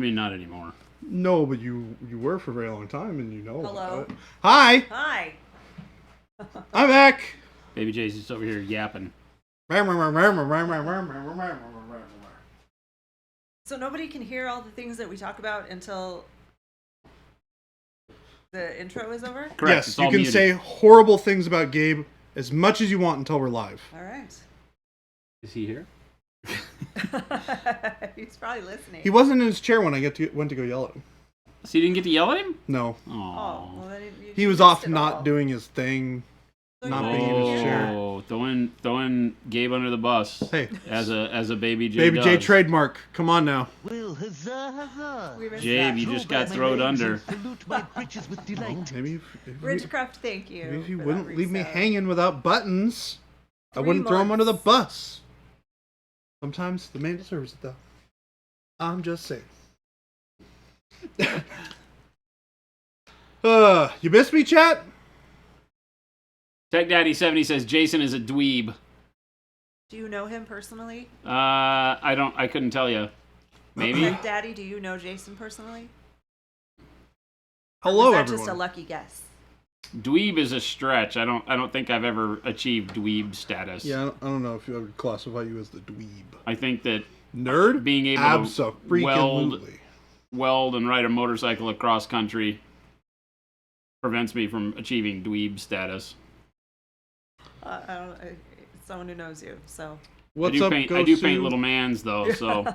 mean, not anymore. No, but you were for a very long time, and you know. Hello. About it. Hi. Hi. I'm back. Baby Jay's just over here yapping. So nobody can hear all the things that we talk about until the intro is over? Correct. Yes, you can muted. say horrible things about Gabe as much as you want until we're live. All right. Is he here? He's probably listening. He wasn't in his chair when I went to go yell at him. So you didn't get to yell at him? No. Oh, well, then He was off not doing his thing. Not being in his chair. Oh, throwing Gabe under the bus. Hey, as a Baby J. Baby J trademark. Come on now. Well, huzzah, huzzah. Jabe, you just got thrown under. Oh, maybe if Ridgecraft, thank you. maybe if you for wouldn't that leave me reset. hanging without buttons, I 3 wouldn't throw him under the months. bus. Sometimes the man deserves it, though. I'm just saying. You missed me, chat? Tech Daddy 70 says Jason is a dweeb. Do you know him personally? I couldn't tell you. Maybe. Like, Daddy, do you know Jason personally? Hello, Is that everyone. just a lucky guess? Dweeb is a stretch. I don't think I've ever achieved dweeb status. Yeah, I don't know if you ever classify you as the dweeb. I think that Nerd? being able to Abso-freaking-lutely. weld and ride a motorcycle across country prevents me from achieving dweeb status. It's someone who knows you, so. What's I up, do Gosu? paint little mans though, so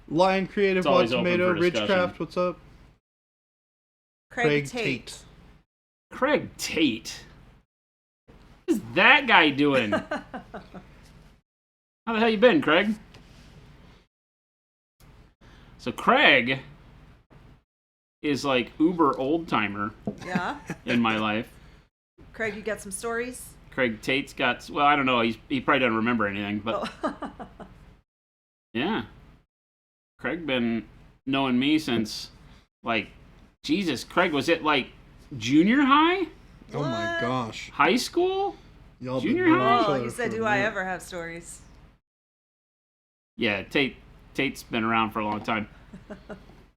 Lion Creative, It's Wild always open Tomato, for discussion. Ridgecraft, what's up? Craig Tate. Craig Tate. What is that guy doing? How the hell you been, Craig? So Craig is like uber old timer Yeah? in my life. Craig, you got some stories? Craig Tate's got, well, I don't know, he probably doesn't remember anything, but Oh. yeah. Craig been knowing me since, like, Jesus, Craig, was it like junior high? Oh my What? gosh. High school? Y'all Junior been knowing high? each Oh, other you said, for a do I minute. ever have stories? Yeah, Tate's been around for a long time.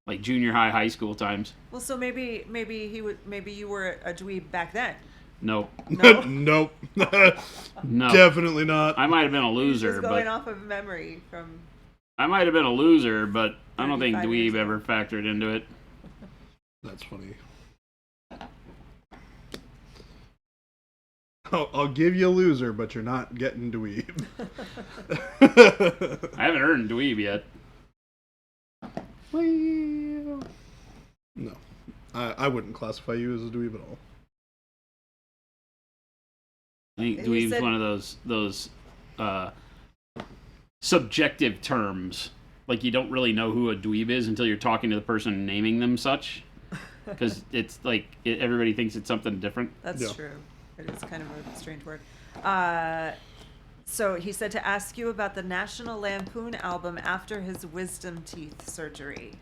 Like junior high, high school times. Well, so maybe you were a dweeb back then. Nope. No? Nope. No. Definitely not. I might have been a loser, Just going but off of memory from. I might have been a loser, but I don't think 35 years dweeb ever factored into it. That's funny. I'll give you a loser, but you're not getting dweeb. I haven't earned dweeb yet. Well, no. I wouldn't classify you as a dweeb at all. I think And you dweeb's said- one of those subjective terms. Like you don't really know who a dweeb is until you're talking to the person naming them such. Because it's like everybody thinks it's something different. That's Yeah. true. It is kind of a strange word. So he said to ask you about the National Lampoon album after his wisdom teeth surgery.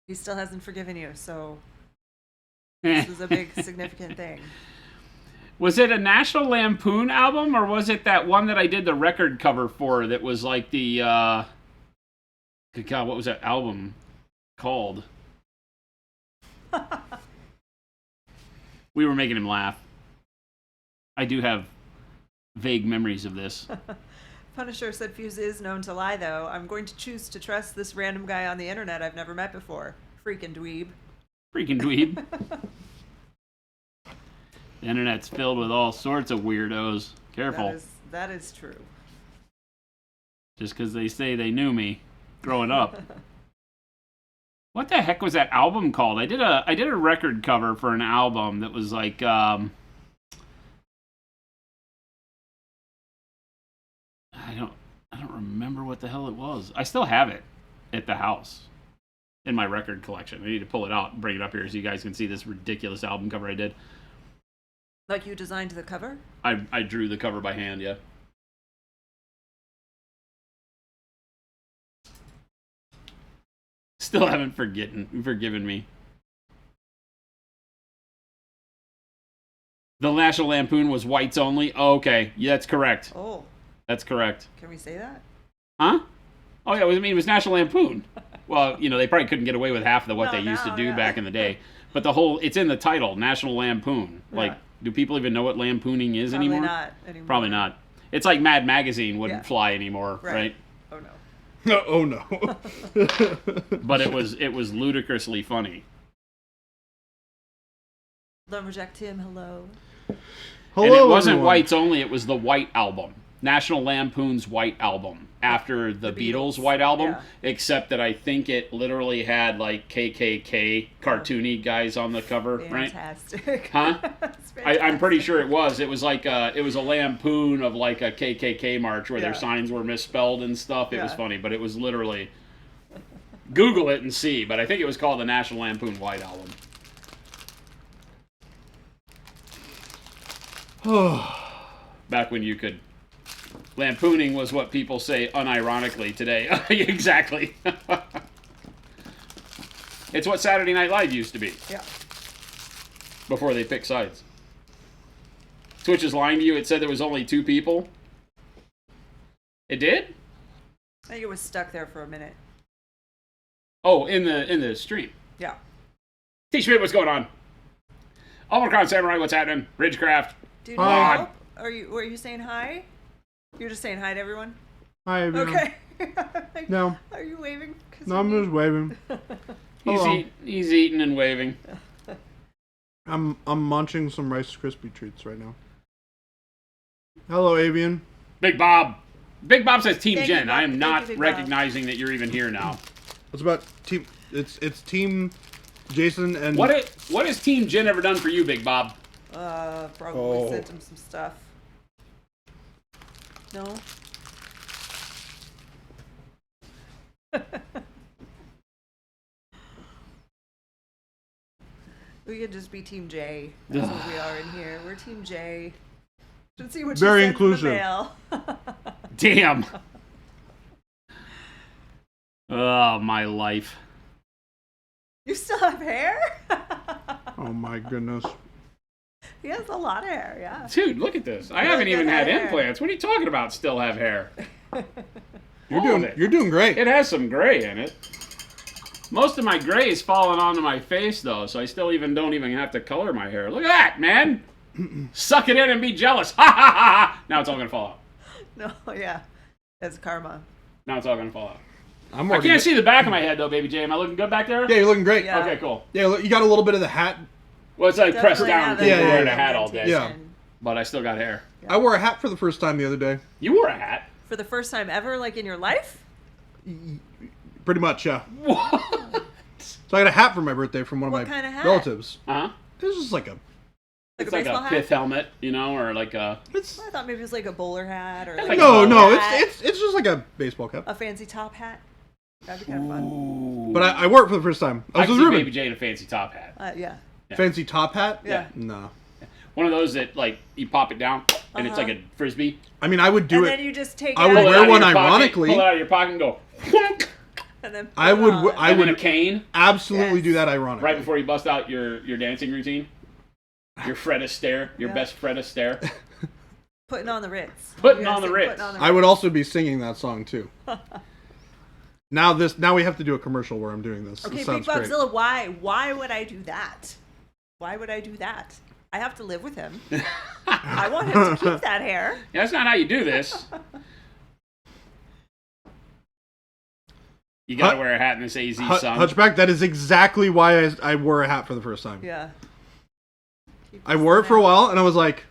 He still hasn't forgiven you, so this was a big significant thing. Was it a National Lampoon album, or was it that one that I did the record cover for that was like the, good God, what was that album called? We were making him laugh. I do have vague memories of this. Punisher said Fuse is known to lie, though. I'm going to choose to trust this random guy on the internet I've never met before. Freaking dweeb. Freaking dweeb. The internet's filled with all sorts of weirdos. Careful. That is true. Just because they say they knew me growing up. What the heck was that album called? I did a record cover for an album that was like I don't remember what the hell it was. I still have it at the house in my record collection. I need to pull it out and bring it up here so you guys can see this ridiculous album cover I did. Like you designed the cover? I drew the cover by hand, yeah. Still haven't forgiven me. The National Lampoon was whites only? Oh, okay. Yeah, that's correct. Oh, That's correct. can we say that? Huh? Oh, yeah, it was National Lampoon. Well, they probably couldn't get away with half of what they used to do back in the day. But it's in the title, National Lampoon. Yeah. Like, do people even know what lampooning is Probably anymore? not anymore. Probably not. It's like Mad Magazine wouldn't fly anymore, right? Oh no. Oh no. But it was ludicrously funny. Lumberjack Tim, hello. Hello, And it wasn't everyone. Whites only, it was the White Album. National Lampoon's White Album. After the Beatles' White Album. Yeah. Except that I think it literally had like KKK cartoony guys on the cover, right? Fantastic. Huh? It's I'm pretty fantastic. sure it was. It was like it was a lampoon of like a KKK march where their Yeah. signs were misspelled and stuff. It was Yeah. funny, but it was literally Google it and see. But I think it was called the National Lampoon White Album. Back when you could. Lampooning was what people say unironically today. Exactly. It's what Saturday Night Live used to be Yeah. before they picked sides. Twitch is lying to you. It said there was only 2 people. It did? I think it was stuck there for a minute. Oh, in the stream. Yeah. T Schmidt, what's going on? Omicron Samurai, what's happening? Ridgecraft. Do you Hi. need help? Were you saying hi? You're just saying hi to everyone? Hi, everyone. Okay. No, Are you waving? 'Cause no, I'm you just waving. He's, Hello. he's eating and waving. I'm munching some Rice Krispie treats right now. Hello, Avian. Big Bob. Big Bob says Team Thank you, Jen. Bob. I am Thank not you, Big Bob. recognizing that you're even here now. What's about team? It's Team Jason and What has Team Jen ever done for you, Big Bob? Probably Oh. sent him some stuff. No? We could just be Team J. That's what we are in here. We're Team J. Should see what Very you sent inclusive. in the mail. Damn. Oh, my life. You still have hair? oh my goodness. He has a lot of hair, yeah. Dude, look at this. I Really haven't even good had hair. implants. What are you talking about? Still have hair. You're doing great. It has some gray in it. Most of my gray is falling onto my face, though, so I still don't even have to color my hair. Look at that, man. Suck it in and be jealous. Ha ha ha ha. Now it's all going to fall out. No, yeah. That's karma. Now it's all going to fall out. I'm I already can't see the back of my head, though, Baby J. Am I looking good back there? Yeah, you're looking great. Yeah. Okay, cool. Yeah, look, you got a little bit of the hat. Well, it's like pressed Definitely down have because Yeah, I'm yeah, wearing a yeah. hat all day. Yeah. But I still got hair. I wore a hat for the first time the other day. You wore a hat. For the first time ever, like in your life? Pretty much, yeah. What? So I got a hat for my birthday from one of What my kind of hat? relatives. Uh-huh. It was just like a. Like It's a like baseball a hat? pith helmet, or like a... It's I thought maybe it was like a bowler hat or like like a a no, bowler no. hat, It's just like a baseball cap. a fancy top hat. That'd be kind of fun. Ooh. But I wore it for the first time. I I was can with see Ruben. Baby J in a fancy top hat. Yeah. Fancy top hat? Yeah. No. One of those that, like, you pop it down, and it's like a frisbee. I mean, I would do And it. then you just take I it would out wear Pull it out of one your pocket, ironically. Pull it out of your pocket and go... and then I put it would. on. I and then a would cane absolutely Yes. do that ironically. right before you bust out your dancing routine. Your Fred Astaire. Your Yeah. best Fred Astaire. Putting on the Ritz. Putting You gotta on the sing Ritz. Putting on the I would also be singing that song too. Now we have to do a commercial where I'm doing this. Okay, This Big sounds great. Bobzilla, why would I do that? Why would I do that? I have to live with him. I want him to keep that hair. Yeah, that's not how you do this. You gotta Hut- wear a hat in this AZ sun. Hutchback, that is exactly why I wore a hat for the first time. Yeah. I wore it for a while and I was like,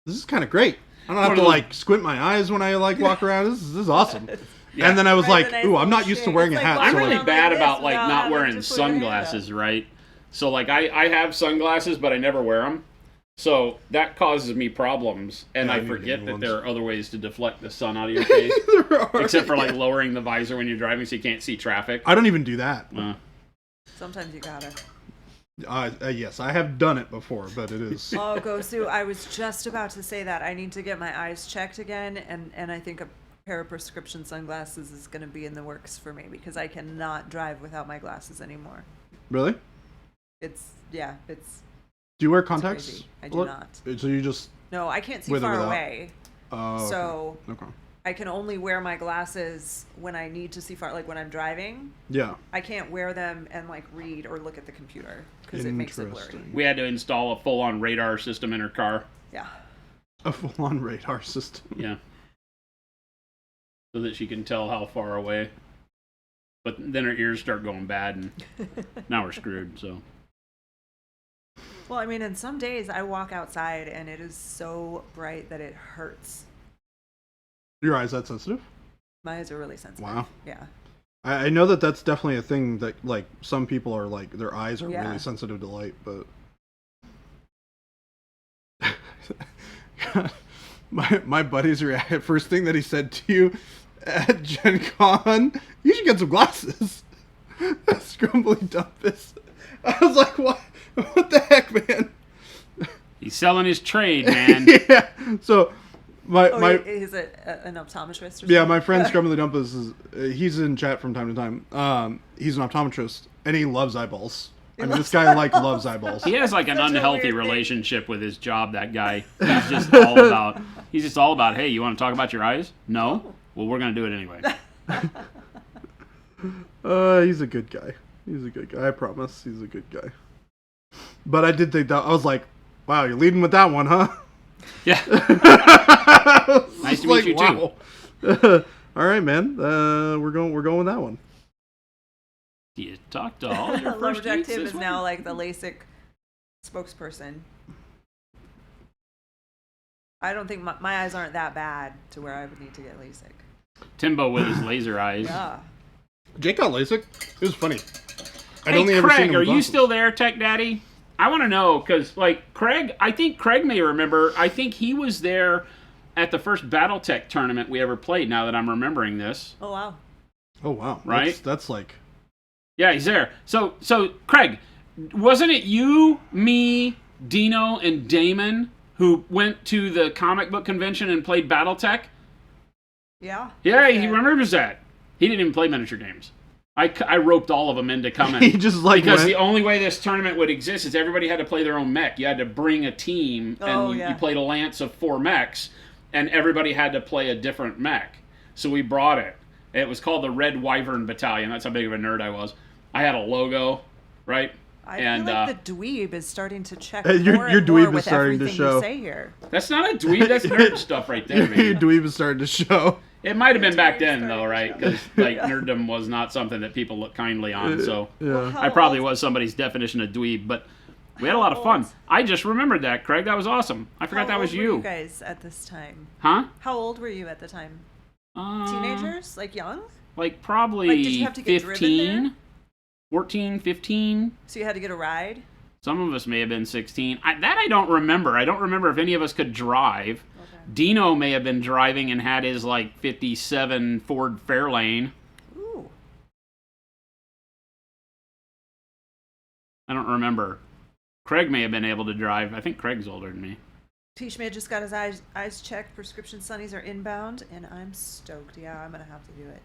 this is kind of great. I don't have One to of those- like squint my eyes when I like walk around. This is awesome. Yeah. And then I was Right, like, the nice ooh, I'm not little used to shade. wearing a It's hat. like I'm so really like, bad this about like without not having wearing to put your hand sunglasses, right? So like I have sunglasses, but I never wear them. So that causes me problems, and Yeah, I I need to get forget new that ones. there are other ways to deflect the sun out of your face, there are- except for like lowering the visor when you're driving so you can't see traffic. I don't even do that. Sometimes you gotta. Yes, I have done it before, but it is. Oh, Gosu, I was just about to say that. I need to get my eyes checked again, and I think a pair of prescription sunglasses is going to be in the works for me because I cannot drive without my glasses anymore. Really? It's Do you wear contacts? crazy. I do Look- not. So you just. No, I can't see With or far without? away. Oh. So Okay. I can only wear my glasses when I need to see far, like when I'm driving. Yeah. I can't wear them and like read or look at the computer because it makes it blurry. Interesting. We had to install a full-on radar system in her car. Yeah. A full-on radar system. Yeah. So that she can tell how far away. But then her ears start going bad, and now we're screwed, so. Well, I mean, in some days I walk outside and it is so bright that it hurts. Your eyes that sensitive? My eyes are really sensitive. Wow. Yeah. I know that that's definitely a thing that, like, some people are, like, their eyes are Yeah. really sensitive to light, but... my buddy's reaction, first thing that he said to you at Gen Con, you should get some glasses. Scrumbly Dumpus. I was like, what the heck, man? He's selling his trade, man. Yeah, so... Is it an optometrist or something? Yeah, my friend Scrumbly Dumpus is he's in chat from time to time. He's an optometrist and he loves eyeballs. I mean, this guy loves eyeballs. He has like an Such a unhealthy weird thing. relationship with his job, that guy. He's just all about, hey, you want to talk about your eyes? No? Well, we're going to do it anyway. He's a good guy. He's a good guy. I promise. He's a good guy. But I did think that I was like, wow, you're leading with that one, huh? Yeah. Nice to meet you too. All right, man. We're going with that one. You talked to all your first Lumberjack dates Tim this is way? now like the LASIK spokesperson. I don't think my eyes aren't that bad to where I would need to get LASIK. Timbo with his laser eyes. Yeah. Jake got LASIK. It was funny. I'd Hey, only ever seen Craig, him are with you glasses. still there, Tech Daddy? I want to know, because, like, Craig, I think Craig may remember, I think he was there at the first Battletech tournament we ever played, now that I'm remembering this. Oh wow. Oh wow! Right? That's like. Yeah, he's there. So, Craig, wasn't it you, me, Dino, and Damon who went to the comic book convention and played Battletech? Yeah. Yeah, Okay. he remembers that. He didn't even play miniature games. I roped all of them into coming. He just like Because went. the only way this tournament would exist is everybody had to play their own mech. You had to bring a team, and Oh, you yeah. played a lance of 4 mechs, and everybody had to play a different mech. So we brought it. It was called the Red Wyvern Battalion. That's how big of a nerd I was. I had a logo, right? I And, feel like the dweeb is starting to check Your more and dweeb more is with starting to everything show. you say here. That's not a dweeb. That's nerd stuff right there, Your man. dweeb is starting to show. It might have been back dweeb then, starting though, to right? show. Because like nerddom was not something that people looked kindly on. So Yeah. How I probably old- was somebody's definition of dweeb, but we had a lot of fun. old- I just remembered that, Craig. That was awesome. I forgot that How was old were you you. guys at this time? Huh? How old were you at the time? Teenagers? Like young? Like probably Like, did you have to get driven 15, there? 14, 15. So you had to get a ride? Some of us may have been 16. That I don't remember. I don't remember if any of us could drive. Okay. Dino may have been driving and had his like 57 Ford Fairlane. Ooh. I don't remember. Craig may have been able to drive. I think Craig's older than me. Peachmade just got his eyes checked. Prescription sunnies are inbound, and I'm stoked. Yeah, I'm gonna have to do it.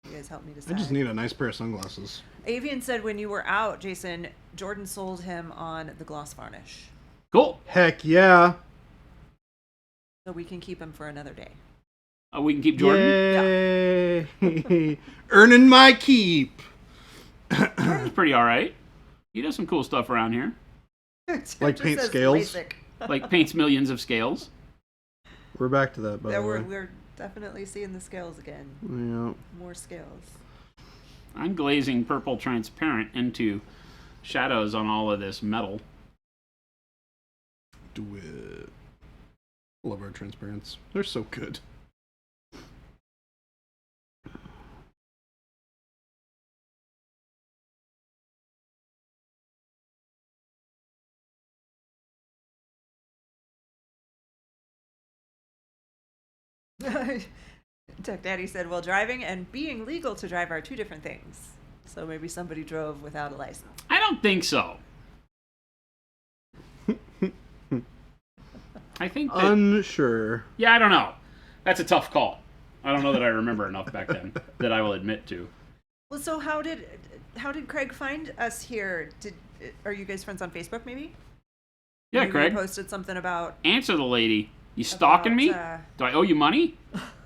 You guys help me I decide. just need a nice pair of sunglasses. Avian said when you were out, Jason, Jordan sold him on the gloss varnish. Cool. Heck yeah! So we can keep him for another day. We can keep Jordan. Yay! Earning my keep. Jordan's pretty all right. He does some cool stuff around here. Like Just paint says scales? LASIK. Like paints millions of scales. We're back to that, by Yeah, the way. we're definitely seeing the scales again. Yeah. More scales. I'm glazing purple transparent into shadows on all of this metal. Do it. Love our transparents. They're so good. Tech Daddy said, well, driving and being legal to drive are two different things. So maybe somebody drove without a license. I don't think so. I think that, Unsure. yeah, I don't know. That's a tough call. I don't know that I remember enough back then that I will admit to. Well, so how did Craig find us here? Are you guys friends on Facebook? Maybe. Yeah, Maybe Craig. you posted something about Answer the lady. You stalking me? about, Do I owe you money?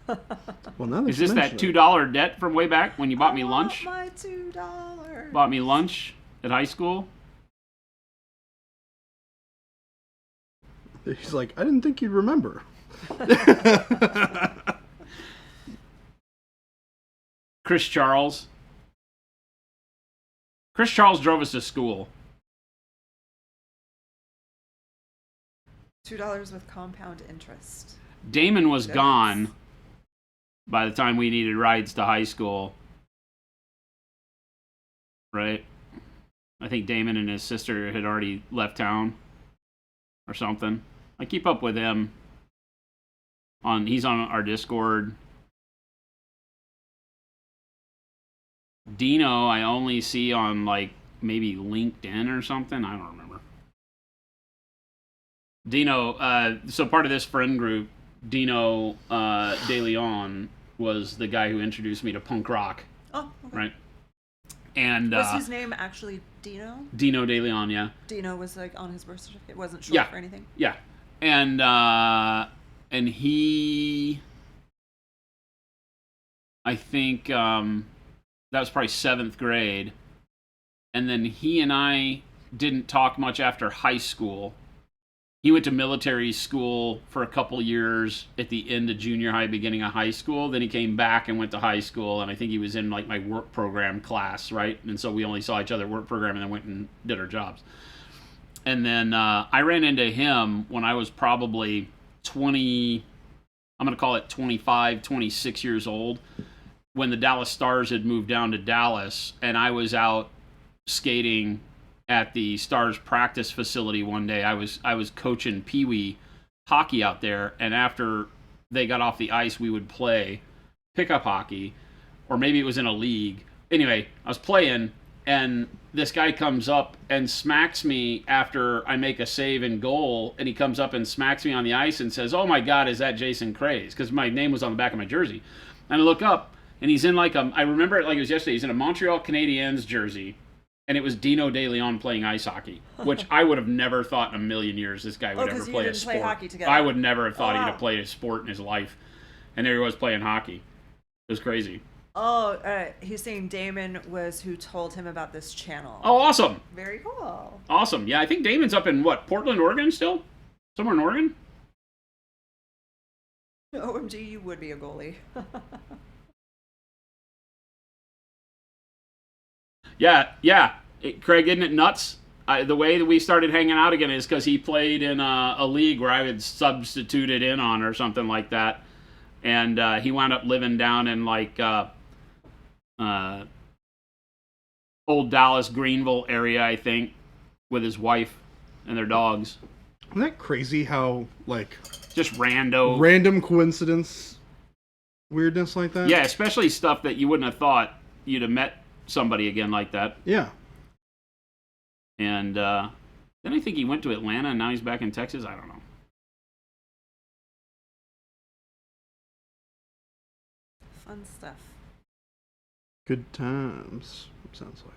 Well, now that Is you this that mention it. $2 debt from way back when you bought me lunch? My $2. Bought me lunch at high school? He's like, I didn't think you'd remember. Chris Charles. Chris Charles drove us to school. $2 with compound interest. Damon was Yes. gone by the time we needed rides to high school. Right? I think Damon and his sister had already left town or something. I keep up with him. He's on our Discord. Dino, I only see on like maybe LinkedIn or something. I don't remember. Dino, so part of this friend group, Dino De Leon was the guy who introduced me to punk rock, Oh, okay. right? And Was his name actually Dino? Dino De Leon, yeah, Dino was like on his birth certificate. Wasn't short Yeah. for anything. yeah, and he, I think that was probably 7th grade, and then he and I didn't talk much after high school. He went to military school for a couple years at the end of junior high, beginning of high school. Then he came back and went to high school, and I think he was in like my work program class, right? And so we only saw each other at work program and then went and did our jobs. And then I ran into him when I was probably 20, I'm going to call it 25, 26 years old, when the Dallas Stars had moved down to Dallas, and I was out skating at the Stars practice facility one day. I was coaching Pee-wee hockey out there, and after they got off the ice, we would play pickup hockey, or maybe it was in a league. Anyway, I was playing, and this guy comes up and smacks me after I make a save and goal, and he comes up and smacks me on the ice and says, "Oh my God, is that Jason Craze?" Because my name was on the back of my jersey. And I look up, and he's in like I remember it like it was yesterday, he's in a Montreal Canadiens jersey, and it was Dino De Leon playing ice hockey, which I would have never thought in a million years this guy would 'cause ever you play a didn't sport. play hockey together. I would never have thought Oh, he'd wow. have played a sport in his life. And there he was playing hockey. It was crazy. Oh, he's saying Damon was who told him about this channel. Oh, awesome. Very cool. Awesome. Yeah, I think Damon's up in what, Portland, Oregon still? Somewhere in Oregon? OMG, you would be a goalie. Yeah. Craig, isn't it nuts? The way that we started hanging out again is because he played in a league where I had substituted in on or something like that. And he wound up living down in like old Dallas, Greenville area, I think, with his wife and their dogs. Isn't that crazy how, like, Just rando. random coincidence weirdness like that? Yeah, especially stuff that you wouldn't have thought you'd have met somebody again like that. Yeah. And then I think he went to Atlanta and now he's back in Texas. I don't know. Fun stuff. Good times, it sounds like.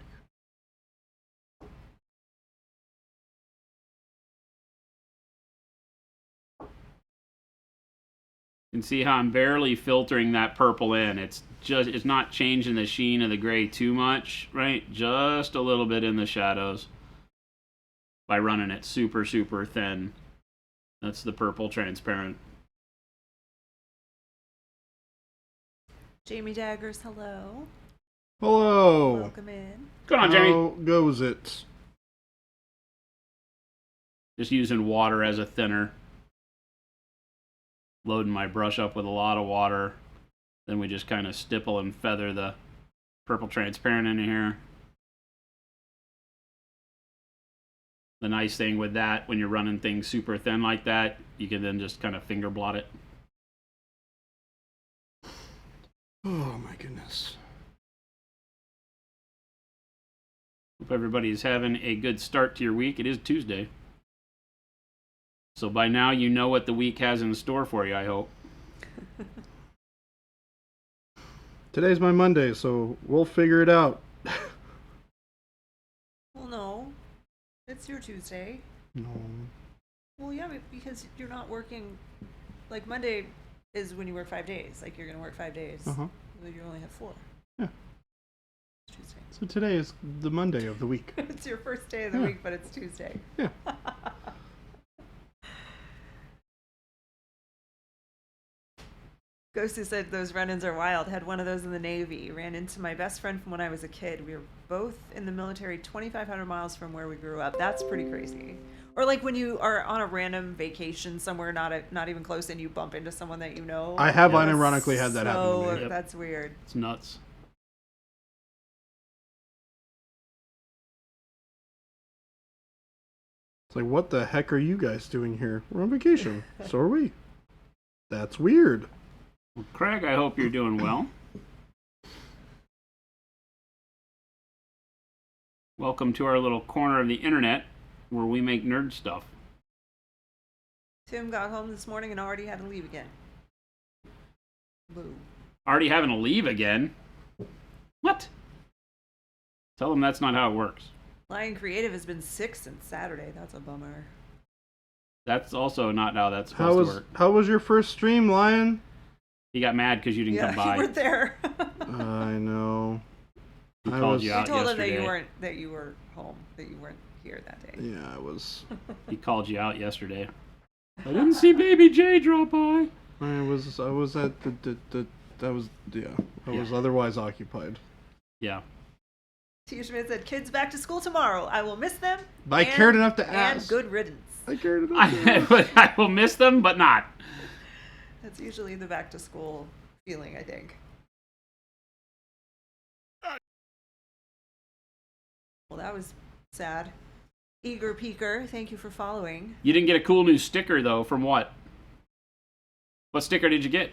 You can see how I'm barely filtering that purple in. It's not changing the sheen of the gray too much, right? Just a little bit in the shadows by running it super, super thin. That's the purple transparent. Jamie Daggers, hello. Hello. Welcome in. Go on, Jamie. How goes it? Just using water as a thinner. Loading my brush up with a lot of water. Then we just kind of stipple and feather the purple transparent in here. The nice thing with that, when you're running things super thin like that, you can then just kind of finger blot it. Oh my goodness. Hope everybody is having a good start to your week. It is Tuesday. So by now you know what the week has in store for you, I hope. Today's my Monday, so we'll figure it out. Well, no. It's your Tuesday. No. Well, yeah, because you're not working. Like Monday, is when you work 5 days. Like you're going to work 5 days. Uh-huh. So you only have 4. Yeah. It's Tuesday. So today is the Monday of the week. It's your first day of the week, but it's Tuesday. Yeah. Ghosty said those run-ins are wild. Had one of those in the Navy. Ran into my best friend from when I was a kid. We were both in the military 2,500 miles from where we grew up. That's pretty crazy. Or like when you are on a random vacation somewhere not even close and you bump into someone that you know. I have Yeah. unironically had that happen to me. Yep. That's weird. It's nuts. It's like, what the heck are you guys doing here? We're on vacation. So are we. That's weird. Well, Craig, I hope you're doing well. Welcome to our little corner of the internet where we make nerd stuff. Tim got home this morning and already had to leave again. Boo. Already having to leave again? What? Tell them that's not how it works. Lion Creative has been sick since Saturday. That's a bummer. That's also not how that's supposed to work. How was your first stream, Lion? He got mad because you didn't come by. You weren't there. I know. He called you You out told yesterday. him that you were home, that you weren't here that day. Yeah, I was. He called you out yesterday. I didn't see Baby J drop by. I was at I was otherwise occupied. Yeah. T. Schmidt said, "Kids back to school tomorrow. I will miss them." But I cared enough to and ask. good riddance. I cared enough to ask. I will miss them, but not. That's usually the back to school feeling, I think. Well, that was sad. Eager Peeker, thank you for following. You didn't get a cool new sticker, though, from what? What sticker did you get?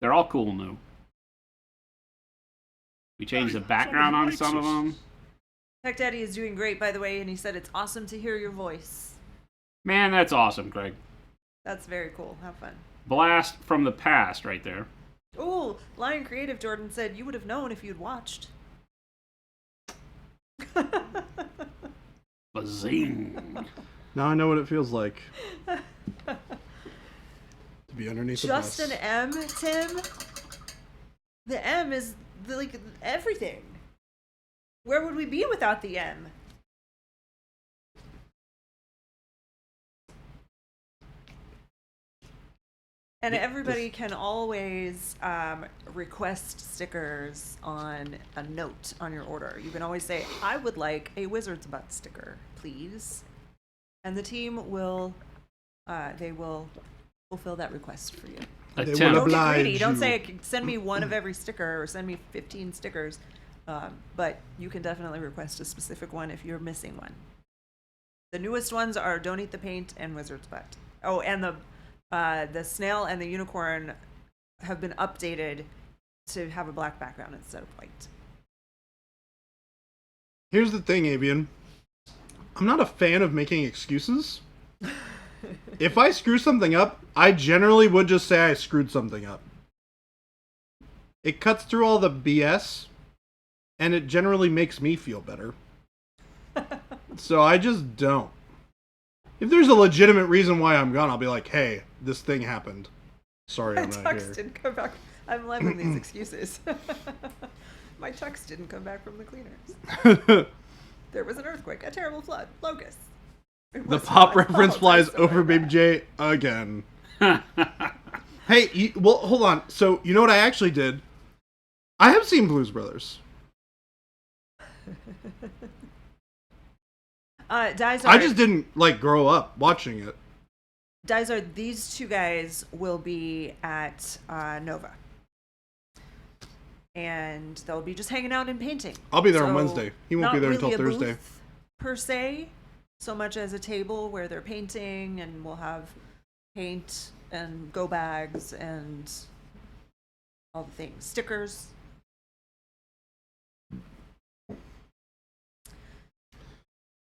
They're all cool new. We changed the background on some of them. Tech Daddy is doing great, by the way, and he said it's awesome to hear your voice. Man, that's awesome, Craig. That's very cool. Have fun. Blast from the past right there. Ooh, Lion Creative Jordan said you would have known if you'd watched. Bazing. Now I know what it feels like to be underneath the bus. Just an M, Tim? The M is like everything. Where would we be without the M? And everybody can always request stickers on a note on your order. You can always say, "I would like a Wizard's Butt sticker, please," and the team will fulfill that request for you. They will Attempt. Don't get oblige greedy. Don't you. say, "Send me one of every sticker" or "Send me 15 stickers," but you can definitely request a specific one if you're missing one. The newest ones are "Don't Eat the Paint" and "Wizard's Butt." Oh, and the snail and the unicorn have been updated to have a black background instead of white. Here's the thing, Avian. I'm not a fan of making excuses. If I screw something up, I generally would just say I screwed something up. It cuts through all the BS, and it generally makes me feel better. So I just don't. If there's a legitimate reason why I'm gone, I'll be like, hey, this thing happened. Sorry, My I'm not tux here. didn't come back. I'm loving these excuses. My tux didn't come back from the cleaners. There was an earthquake, a terrible flood, locusts. It The was pop my reference fault. flies I'm so over bad. Baby J again. Hey, well, hold on. So, you know what I actually did? I have seen Blues Brothers. Dizard, I just didn't, grow up watching it. Dizard, these two guys will be at Nova. And they'll be just hanging out and painting. I'll be there on So, Wednesday. He won't not be there really until a Thursday. booth, per se, so much as a table where they're painting, and we'll have paint and go bags and all the things. Stickers.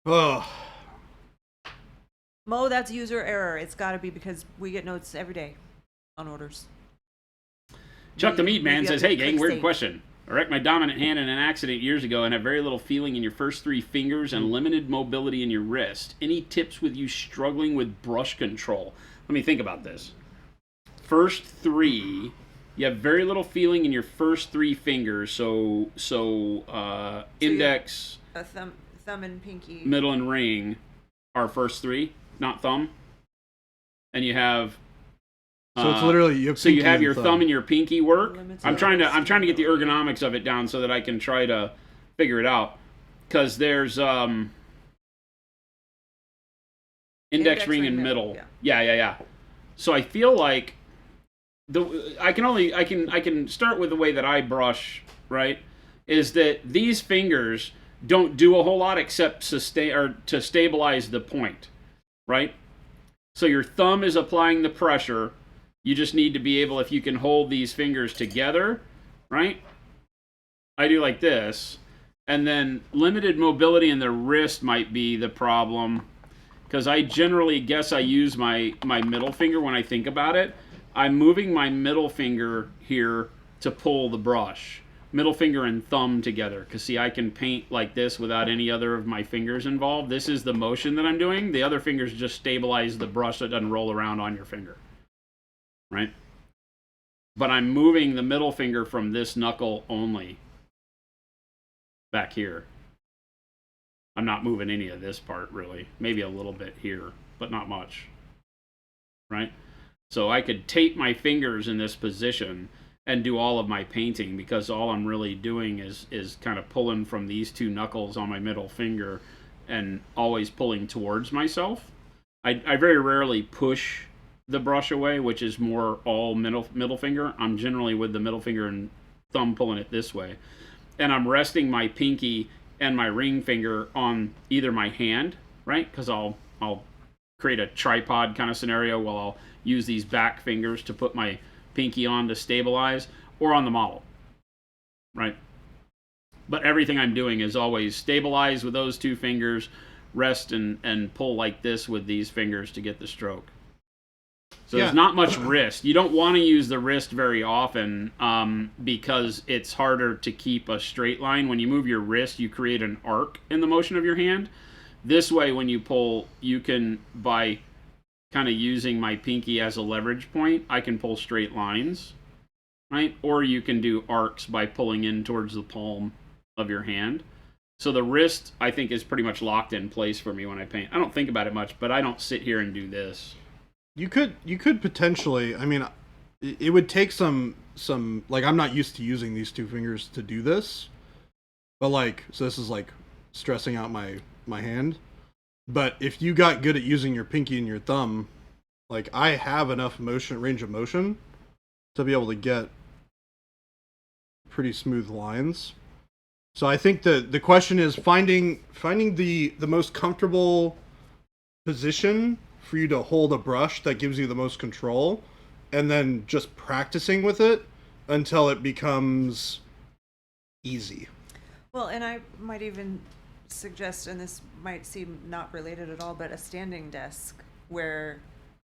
Oh, Mo, that's user error. It's got to be because we get notes every day on orders. Chuck the Meat Man Maybe says, I hey, can gang, click weird save. question. I wrecked my dominant hand in an accident years ago and have very little feeling in your first 3 fingers and limited mobility in your wrist. Any tips with you struggling with brush control? Let me think about this. first 3. You have very little feeling in your first 3 fingers. So index, a thumb and pinky. middle, and ring are first 3, not thumb. And you have. So it's literally you have so you pinky have and your thumb and your pinky work. Limited I'm trying to get the ergonomics of it down so that I can try to figure it out. Because there's index, ring, and middle. Yeah. So I feel like I can start with the way that I brush, right? Is that these fingers don't do a whole lot except to stabilize the point, right? So your thumb is applying the pressure. You just need to be able, if you can hold these fingers together, right? I do like this. And then limited mobility in the wrist might be the problem. Because I generally guess I use my middle finger when I think about it. I'm moving my middle finger here to pull the brush. Middle finger and thumb together. Because see, I can paint like this without any other of my fingers involved. This is the motion that I'm doing. The other fingers just stabilize the brush so it doesn't roll around on your finger. Right? But I'm moving the middle finger from this knuckle only back here. I'm not moving any of this part really. Maybe a little bit here, but not much. Right? So I could tape my fingers in this position and do all of my painting because all I'm really doing is kind of pulling from these 2 knuckles on my middle finger and always pulling towards myself. I very rarely push the brush away, which is more all middle finger. I'm generally with the middle finger and thumb pulling it this way. And I'm resting my pinky and my ring finger on either my hand, right? Because I'll create a tripod kind of scenario while I'll use these back fingers to put my pinky on to stabilize, or on the model, right? But everything I'm doing is always stabilize with those 2 fingers, rest and pull like this with these fingers to get the stroke. So there's not much wrist. You don't want to use the wrist very often because it's harder to keep a straight line. When you move your wrist, you create an arc in the motion of your hand. This way, when you pull, you can, by kind of using my pinky as a leverage point, I can pull straight lines, right? Or you can do arcs by pulling in towards the palm of your hand. So the wrist, I think, is pretty much locked in place for me when I paint. I don't think about it much, but I don't sit here and do this. You could potentially, I mean, it would take some like, I'm not used to using these 2 fingers to do this, but like, so this is like stressing out my hand. But if you got good at using your pinky and your thumb, like, I have enough range of motion to be able to get pretty smooth lines. So I think the question is finding the most comfortable position for you to hold a brush that gives you the most control, and then just practicing with it until it becomes easy. Well, and I might even suggest, and this might seem not related at all, but a standing desk where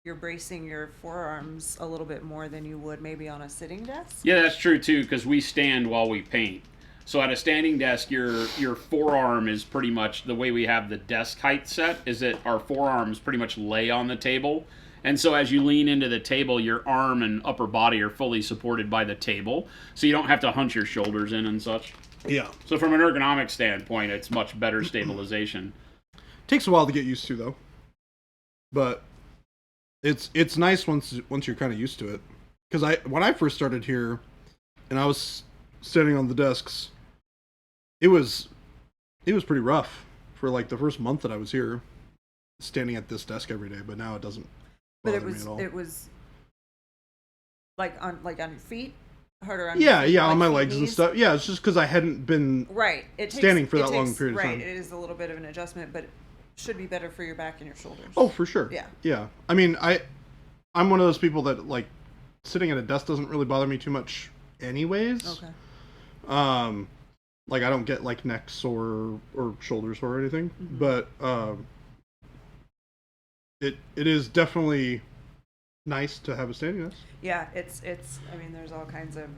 you're bracing your forearms a little bit more than you would maybe on a sitting desk. Yeah, that's true too, because we stand while we paint. So at a standing desk, your forearm is pretty much the way we have the desk height set, is that our forearms pretty much lay on the table. And so as you lean into the table, your arm and upper body are fully supported by the table. So you don't have to hunch your shoulders in and such. Yeah. So from an ergonomic standpoint, it's much better stabilization. Takes a while to get used to, though. But it's nice once you're kind of used to it. Because when I first started here, and I was standing on the desks, it was pretty rough for like the first month that I was here, standing at this desk every day. But now it doesn't bother me at all. It was like on your feet. Harder on on my feet, legs and knees. stuff. Yeah, it's just because I hadn't been standing for that long period of time. Right, it is a little bit of an adjustment, but it should be better for your back and your shoulders. Oh, for sure. Yeah. I mean, I'm one of those people that, like, sitting at a desk doesn't really bother me too much anyways. Okay. Like, I don't get, like, neck sore or shoulder sore or anything. Mm-hmm. But it is definitely nice to have a standing desk. Yeah, it's. I mean, there's all kinds of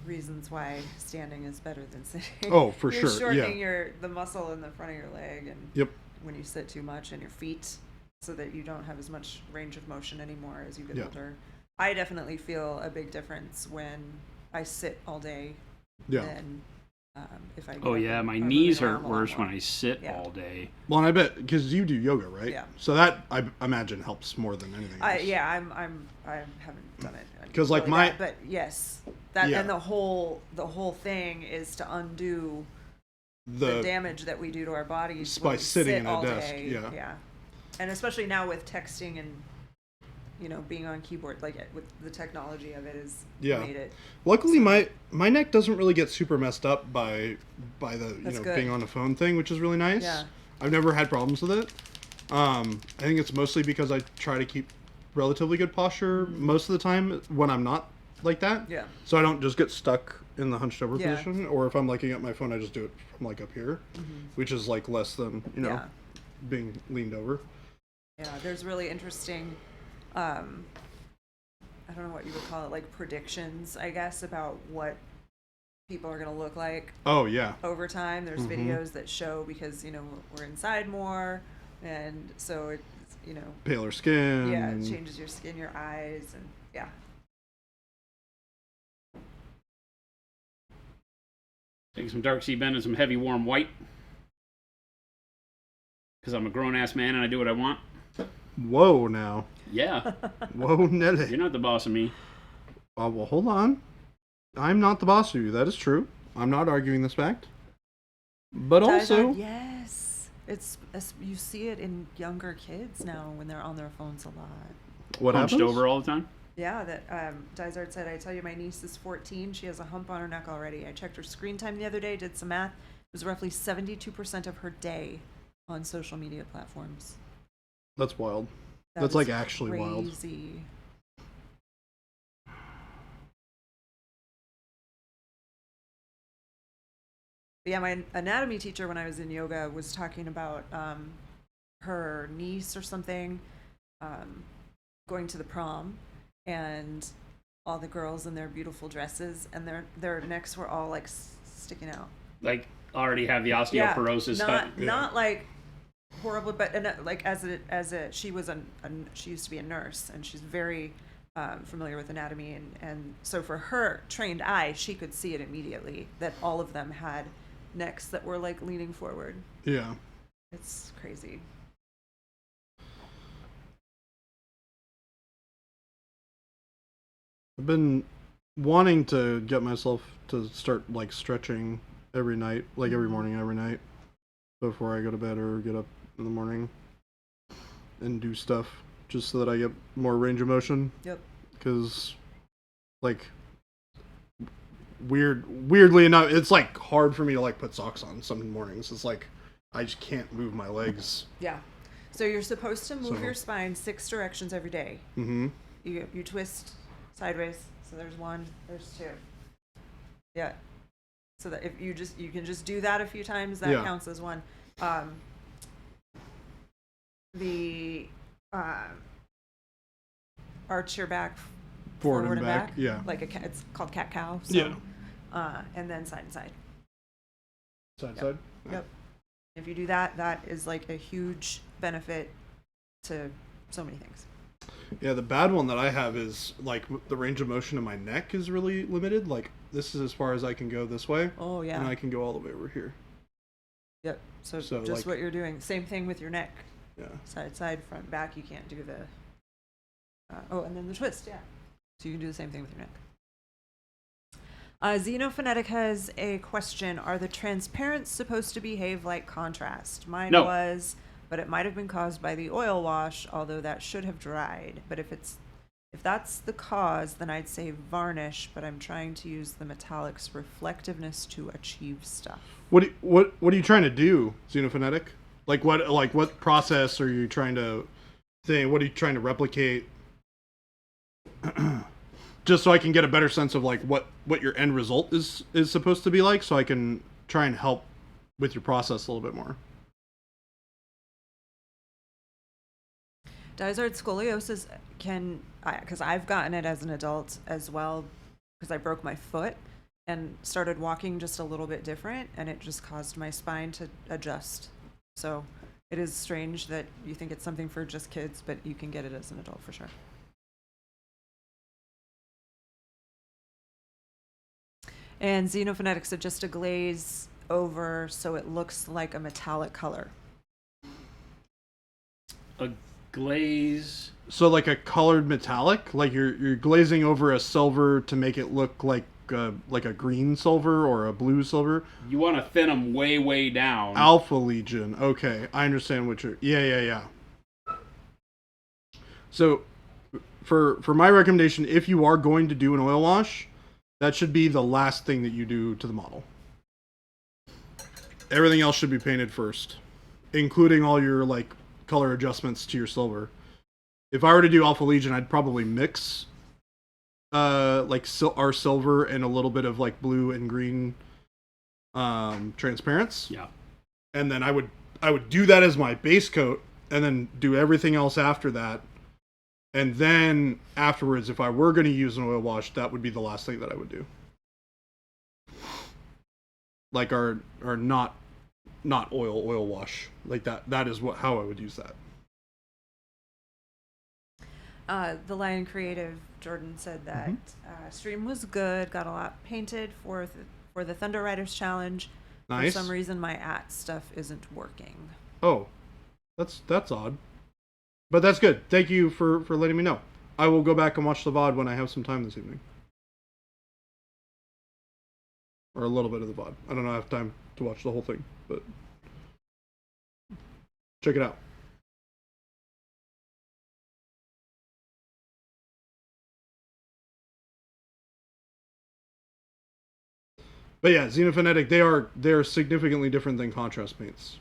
reasons why standing is better than sitting. Oh, for You're sure. shortening the muscle in the front of your leg, and Yep. when you sit too much, and your feet, so that you don't have as much range of motion anymore as you get older. I definitely feel a big difference when I sit all day Yeah. than if I. Get Oh up yeah, and my are knees moving hurt around a lot worse when more. I sit Yeah. all day. Well, and I bet because you do yoga, right? Yeah. So that I imagine helps more than anything else. I haven't done it. 'Cause, like, really my- bad, but yes, that Yeah. and the whole thing is to undo the damage that we do to our bodies by when we sitting sit in a all desk, day. yeah. And especially now with texting and being on keyboard, like with the technology of it is Yeah. made it. Luckily, my neck doesn't really get super messed up by the That's good. being on a phone thing, which is really nice. Yeah. I've never had problems with it. I think it's mostly because I try to keep relatively good posture most of the time when I'm not like that. Yeah. So I don't just get stuck in the hunched over Yeah. position, or if I'm looking at my phone, I just do it from like up here, which is like less than Yeah. being leaned over. Yeah, there's really interesting, I don't know what you would call it, like predictions, I guess, about what people are going to look like Oh yeah. over time. There's videos that show because, we're inside more. And so it's, Paler skin. yeah, it changes your skin, your eyes, and yeah. Take some dark sea bend and some heavy warm white. Because I'm a grown ass man and I do what I want. Whoa now. Yeah, Whoa Nelly. you're not the boss of me. Well, hold on. I'm not the boss of you. That is true. I'm not arguing this fact. But also, Yes. You see it in younger kids now when they're on their phones a lot. what Hunched happens? over all the time. Yeah, that Dysart said, I tell you, my niece is 14. She has a hump on her neck already. I checked her screen time the other day, did some math. It was roughly 72% of her day on social media platforms. That's wild. That That's is like actually wild. crazy. But yeah, my anatomy teacher when I was in yoga was talking about her niece or something going to the prom, and all the girls in their beautiful dresses, and their necks were all like sticking out. Like already have the osteoporosis. Not like horrible, but like she was she used to be a nurse, and she's very familiar with anatomy, and so for her trained eye, she could see it immediately that all of them had necks that were like leaning forward. Yeah. It's crazy. I've been wanting to get myself to start like stretching every night, like every morning, every night, before I go to bed or get up in the morning and do stuff, just so that I get more range of motion. Yep. Because, like, weirdly enough, it's like hard for me to like put socks on some mornings. It's like I just can't move my legs. Yeah. So you're supposed to move So- your spine 6 directions every day. Mm-hmm. You twist sideways. So there's 1, there's 2. Yeah. So that if you can just do that a few times, that Yeah. counts as 1. Arch your back Forward and back, yeah. Like it's called cat cow. So, Yeah. And then side and side. Side side. Yep. If you do that, that is like a huge benefit to so many things. Yeah, the bad one that I have is like the range of motion in my neck is really limited. Like this is as far as I can go this way, Oh yeah. and I can go all the way over here. Yep. So So, just like- what you're doing. Same thing with your neck. Yeah. Side, front, back. You can't do the. And then the twist. Yeah. So you can do the same thing with your neck. Xenophonetic has a question. Are the transparents supposed to behave like contrast? Mine No. was, but it might have been caused by the oil wash, although that should have dried. But if that's the cause, then I'd say varnish, but I'm trying to use the metallic's reflectiveness to achieve stuff. What are you trying to do, Xenophonetic? Like what process are you trying to think? What are you trying to replicate? Just so I can get a better sense of like what your end result is supposed to be like, so I can try and help with your process a little bit more. Dysart scoliosis because I've gotten it as an adult as well, because I broke my foot and started walking just a little bit different, and it just caused my spine to adjust. So it is strange that you think it's something for just kids, but you can get it as an adult for sure. And Xenophonetics said just a glaze over so it looks like a metallic color. A glaze. So like a colored metallic, like you're glazing over a silver to make it look like a green silver or a blue silver. You want to thin them way, way down. Alpha Legion. Okay, I understand what you're. Yeah. So, for my recommendation, if you are going to do an oil wash, that should be the last thing that you do to the model. Everything else should be painted first, including all your like color adjustments to your silver. If I were to do Alpha Legion, I'd probably mix our silver and a little bit of like blue and green transparents. Yeah. And then I would do that as my base coat and then do everything else after that. And then afterwards, if I were going to use an oil wash, that would be the last thing that I would do. Like our not oil wash. Like that is how I would use that. The Lion Creative, Jordan said that stream was good, got a lot painted for the Thunder Riders challenge. Nice. For some reason, my stuff isn't working. Oh, that's odd. But that's good. Thank you for letting me know. I will go back and watch the VOD when I have some time this evening. Or a little bit of the VOD. I don't know if I have time to watch the whole thing, but check it out. But yeah, Xenophonetic, they are significantly different than contrast paints.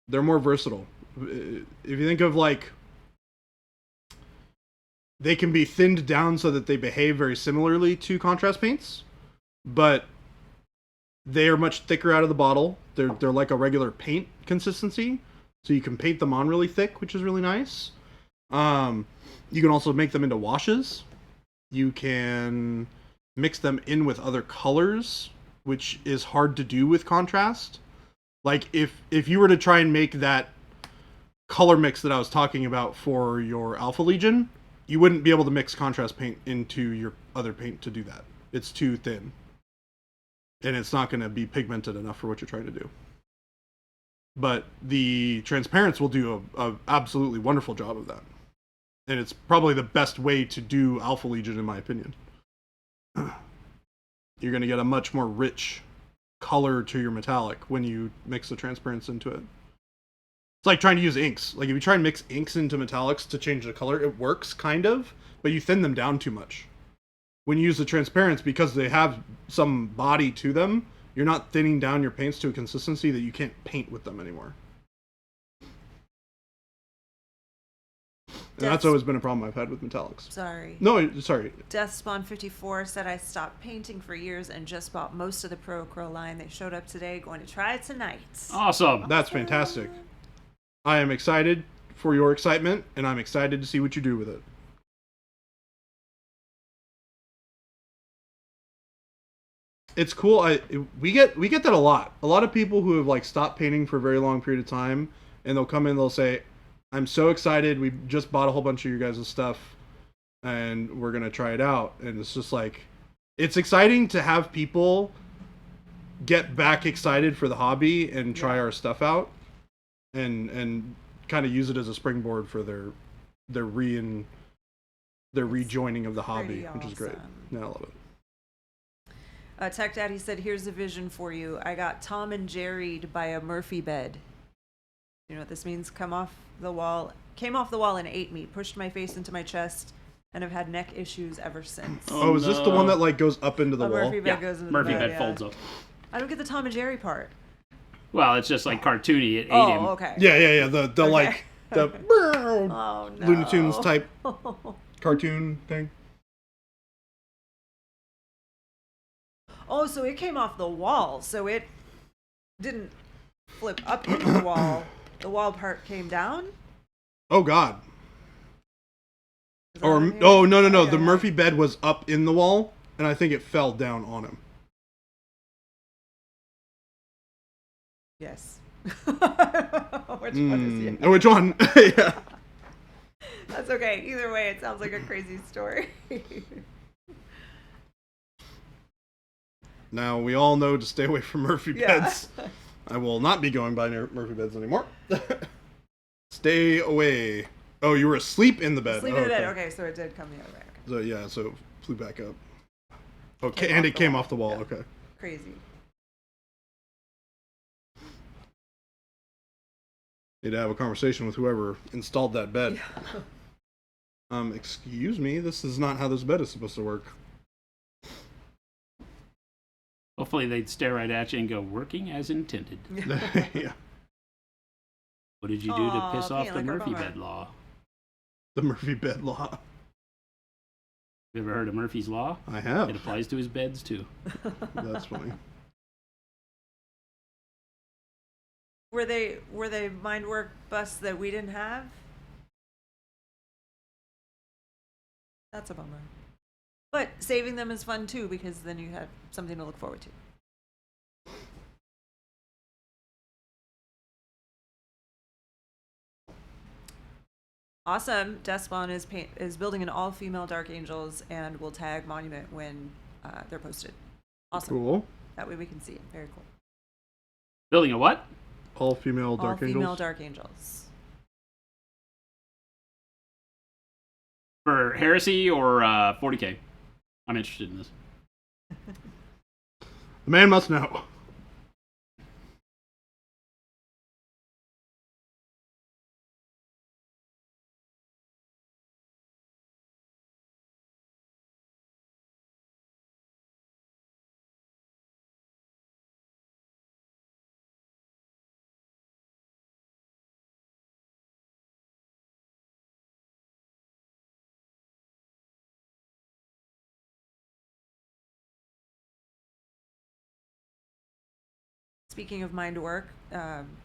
They're more versatile. If you think of like, they can be thinned down so that they behave very similarly to contrast paints, but they are much thicker out of the bottle. They're like a regular paint consistency, so you can paint them on really thick, which is really nice. You can also make them into washes. You can mix them in with other colors, which is hard to do with contrast. Like if you were to try and make that color mix that I was talking about for your Alpha Legion, you wouldn't be able to mix contrast paint into your other paint to do that. It's too thin. And it's not going to be pigmented enough for what you're trying to do. But the transparents will do a absolutely wonderful job of that. And it's probably the best way to do Alpha Legion, in my opinion. You're going to get a much more rich color to your metallic when you mix the transparents into it. It's like trying to use inks. Like if you try and mix inks into metallics to change the color, it works kind of, but you thin them down too much. When you use the transparents, because they have some body to them, you're not thinning down your paints to a consistency that you can't paint with them anymore. And that's always been a problem I've had with metallics. Sorry. No, sorry. Deathspawn54 said, I stopped painting for years and just bought most of the Pro Acryl line. They showed up today, going to try it tonight. Awesome. That's fantastic. I am excited for your excitement, and I'm excited to see what you do with it. It's cool. We get that a lot. A lot of people who have like stopped painting for a very long period of time, and they'll come in, they'll say, I'm so excited. We just bought a whole bunch of your guys' stuff and we're going to try it out. And it's just like, it's exciting to have people get back excited for the hobby and try our stuff out and kind of use it as a springboard for their rejoining of the hobby, which is great. Yeah, I love it. Tech Daddy said, here's a vision for you. I got Tom and Jerry'd by a Murphy bed. You know what this means? Came off the wall and ate me, pushed my face into my chest, and have had neck issues ever since. Oh, is this the one that like goes up into the wall? Murphy bed goes into Murphy the bed, bed folds up. I don't get the Tom and Jerry part. Well, it's just like cartoony. It ate him. Oh, okay. Yeah. The Okay. like the Oh, no. Looney Tunes type cartoon thing. Oh, so it came off the wall. So it didn't flip up into the wall. The wall part came down? Oh God. Is that Or what I'm hearing? oh no. Okay. The Murphy bed was up in the wall, and I think it fell down on him. Yes. Which one is it? Which one? Yeah. That's okay. Either way, it sounds like a crazy story. Now we all know to stay away from Murphy Yeah. beds. I will not be going by near Murphy beds anymore. Stay away. Oh, you were asleep in the bed. Sleep in the bed. Okay, so it did come the other way. Okay. So yeah, so it flew back up. Okay, Came and off it the came wall. off the wall. Yeah. Okay. Crazy. Need to have a conversation with whoever installed that bed. Yeah. Excuse me, this is not how this bed is supposed to work. Hopefully they'd stare right at you and go, working as intended. Yeah. What did you do to Aw, piss off paint the like a Murphy bummer. bed law? The Murphy bed law. You ever heard of Murphy's law? I It have. applies to his beds too. That's funny. Were they mind work busts that we didn't have? That's a bummer. But saving them is fun too, because then you have something to look forward to. Awesome. Despawn is building an all-female Dark Angels and will tag Monument when they're posted. Awesome. Cool. That way we can see it. Very cool. Building a what? All female Dark all-female Angels. Dark Angels. For Heresy or 40K? I'm interested in this. The man must know. Speaking of Mind Work,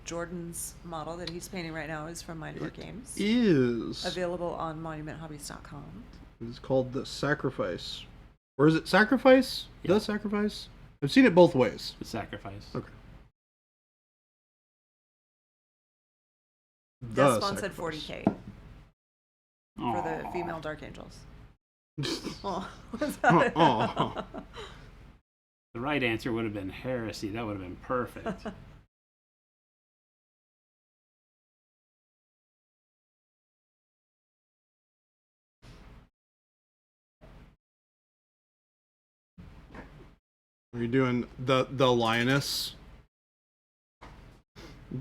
Jordan's model that he's painting right now is from Mind Work Games. Is. Available on monumenthobbies.com. It's called The Sacrifice. Or is it Sacrifice? Yeah. The Sacrifice? I've seen it both ways. The sacrifice. Okay. Despawn said 40K for Aw. the female Dark Angels. Oh, Aw. The right answer would have been Heresy. That would have been perfect. Are you doing the lioness?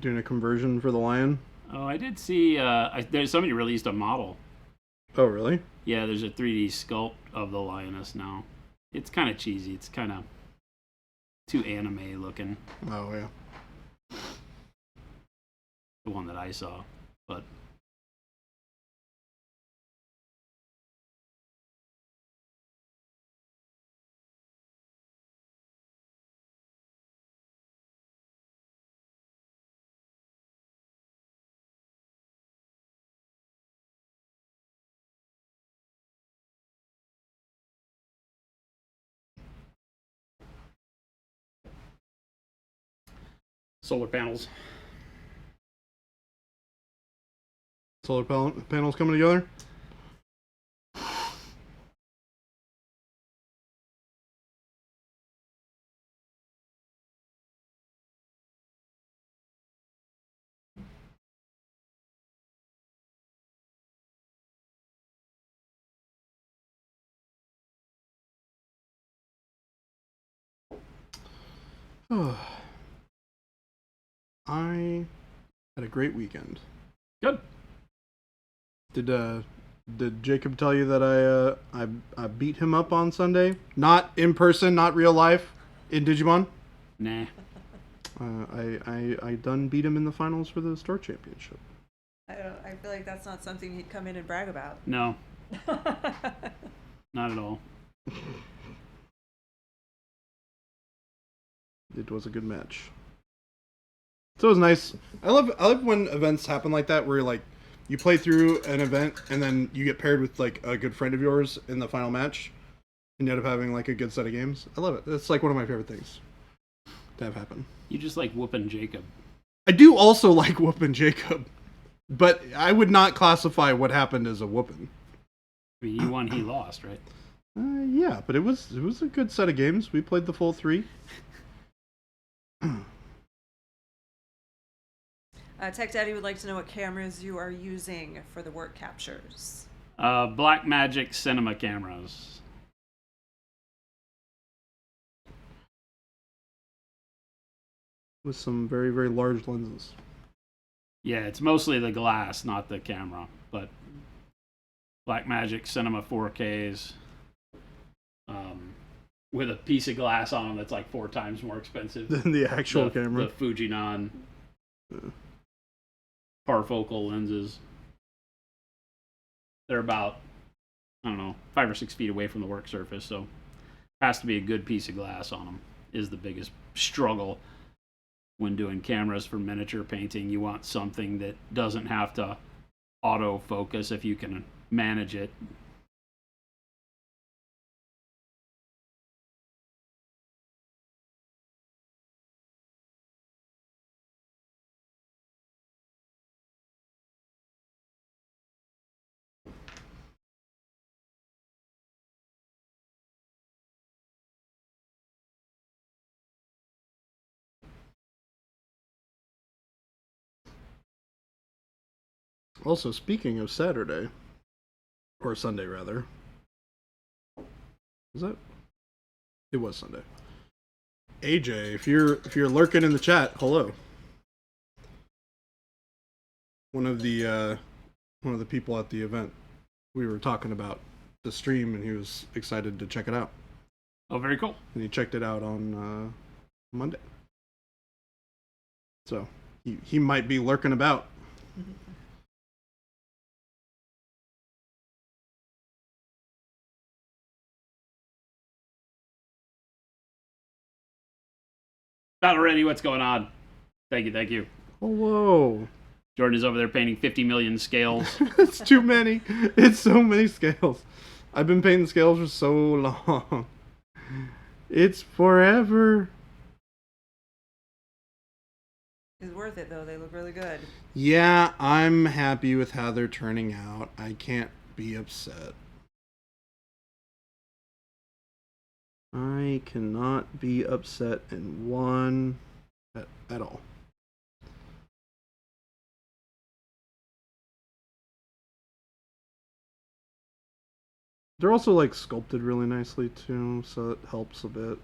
Doing a conversion for the lion? Oh, I did see. There's somebody released a model. Oh, really? Yeah, there's a 3D sculpt of the lioness now. It's kind of cheesy. It's kind of too anime looking. Oh, yeah. The one that I saw, but solar panels. Solar panels coming together? I had a great weekend. Good. Did Jacob tell you that I beat him up on Sunday? Not in person, not real life, in Digimon. Nah. I done beat him in the finals for the store championship. I feel like that's not something he'd come in and brag about. No, not at all. It was a good match. So it was nice. I love when events happen like that, where like you play through an event and then you get paired with like a good friend of yours in the final match, and you end up having like a good set of games. I love it. It's like one of my favorite things to have happen. You just like whooping Jacob. I do also like whooping Jacob, but I would not classify what happened as a whooping. I mean, you won, he lost, right? Yeah, but it was a good set of games. We played the full 3. Tech Daddy would like to know what cameras you are using for the work captures. Blackmagic cinema cameras. With some very, very large lenses. Yeah, it's mostly the glass, not the camera. But Blackmagic Cinema 4Ks with a piece of glass on them that's like 4 times more expensive Than the actual camera. The Fujinon parfocal lenses. They're about, I don't know, 5 or 6 feet away from the work surface, so it has to be a good piece of glass on them is the biggest struggle when doing cameras for miniature painting. You want something that doesn't have to autofocus if you can manage it. Also, speaking of Saturday, or Sunday rather, is that? It was Sunday. AJ, if you're lurking in the chat, hello. One of the people at the event, we were talking about the stream, and he was excited to check it out. Oh, very cool. And he checked it out on Monday. So he might be lurking about. Battle Ready, what's going on? Thank you. Hello. Jordan is over there painting 50 million scales. It's too many. It's so many scales. I've been painting scales for so long. It's forever. It's worth it though. They look really good. Yeah, I'm happy with how they're turning out. I can't be upset. I cannot be upset in one at all. They're also like sculpted really nicely too, so it helps a bit.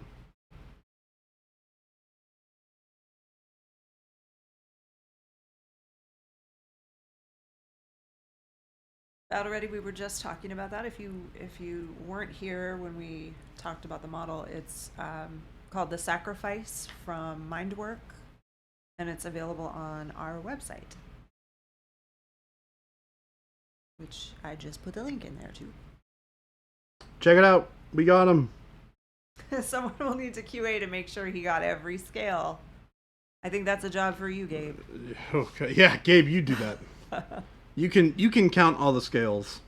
Battle Ready, we were just talking about that. If you weren't here when we talked about the model, it's called The Sacrifice from Mindwork, and it's available on our website, which I just put the link in there too. Check it out. We got him. Someone will need to QA to make sure he got every scale. I think that's a job for you, Gabe. Okay. Yeah, Gabe, you do that. You can count all the scales.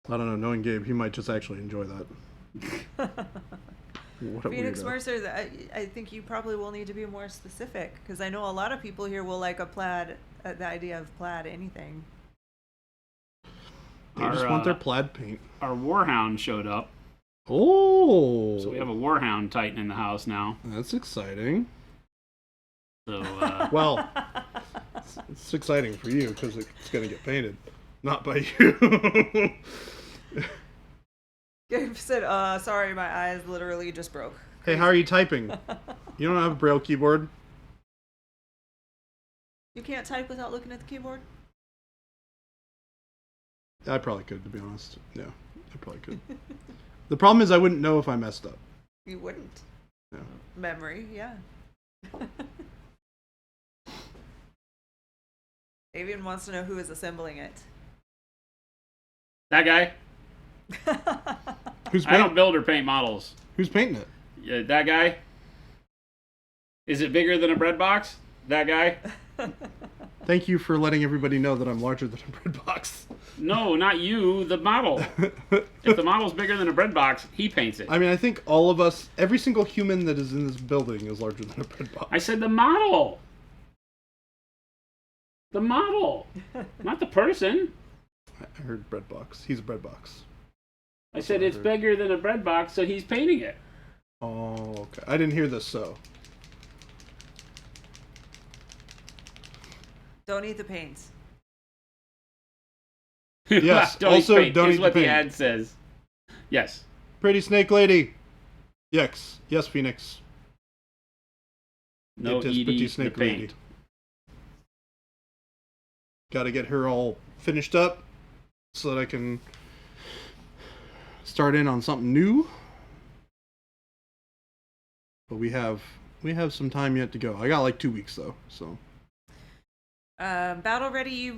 I don't know. Knowing Gabe, he might just actually enjoy that. What a Phoenix weirdo. Mercer, I think you probably will need to be more specific, because I know a lot of people here will like a plaid, the idea of plaid anything. They just want their plaid paint. Our Warhound showed up. Oh! So we have a Warhound Titan in the house now. That's exciting. So, Well, it's exciting for you because it's going to get painted. Not by you. Gabe said, sorry, my eyes literally just broke. Hey, how are you typing? You don't have a Braille keyboard? You can't type without looking at the keyboard? I probably could, to be honest. Yeah, I probably could. The problem is I wouldn't know if I messed up. You wouldn't. No. Memory, yeah. Avian wants to know who is assembling it. that guy. Who's I don't paint- build or paint models. Who's painting it? Yeah, that guy. Is it bigger than a bread box? That guy? Thank you for letting everybody know that I'm larger than a bread box. No, not you, the model. If the model's bigger than a bread box, he paints it. I mean, I think all of us, every single human that is in this building is larger than a bread box. I said the model. The model, not the person. I heard bread box. He's a bread box. I said it's bigger than a bread box, so he's painting it. Oh, okay. I didn't hear the so. Don't eat the paint. Yes, Don't also eat paint. don't Here's eat what the the paint. ad says. Yes. Pretty snake lady. Yes. Yes, Phoenix. No It is eating pretty the snake paint. lady. Got to get her all finished up so that I can start in on something new. But we have some time yet to go. I got like 2 weeks though, so. Battle Ready,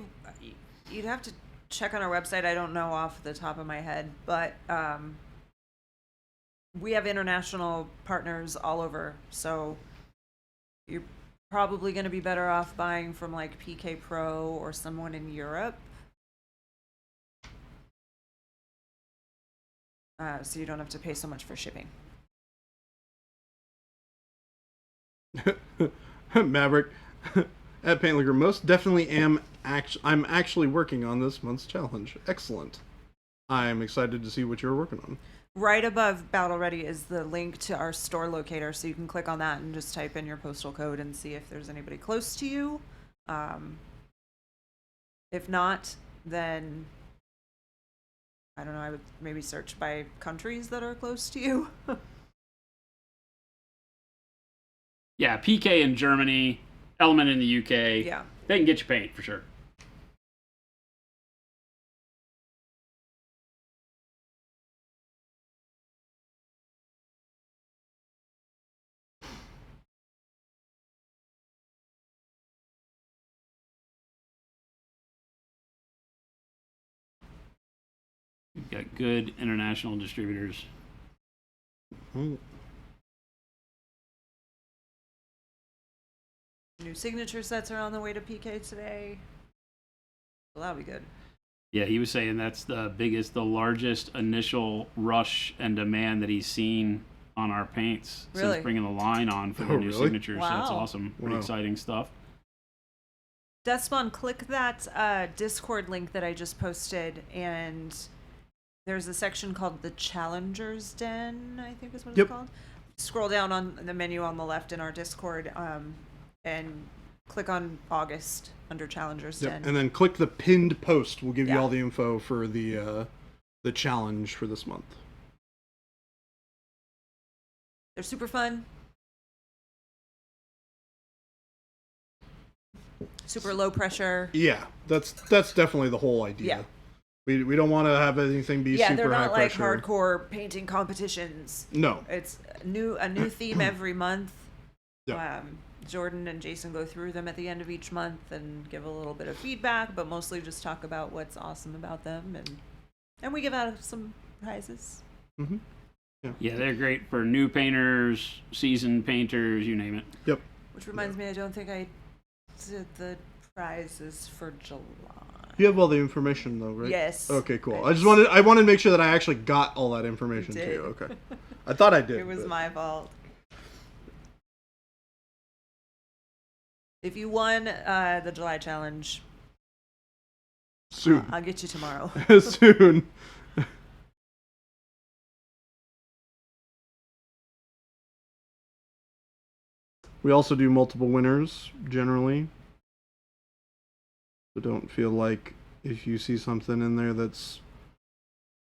you'd have to check on our website. I don't know off the top of my head, but we have international partners all over, so you're probably going to be better off buying from like PK Pro or someone in Europe. So you don't have to pay so much for shipping. Maverick at Paint Liquor, most definitely I'm actually working on this month's challenge. Excellent. I'm excited to see what you're working on. Right above Battle Ready is the link to our store locator, so you can click on that and just type in your postal code and see if there's anybody close to you. If not, then I don't know, I would maybe search by countries that are close to you. Yeah, PK in Germany, Element in the UK. Yeah. They can get you paint for sure. We've got good international distributors. Mm. New signature sets are on the way to PK today. Well, that'll be good. Yeah, he was saying that's the largest initial rush and demand that he's seen on our paints Really? since bringing the line on for the Oh, new really? signatures. Wow. That's awesome. Pretty Wow. exciting stuff. Deathspawn, click that Discord link that I just posted, and there's a section called the Challengers Den, I think is what Yep. it's called. Scroll down on the menu on the left in our Discord, and click on August under Challengers Yep. Den. And then click the pinned post. We'll give you Yeah. all the info for the challenge for this month. They're super fun. Super low pressure. Yeah, that's definitely the whole idea. Yeah. We don't want to have anything be Yeah, super they're not high like pressure. hardcore painting competitions. No. It's a new theme every month. Yeah. Jordan and Jason go through them at the end of each month and give a little bit of feedback, but mostly just talk about what's awesome about them, and we give out some prizes. Mm-hmm. Yeah, they're great for new painters, seasoned painters, you name it. Yep. Which reminds me, I don't think I did the prizes for July. You have all the information though, right? Yes. Okay, cool. I I wanted to make sure that I actually got all that information You to did. you. Okay. I thought I did. It was but- my fault. If you won the July challenge, soon. I'll get you tomorrow. Soon. We also do multiple winners generally. So don't feel like if you see something in there that's...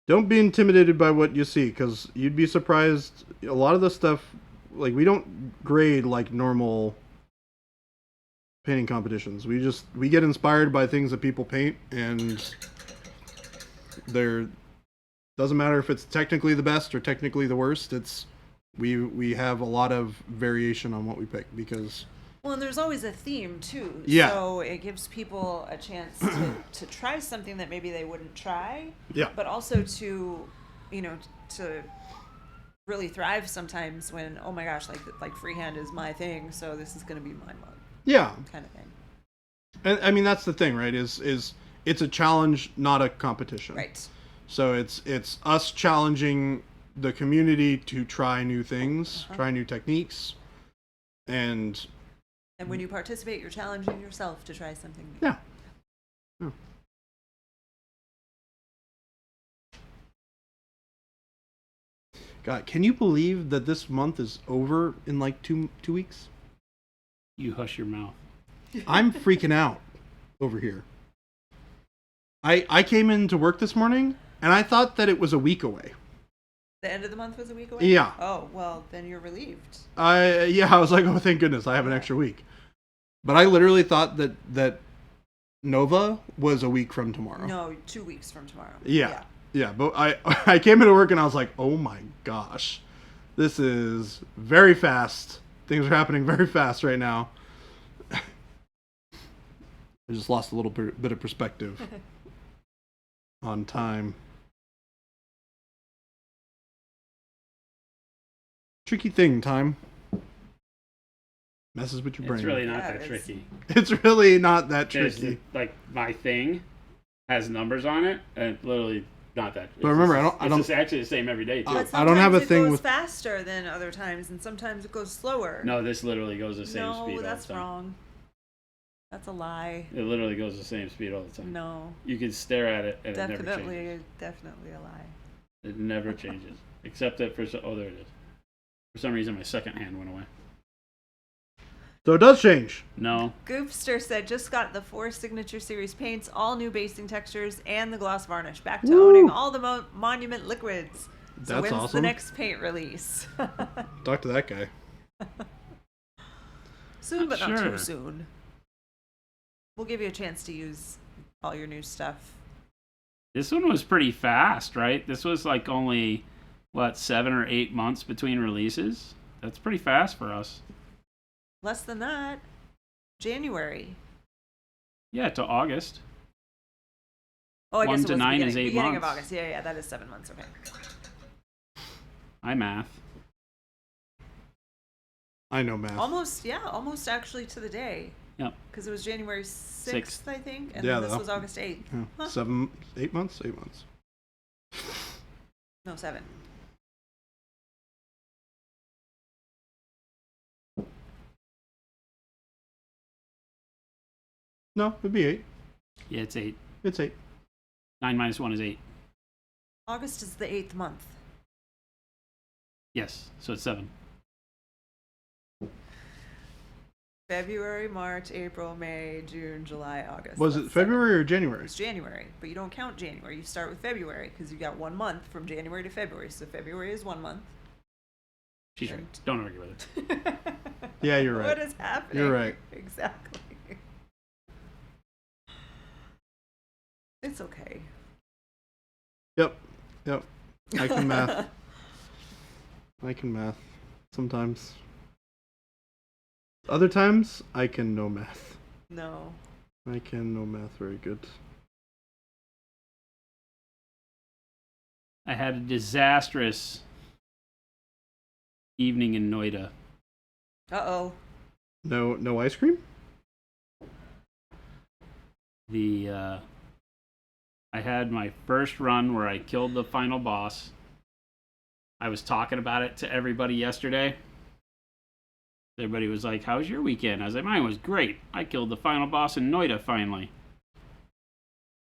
Don't be intimidated by what you see, because you'd be surprised. A lot of the stuff, like, we don't grade like normal painting competitions. We get inspired by things that people paint, and doesn't matter if it's technically the best or technically the worst. It's we have a lot of variation on what we pick because Well, and there's always a theme too. Yeah. So it gives people a chance to try something that maybe they wouldn't try. Yeah. But also to, to really thrive sometimes when, oh my gosh, like freehand is my thing, so this is going to be my mug yeah. kind of thing. And I mean that's the thing, right? Is it's a challenge, not a competition. Right. So it's us challenging the community to try new things, try new techniques, and And when you participate, you're challenging yourself to try something new. Yeah. Yeah. God, can you believe that this month is over in like two weeks? You hush your mouth. I'm freaking out over here. I came into work this morning and I thought that it was a week away. The end of the month was a week away? Yeah. Oh, well, then you're relieved. I was like, oh, thank goodness, I have an extra week. But I literally thought that Nova was a week from tomorrow. No, 2 weeks from tomorrow. Yeah, but I came into work and I was like, oh my gosh, this is very fast. Things are happening very fast right now. I just lost a little bit of perspective on time. Tricky thing, time. Messes with your brain. It's really not Yeah, that tricky. It's really not that There's tricky. like my thing has numbers on it, and it's literally not that. But remember, It's actually the same every day too. But I don't have a sometimes thing it goes with- faster than other times, and sometimes it goes slower. No, this literally goes the same speed all No, that's the time. wrong. That's a lie. It literally goes the same speed all the time. No, You can stare at it and it never changes. definitely a lie. It never changes, except that oh, there it is. For some reason, my second hand went away. So it does change. No, Goofster said, just got the 4 Signature Series paints, all new basing textures, and the gloss varnish. Back to Woo! owning all the Monument liquids. So That's when's the awesome. next paint release? Talk to that guy. Soon, but not Sure. too soon. We'll give you a chance to use all your new stuff. this one was pretty fast, right? This was like only, 7 or 8 months between releases? That's pretty fast for us. Less than that. January. Yeah, to August. Oh, I 1 guess it to was 9 is beginning, 8 beginning months. of August. Yeah, that is 7 months. Okay. I math. I know math. Almost actually to the day. Yep. Because it was January 6th, Sixth. I think, and Yeah, then this though. was August 8th. Yeah. Huh. 8 months? 8 months. No, 7. No, it'd be 8. Yeah, it's 8. It's 8. 9 minus 1 is 8. August is the 8th month. Yes, so it's 7. February, March, April, May, June, July, August. Was That's it 7. February or January? It's January, but you don't count January. You start with February because you got 1 month from January to February. So February is 1 month. She's right. Don't argue with it. Yeah, you're right. What is happening? You're right. Exactly. It's okay. Yep. I can math. I can math. Sometimes. Other times, I can no math. No. I can no math very good. I had a disastrous evening in Noida. Uh-oh. No ice cream? I had my first run where I killed the final boss. I was talking about it to everybody yesterday. Everybody was like, "How was your weekend?" I was like, "Mine was great. I killed the final boss in Noida finally."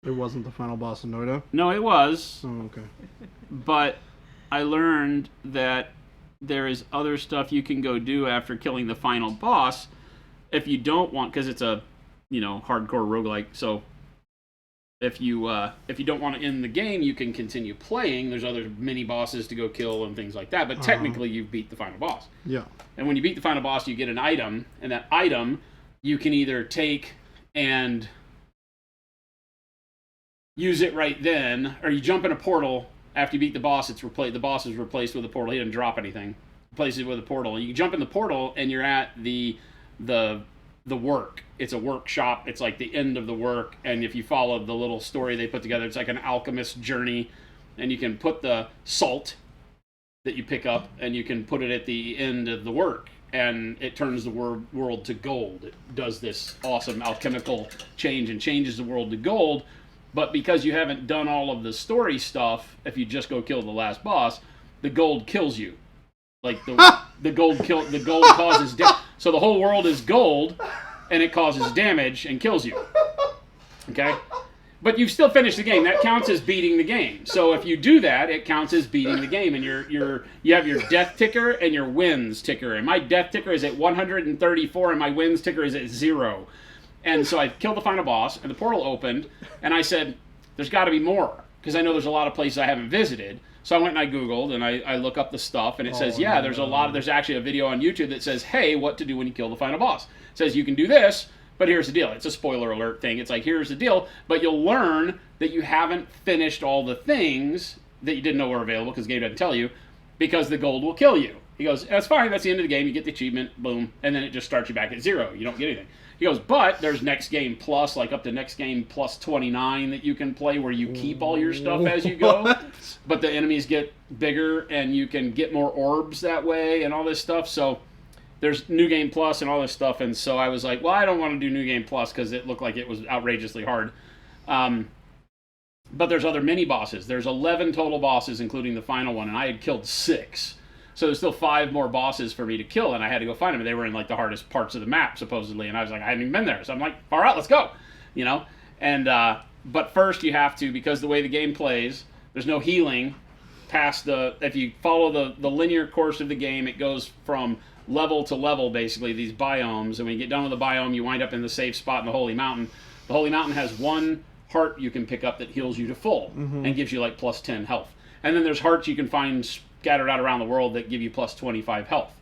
It wasn't the final boss in Noida? No, it was, Oh, okay. but I learned that there is other stuff you can go do after killing the final boss if you don't want, because it's a, hardcore roguelike. So if you don't want to end the game, you can continue playing. There's other mini bosses to go kill and things like that. But technically, you've beat the final boss. Yeah. And when you beat the final boss, you get an item, and that item you can either take and use it right then, or you jump in a portal after you beat the boss. The boss is replaced with a portal. He didn't drop anything. Replace it with a portal. You jump in the portal, and you're at the work. It's a workshop. It's like the end of the work, and if you follow the little story they put together, it's like an alchemist journey, and you can put the salt that you pick up, and you can put it at the end of the work, and it turns the world to gold. It does this awesome alchemical change and changes the world to gold. But because you haven't done all of the story stuff, if you just go kill the last boss, the gold kills you. Like the gold causes death. So the whole world is gold, and it causes damage and kills you. Okay? But you've still finished the game. That counts as beating the game. So if you do that, it counts as beating the game. And you have your death ticker and your wins ticker. And my death ticker is at 134, and my wins ticker is at 0. And so I killed the final boss, and the portal opened, and I said, there's got to be more, because I know there's a lot of places I haven't visited. So I went and I Googled, and I look up the stuff, and it says, yeah, there's actually a video on YouTube that says, hey, what to do when you kill the final boss. It says you can do this, but here's the deal. It's a spoiler alert thing. It's like, here's the deal, but you'll learn that you haven't finished all the things that you didn't know were available, because the game doesn't tell you, because the gold will kill you. He goes, that's fine, that's the end of the game, you get the achievement, boom, and then it just starts you back at 0. You don't get anything. He goes, but there's next game plus, like up to next game plus 29 that you can play, where you keep all your stuff as you go. But the enemies get bigger, and you can get more orbs that way and all this stuff. So there's New Game Plus and all this stuff. And so I was like, well, I don't want to do New Game Plus because it looked like it was outrageously hard. But there's other mini bosses. There's 11 total bosses, including the final one, and I had killed 6. So there's still 5 more bosses for me to kill, and I had to go find them. And they were in like the hardest parts of the map, supposedly. And I was like, I hadn't even been there. So I'm like, far out, let's go. You know? And but first you have to, because the way the game plays, there's no healing past if you follow the linear course of the game, it goes from level to level, basically, these biomes. And when you get done with the biome, you wind up in the safe spot in the Holy Mountain. The Holy Mountain has 1 heart you can pick up that heals you to full and gives you like plus 10 health. And then there's hearts you can find scattered out around the world that give you plus 25 health.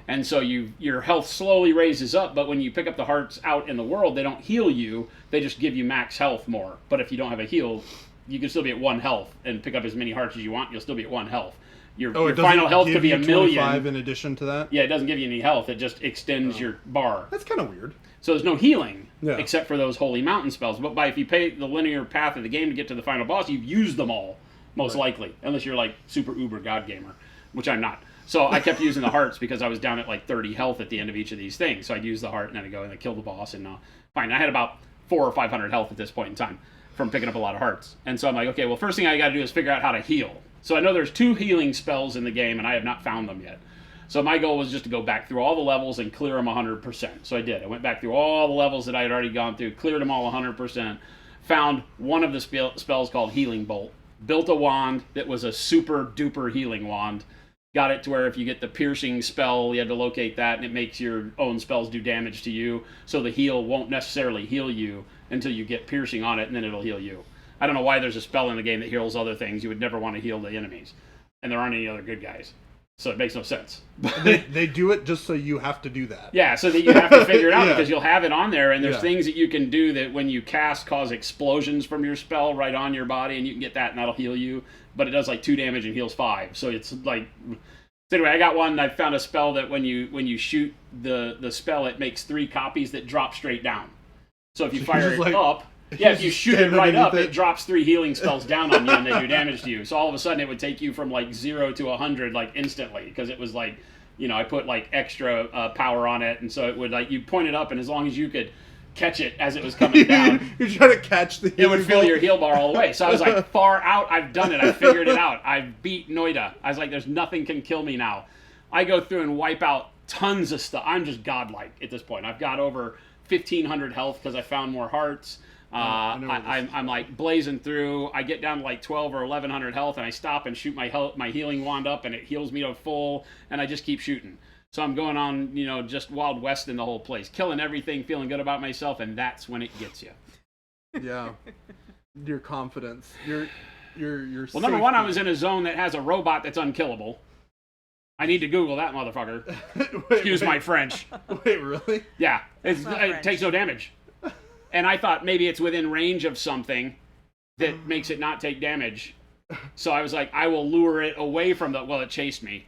And so your health slowly raises up, but when you pick up the hearts out in the world, they don't heal you, they just give you max health more. But if you don't have a heal, you can still be at 1 health and pick up as many hearts as you want, you'll still be at 1 health. Your final health could be a million. 25 in addition to that? Yeah, it doesn't give you any health, it just extends your bar. That's kind of weird. So there's no healing, except for those Holy Mountain spells. But if you pay the linear path of the game to get to the final boss, you've used them all, most likely. Unless you're like super uber god gamer, which I'm not. So I kept using the hearts because I was down at like 30 health at the end of each of these things. So I'd use the heart, and then I'd go and I'd kill the boss. And fine, I had about 400 or 500 health at this point in time from picking up a lot of hearts. And so I'm like, okay, well, first thing I got to do is figure out how to heal. So I know there's 2 healing spells in the game, and I have not found them yet. So my goal was just to go back through all the levels and clear them 100%. So I did. I went back through all the levels that I had already gone through, cleared them all 100%, found one of the spells called Healing Bolt, built a wand that was a super duper healing wand, got it to where if you get the piercing spell, you had to locate that, and it makes your own spells do damage to you, so the heal won't necessarily heal you until you get piercing on it, and then it'll heal you. I don't know why there's a spell in the game that heals other things. You would never want to heal the enemies, and there aren't any other good guys. So it makes no sense. they do it just so you have to do that. Yeah, so that you have to figure it out because you'll have it on there, and there's things that you can do that when you cast cause explosions from your spell right on your body, and you can get that, and that'll heal you. But it does like 2 damage and heals 5. So it's like... So anyway, I got one. I found a spell that when you shoot the spell, it makes 3 copies that drop straight down. So if you fire it up... Yeah, if you shoot it right up, it drops 3 healing spells down on you, and they do damage to you. So all of a sudden, it would take you from like 0 to 100 like instantly, because it was like, I put like extra power on it, and so it would like you point it up, and as long as you could catch it as it was coming down, you're trying to catch the. It would fill your heal bar all the way. So I was like, far out. I've done it. I figured it out. I've beat Noida. I was like, there's nothing can kill me now. I go through and wipe out tons of stuff. I'm just godlike at this point. I've got over 1,500 health because I found more hearts. I'm like blazing through. I get down to like 12 or 1,100 health, and I stop and shoot my healing wand up, and it heals me to full, and I just keep shooting. So I'm going on, just Wild West in the whole place, killing everything, feeling good about myself, and that's when it gets you. Yeah, your confidence, your. Well, number one, I was in a zone that has a robot that's unkillable. I need to Google that motherfucker. Excuse my French. Wait, really? Yeah, it takes no damage. And I thought maybe it's within range of something that makes it not take damage. So I was like, I will lure it away from the... Well, it chased me.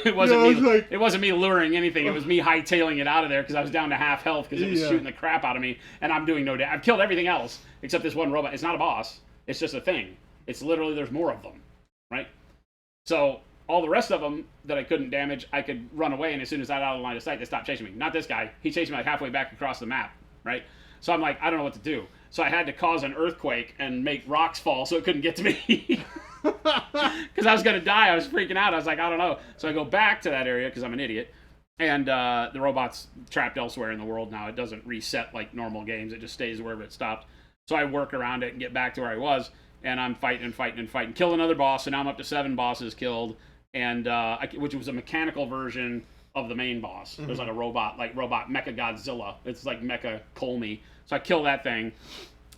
It wasn't me luring anything. It was me hightailing it out of there because I was down to half health because it was shooting the crap out of me. And I'm doing no damage. I've killed everything else except this one robot. It's not a boss. It's just a thing. It's literally, there's more of them. Right? So all the rest of them that I couldn't damage, I could run away. And as soon as I got out of the line of sight, they stopped chasing me. Not this guy. He chased me like halfway back across the map. Right? So I'm like, I don't know what to do. So I had to cause an earthquake and make rocks fall so it couldn't get to me. Because I was going to die. I was freaking out. I was like, I don't know. So I go back to that area because I'm an idiot. And the robot's trapped elsewhere in the world now. It doesn't reset like normal games. It just stays wherever it stopped. So I work around it and get back to where I was. And I'm fighting, kill another boss. And now I'm up to 7 bosses killed. And which was a mechanical version of the main boss. There's like a robot Mecha Godzilla. It's like Mecha Colmy. So I kill that thing.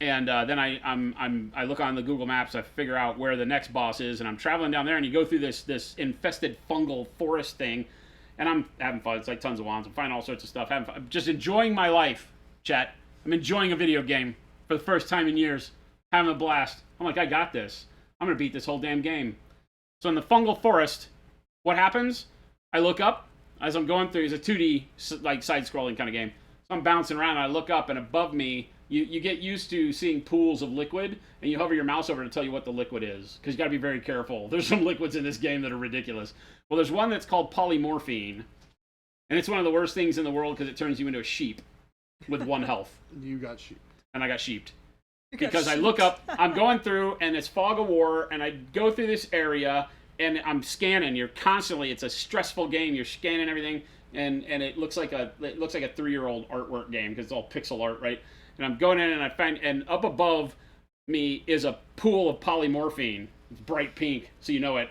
And then I look on the Google Maps. I figure out where the next boss is. And I'm traveling down there. And you go through this infested fungal forest thing. And I'm having fun. It's like tons of wands. I'm finding all sorts of stuff. Having fun. I'm just enjoying my life, chat. I'm enjoying a video game for the first time in years. Having a blast. I'm like, I got this. I'm going to beat this whole damn game. So in the fungal forest, what happens? I look up as I'm going through. It's a 2D, like, side-scrolling kind of game. So I'm bouncing around. And I look up, and above me, you get used to seeing pools of liquid, and you hover your mouse over to tell you what the liquid is. Because you got to be very careful. There's some liquids in this game that are ridiculous. Well, there's one that's called polymorphine, and it's one of the worst things in the world because it turns you into a sheep with 1 health. You got sheep. And I got sheeped. Because I look up, I'm going through, and it's fog of war, and I go through this area, and I'm scanning. It's a stressful game. You're scanning everything, and it looks like a 3-year-old artwork game because it's all pixel art, right? And I'm going in, and I find, and up above me is a pool of polymorphine. It's bright pink, so you know it.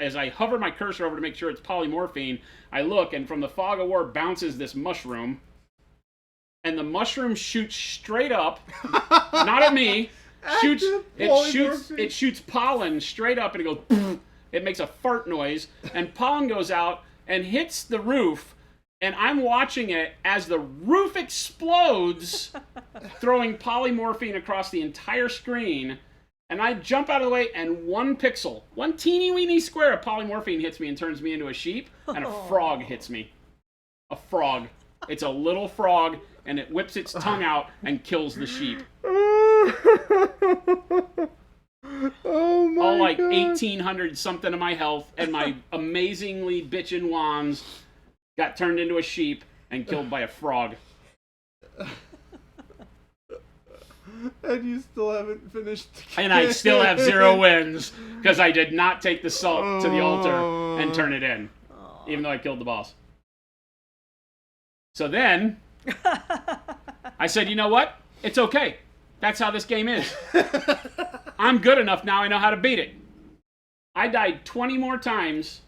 As I hover my cursor over to make sure it's polymorphine, I look, and from the fog of war bounces this mushroom, and the mushroom shoots straight up, not at me. It shoots pollen straight up, and it goes. It makes a fart noise, and pollen goes out and hits the roof, and I'm watching it as the roof explodes, throwing polymorphine across the entire screen. And I jump out of the way, and 1 pixel, 1 teeny-weeny square of polymorphine hits me and turns me into a sheep, and a frog hits me. A frog. It's a little frog, and it whips its tongue out and kills the sheep. Oh my All like God. 1,800 something of my health, and my amazingly bitchin' wands got turned into a sheep and killed by a frog. And you still haven't finished. And I still have 0 wins because I did not take the salt to the altar and turn it in, even though I killed the boss. So then I said, you know what? It's okay. That's how this game is. I'm good enough now. I know how to beat it. I died 20 more times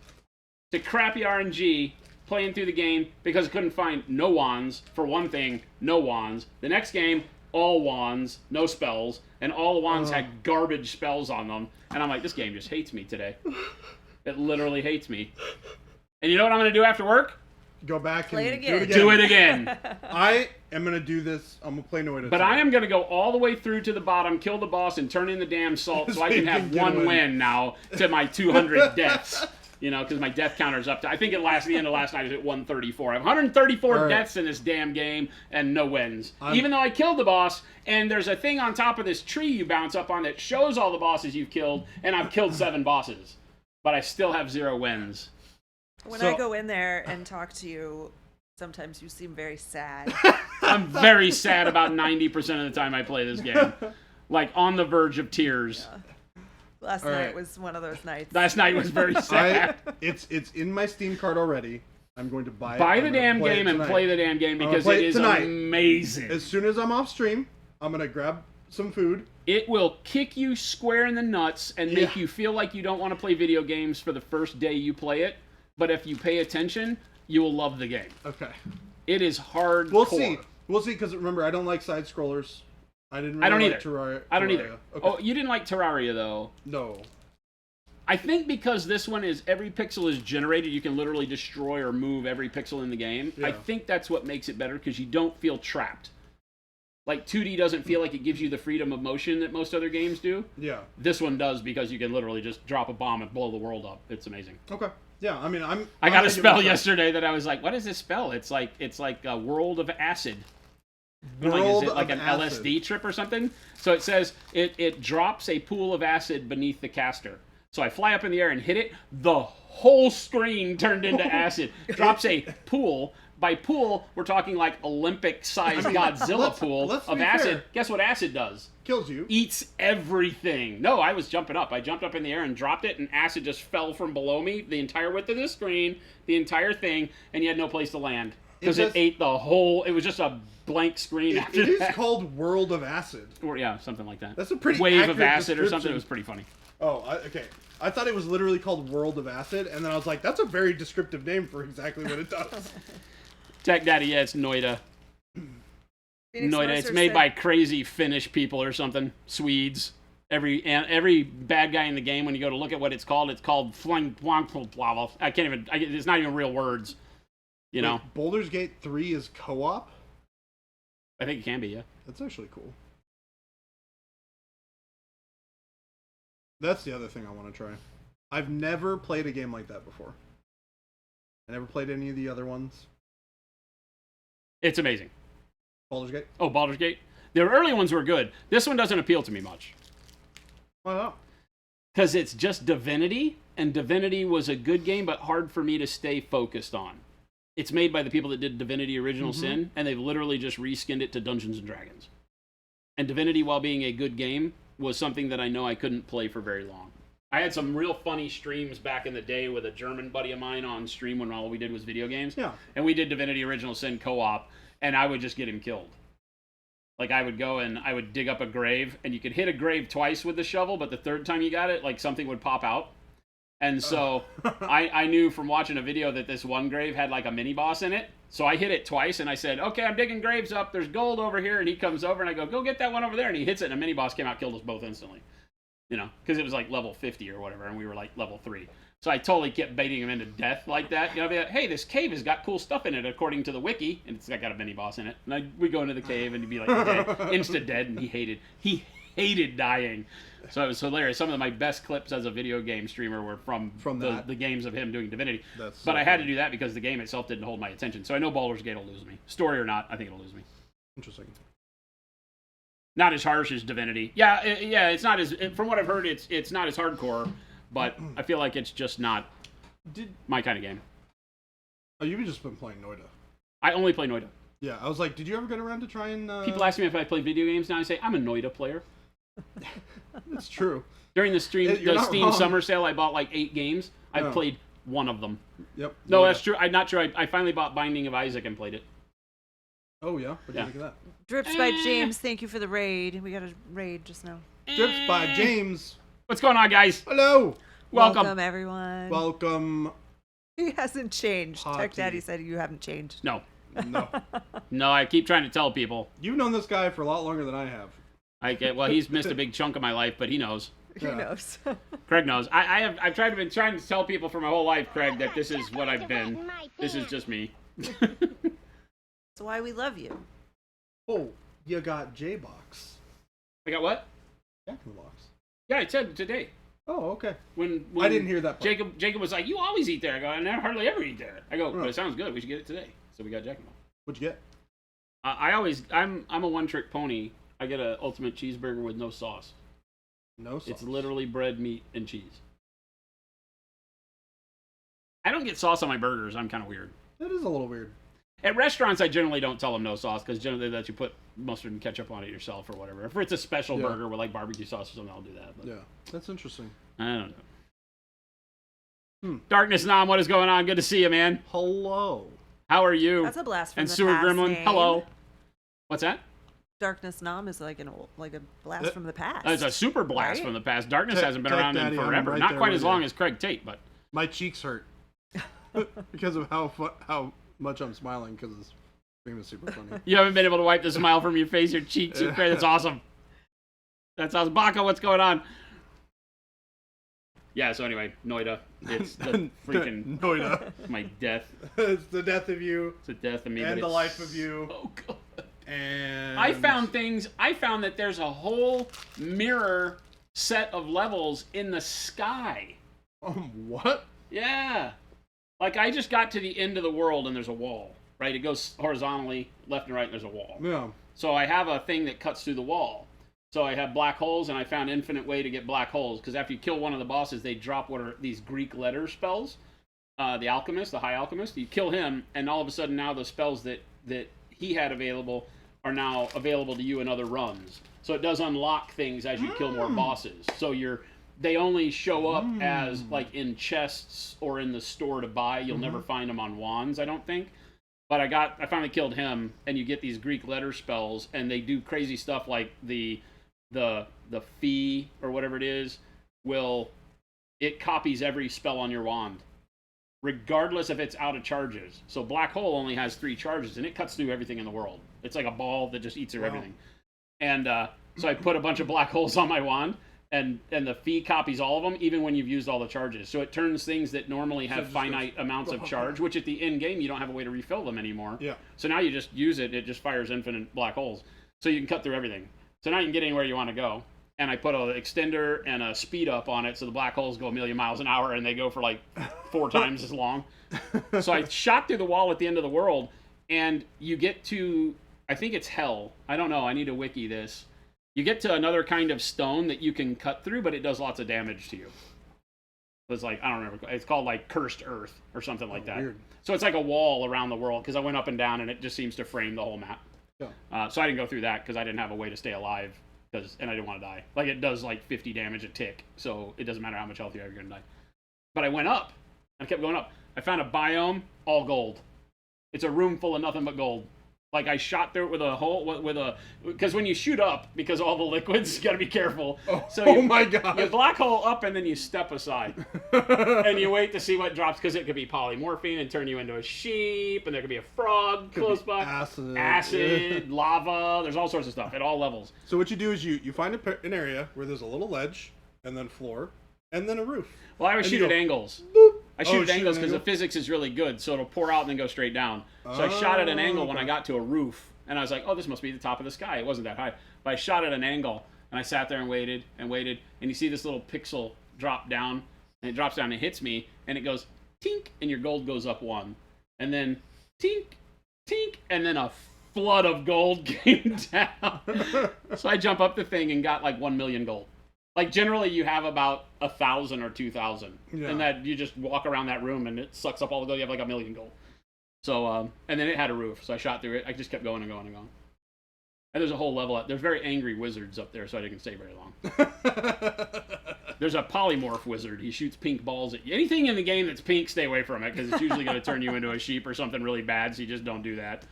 to crappy RNG playing through the game because I couldn't find no wands. For one thing, no wands. The next game, all wands, no spells, and all the wands had garbage spells on them. And I'm like, this game just hates me today. It literally hates me. And you know what I'm going to do after work? Go back Play and it again. Do it again. I am going to do this. I'm going to play no way to But I am going to go all the way through to the bottom, kill the boss, and turn in the damn salt so I can have Get 1 away. win now to my 200 deaths. You know, because my death counter's up to, I think the end of last night is at 134. I have 134 All right. deaths in this damn game and no wins. Even though I killed the boss, and there's a thing on top of this tree you bounce up on that shows all the bosses you've killed, and I've killed 7 bosses. But I still have 0 wins. When So- I go in there and talk to you, sometimes you seem very sad. I'm very sad about 90% of the time I play this game. Like, on the verge of tears. Yeah. Last All night right. was one of those nights. Last night was very sad. It's in my Steam card already. I'm going to buy it. Buy I'm the gonna damn play it game and tonight. play the damn game gonna because play it it is tonight. amazing. As soon as I'm off stream, I'm going to grab some food. It will kick you square in the nuts and make Yeah. you feel like you don't want to play video games for the first day you play it. But if you pay attention, you will love the game. Okay. It is hardcore. We'll see. We'll see, because remember, I don't like side scrollers. I didn't really I don't like either. Terraria. I don't either. Okay. Oh, you didn't like Terraria, though. No. I think because this one is every pixel is generated, you can literally destroy or move every pixel in the game. Yeah. I think that's what makes it better because you don't feel trapped. Like 2D doesn't feel like it gives you the freedom of motion that most other games do. Yeah. This one does because you can literally just drop a bomb and blow the world up. It's amazing. Okay. Yeah, I mean, I I got a spell yesterday that I was like, what is this spell? It's like a world of acid. I'm like, is World it like of an acid. LSD trip or something? So it says it drops a pool of acid beneath the caster. So I fly up in the air and hit it. The whole screen turned into acid. Drops a pool. by pool, we're talking like Olympic-sized Godzilla pool let's of be acid. fair. Guess what acid does? Kills you. Eats everything. No, I was jumping up. I jumped up in the air and dropped it, and acid just fell from below me, the entire width of the screen, the entire thing, and you had no place to land. Because it ate the whole... It was just a blank screen after It that. is called World of Acid. Or, yeah, something like that. That's a pretty Wave of accurate acid or something. description. It was pretty funny. Oh, okay. I thought it was literally called World of Acid, and then I was like, that's a very descriptive name for exactly what it does. Tech Daddy, yeah, it's Noida. Phoenix Noida. Mercer It's made said- by crazy Finnish people or something. Swedes. Every bad guy in the game, when you go to look at what it's called Flang Blanc Blah. I can't even... it's not even real words. You know? Wait, Baldur's Gate 3 is co-op? I think it can be, yeah. That's actually cool. That's the other thing I want to try. I've never played a game like that before. I never played any of the other ones. It's amazing. Baldur's Gate? Oh, Baldur's Gate? The early ones were good. This one doesn't appeal to me much. Why not? Because it's just Divinity, and Divinity was a good game, but hard for me to stay focused on. It's made by the people that did Divinity Original Sin, and they've literally just reskinned it to Dungeons & Dragons. And Divinity, while being a good game, was something that I know I couldn't play for very long. I had some real funny streams back in the day with a German buddy of mine on stream when all we did was video games. Yeah. And we did Divinity Original Sin co-op, and I would just get him killed. Like, I would go and I would dig up a grave, and you could hit a grave twice with the shovel, but the third time you got it, like, something would pop out. And so I knew from watching a video that this one grave had, like, a mini-boss in it. So I hit it twice, and I said, okay, I'm digging graves up. There's gold over here. And he comes over, and I go get that one over there. And he hits it, and a mini-boss came out, killed us both instantly. You know, because it was, like, level 50 or whatever, and we were, like, level 3. So I totally kept baiting him into death like that. You know, I'd be like, hey, this cave has got cool stuff in it according to the wiki, and it's got a mini-boss in it. And we'd go into the cave, and he'd be, like, dead, insta-dead, and he hated dying. So it was hilarious. Some of my best clips as a video game streamer were from the games of him doing Divinity. But I had to do that because the game itself didn't hold my attention. So I know Baldur's Gate will lose me. Story or not, I think it'll lose me. Interesting. Not as harsh as Divinity. Yeah, it's not as... From what I've heard, it's not as hardcore, but I feel like it's just not my kind of game. Oh, you've just been playing Noida. I only play Noida. Yeah, I was like, did you ever get around to trying... People ask me if I play video games now. I say, I'm a Noida player. It's true. During the You're Steam not wrong. summer sale, I bought like 8 games. I've Yeah. played one of them. Yep. No, Noida. that's true. I'm not true. I finally bought Binding of Isaac and played it. Oh, yeah? What do you Yeah. think of that? Drips by James, thank you for the raid. We got a raid just now. Drips by James. What's going on, guys? Hello. Welcome. everyone. Welcome. He hasn't changed. Tech Hottie. Daddy said you haven't changed. No. No. No, I keep trying to tell people. You've known this guy for a lot longer than I have. Well, he's missed a big chunk of my life, but he knows. He Yeah. knows. Craig knows. I've been trying to tell people for my whole life, Craig, that this is what I've been. This is just me. That's why we love you. Oh, you got J-Box. I got what? Jack in the Box. Yeah, I said today. Oh, okay. When I didn't hear that part. Jacob was like, "You always eat there." I go, "I never hardly ever eat there." I go, "But Oh. it sounds good. We should get it today." So we got Jack in the Box. What'd you get? I'm a one-trick pony. I get a ultimate cheeseburger with no sauce. No sauce. It's literally bread, meat, and cheese. I don't get sauce on my burgers. I'm kind of weird. That is a little weird. At restaurants, I generally don't tell them no sauce because generally they let you put mustard and ketchup on it yourself or whatever. If it's a special Yeah. burger with like barbecue sauce or something, I'll do that. But Yeah, that's interesting. I don't know. Darkness Nom, what is going on? Good to see you, man. Hello. How are you? That's a blast from and the Sewer past Gremlin, name. hello. What's that? Darkness Nom is like a blast from the past. It's a super blast Right? from the past. Darkness Tech- hasn't been Tech around Daddy, in I'm forever. right Not there quite with as long you. as Craig Tate, but My cheeks hurt because of how much I'm smiling because this stream is super funny. you haven't been able to wipe the smile from your face, your cheeks. That's awesome. That's awesome. Baka, what's going on? Yeah, so anyway, Noida. It's the freaking Noida. my death. It's the death of you It's the death of me. and but the it's life of you. so good. And I found that there's a whole mirror set of levels in the sky. What? Yeah. Like, I just got to the end of the world and there's a wall, right? It goes horizontally, left and right, and there's a wall. Yeah. So I have a thing that cuts through the wall. So I have black holes, and I found infinite way to get black holes, because after you kill one of the bosses, they drop what are these Greek letter spells. the alchemist, the high alchemist. You kill him, and all of a sudden now the spells that he had available are now available to you in other runs. So it does unlock things as you kill more bosses. So they only show up as like in chests or in the store to buy. You'll never find them on wands, I don't think. But I finally killed him, and you get these Greek letter spells, and they do crazy stuff like the fee or whatever it is it copies every spell on your wand, regardless if it's out of charges. So Black Hole only has 3 charges, and it cuts through everything in the world. It's like a ball that just eats through everything. And so I put a bunch of black holes on my wand, and the fee copies all of them, even when you've used all the charges. So it turns things that normally have finite amounts of charge, which at the end game you don't have a way to refill them anymore. Yeah. So now you just use it, and it just fires infinite black holes. So you can cut through everything. So now you can get anywhere you want to go. And I put an extender and a speed up on it, so the black holes go 1,000,000 miles an hour, and they go for like 4 times as long. So I shot through the wall at the end of the world, and you get to, I think it's hell. I don't know. I need to wiki this. You get to another kind of stone that you can cut through, but it does lots of damage to you. It's like, I don't remember. It's called like Cursed Earth or something like that. Weird. So it's like a wall around the world, because I went up and down, and it just seems to frame the whole map. Yeah. So I didn't go through that because I didn't have a way to stay alive, and I didn't want to die. Like, it does like 50 damage a tick, so it doesn't matter how much health you have, you're going to die. But I went up. I kept going up. I found a biome, all gold. It's a room full of nothing but gold. Like, I shot through it with a hole, because when you shoot up, because all the liquids, you gotta be careful. Oh my god. You black hole up, and then you step aside. And you wait to see what drops, because it could be polymorphine and turn you into a sheep, and there could be a frog close by. Acid, lava, there's all sorts of stuff at all levels. So what you do is you find an area where there's a little ledge, and then floor, and then a roof. Well, I always shoot at angles. Boop. I shoot at angles because the physics is really good, so it'll pour out and then go straight down. So I shot at an angle when I got to a roof, and I was like, oh, this must be the top of the sky. It wasn't that high. But I shot at an angle, and I sat there and waited, and you see this little pixel drop down, and it drops down and hits me, and it goes, tink, and your gold goes up 1. And then, tink, tink, and then a flood of gold came down. So I jump up the thing and got like 1,000,000 gold. Like, generally, you have about 1,000 or 2,000. Yeah. And that you just walk around that room, and it sucks up all the gold. You have like 1,000,000 gold. So, and then it had a roof, so I shot through it. I just kept going and going and going. And there's a whole level up. There's very angry wizards up there, so I didn't stay very long. There's a polymorph wizard. He shoots pink balls at you. Anything in the game that's pink, stay away from it, because it's usually going to turn you into a sheep or something really bad, so you just don't do that.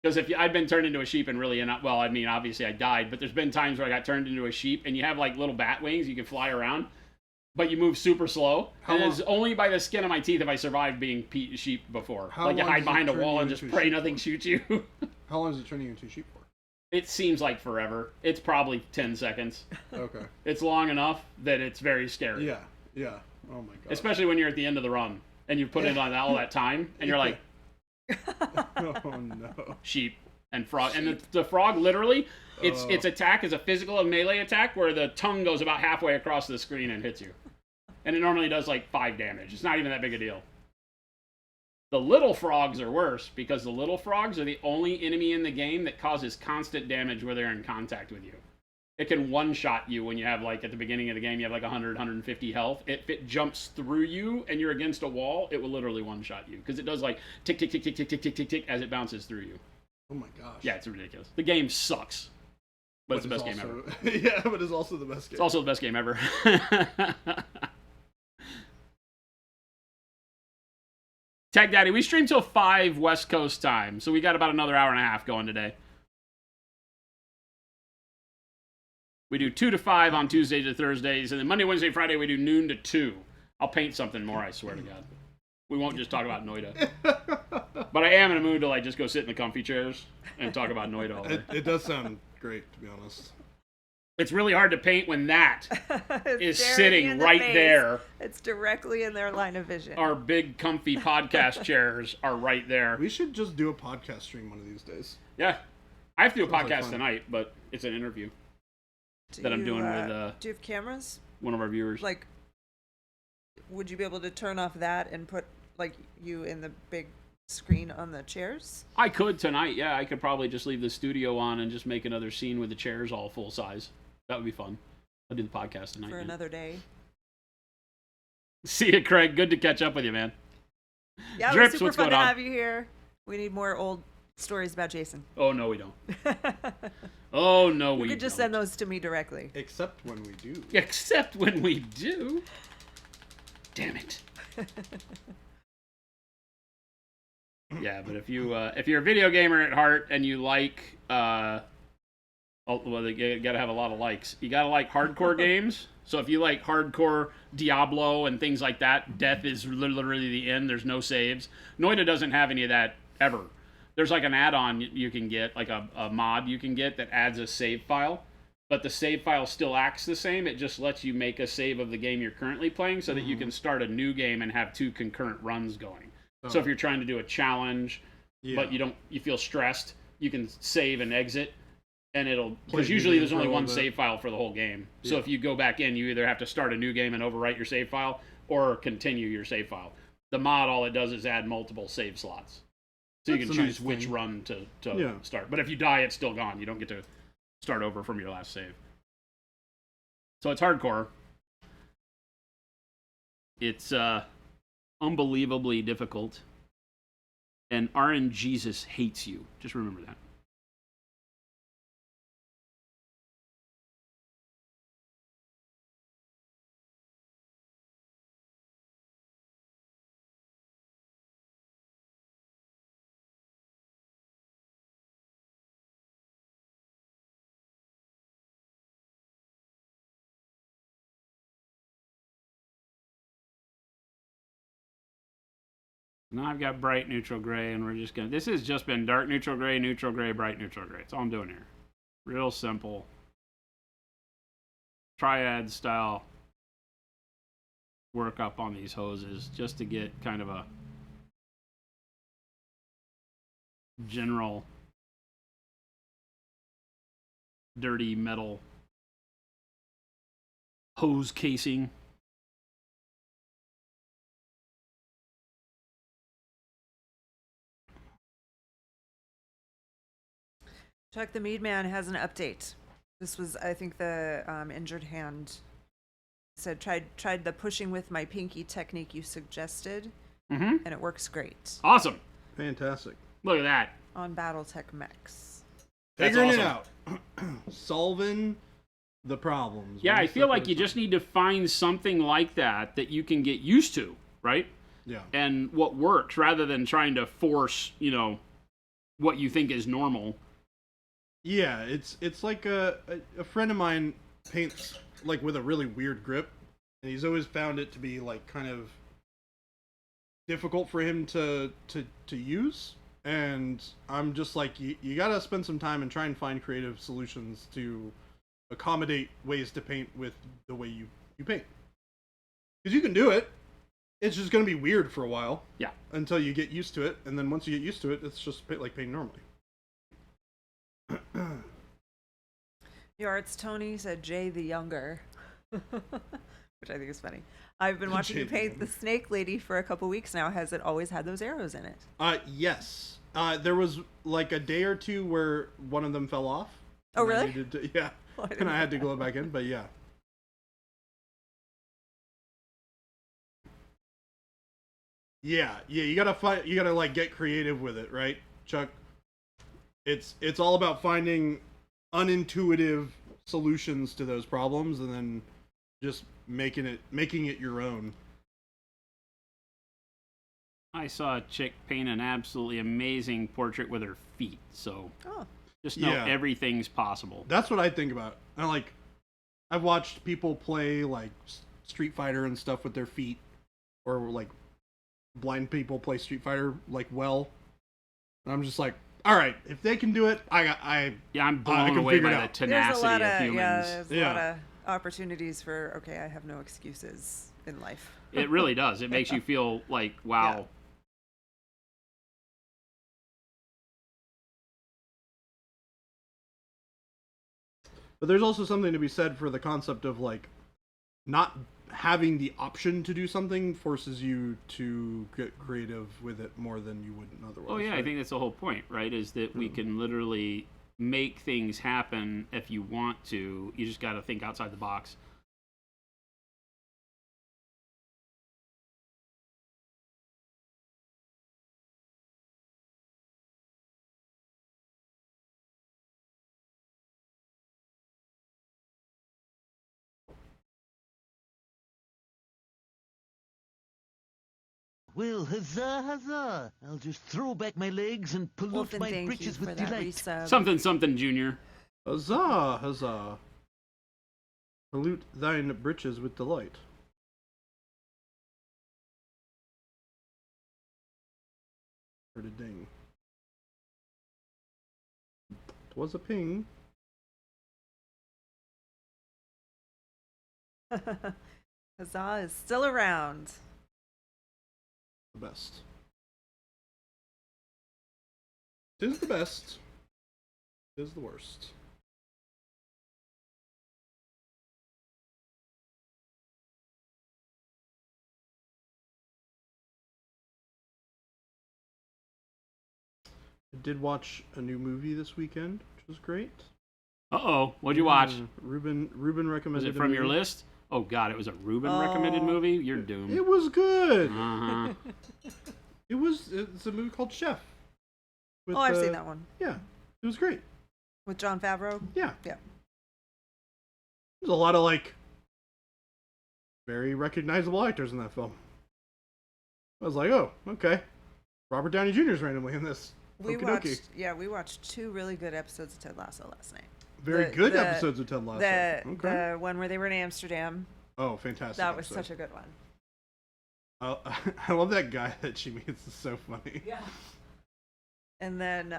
Because if I'd been turned into a sheep and really, well, I mean, obviously I died, but there's been times where I got turned into a sheep, and you have like little bat wings, you can fly around, but you move super slow. And it's only by the skin of my teeth have I survived being sheep before. Like, you hide behind a wall and just pray nothing shoots you. How long does it turn you into a sheep for? It seems like forever. It's probably 10 seconds. Okay. It's long enough that it's very scary. Yeah, yeah. Oh my god. Especially when you're at the end of the run, and you've put in on all that time, and you're like, oh no. Sheep and frog. And the frog, literally, its attack is a physical and melee attack where the tongue goes about halfway across the screen and hits you. And it normally does like 5 damage. It's not even that big a deal. The little frogs are worse, because the little frogs are the only enemy in the game that causes constant damage where they're in contact with you. It can one-shot you when you have, like, at the beginning of the game, you have like 100, 150 health. If it jumps through you and you're against a wall, it will literally one-shot you. Because it does, like, tick, tick, tick, tick, tick, tick, tick, tick, tick, as it bounces through you. Oh my gosh. Yeah, it's ridiculous. The game sucks. But it's the best game ever. Yeah, but it's also the best game. It's also the best game ever. Tech Daddy, we stream till 5 West Coast time, so we got about another hour and a half going today. We do 2 to 5 on Tuesdays to Thursdays, and then Monday, Wednesday, Friday, we do noon to 2. I'll paint something more, I swear to God. We won't just talk about Noida. But I am in a mood to, like, just go sit in the comfy chairs and talk about Noida all day. It does sound great, to be honest. It's really hard to paint when that is sitting right there. It's directly in their line of vision. Our big, comfy podcast chairs are right there. We should just do a podcast stream one of these days. Yeah. I have to do a podcast tonight, but it's an interview that I'm doing with do you have cameras? One of our viewers. Like, would you be able to turn off that and put, like, you in the big screen on the chairs? I could tonight, yeah. I could probably just leave the studio on and just make another scene with the chairs all full size. That would be fun. I'll do the podcast tonight. For another day. See you, Craig. Good to catch up with you, man. Yeah, it was Drips, super what's fun going to on? have you here. We need more old stories about Jason. Oh, no, we don't. Oh, no, You we could just don't. send those to me directly. Except when we do. Except when we do. Damn it. Yeah, but if you're a video gamer at heart and you like, well, you gotta have a lot of likes. You gotta like hardcore games. So if you like hardcore Diablo and things like that, death is literally the end. There's no saves. Noida doesn't have any of that ever. There's like an add-on you can get, like a mod you can get that adds a save file. But the save file still acts the same. It just lets you make a save of the game you're currently playing so that you can start a new game and have 2 concurrent runs going. So if you're trying to do a challenge, but you feel stressed, you can save and exit, and it'll, because usually there's only one save file for the whole game. So if you go back in, you either have to start a new game and overwrite your save file, or continue your save file. The mod, all it does is add multiple save slots. So you can choose which run to start. But if you die, it's still gone. You don't get to start over from your last save. So it's hardcore. It's unbelievably difficult. And RNGesus hates you. Just remember that. Now I've got bright neutral gray, and we're just gonna. This has just been dark neutral gray, bright neutral gray. That's all I'm doing here. Real simple. Triad style work up on these hoses just to get kind of a general dirty metal hose casing. Chuck the Mead Man has an update. This was, I think, the injured hand. Said tried the pushing with my pinky technique you suggested, and it works great. Awesome. Fantastic. Look at that. On BattleTech Mechs. That's Figuring awesome. it out. Solving the problems. Yeah, one I feel step like at a you time. just need to find something like that that you can get used to, right? Yeah. And what works rather than trying to force, what you think is normal. Yeah, it's like a friend of mine paints like with a really weird grip, and he's always found it to be like kind of difficult for him to use. And I'm just like, you gotta spend some time and try and find creative solutions to accommodate ways to paint with the way you paint. Because you can do it. It's just gonna be weird for a while. Yeah. Until you get used to it, and then once you get used to it, it's just like painting normally. Your Arts Tony said Jay the Younger, which I think is funny. I've been watching you Jay the paint the snake lady for a couple weeks now. Has it always had those arrows in it? Yes. There was like a day or two where one of them fell off. Oh, and I really? needed to, yeah. Oh, I didn't And I know had to that. glue it back in, but yeah. Yeah, you gotta like get creative with it, right, Chuck? It's all about finding unintuitive solutions to those problems and then just making it your own. I saw a chick paint an absolutely amazing portrait with her feet, so Oh, just know Yeah. everything's possible. That's what I think about. I've watched people play like Street Fighter and stuff with their feet, or like blind people play Street Fighter like well. And I'm just like, all right, if they can do it, Yeah, I'm I blown can away figure by it the out. tenacity there's a lot of of humans. there's a lot of opportunities for okay. I have no excuses in life. It really does. It makes you feel like, wow. Yeah. But there's also something to be said for the concept of like not having the option to do something forces you to get creative with it more than you would otherwise. Oh yeah, I right? think that's the whole point, right? Is that we can literally make things happen if you want to. You just got to think outside the box. Well, huzzah. I'll just throw back my legs and pollute Wolfen, my thank you britches for with that delight. resub. Something, Junior. Huzzah, huzzah. Pollute thine britches with delight. Heard a ding. Twas a ping. Huzzah is still around. The best. Tis the best. Tis the worst. I did watch a new movie this weekend, which was great. Uh-oh. What'd you watch? Ruben Was recommended it from a your movie. list? Oh, God, it was a Ruben recommended movie? You're doomed. It was good. Uh-huh. It's a movie called Chef. With, I've seen that one. Yeah, it was great. With Jon Favreau? Yeah. Yeah. There's a lot of, like, very recognizable actors in that film. I was like, oh, okay. Robert Downey Jr. is randomly in this. We Okey-dokey. we watched 2 really good episodes of Ted Lasso last night. Very good episodes of Ted Lasso. The one where they were in Amsterdam. Oh, fantastic. That was episode. such a good one. I love that guy that she meets. It's so funny. Yeah. And then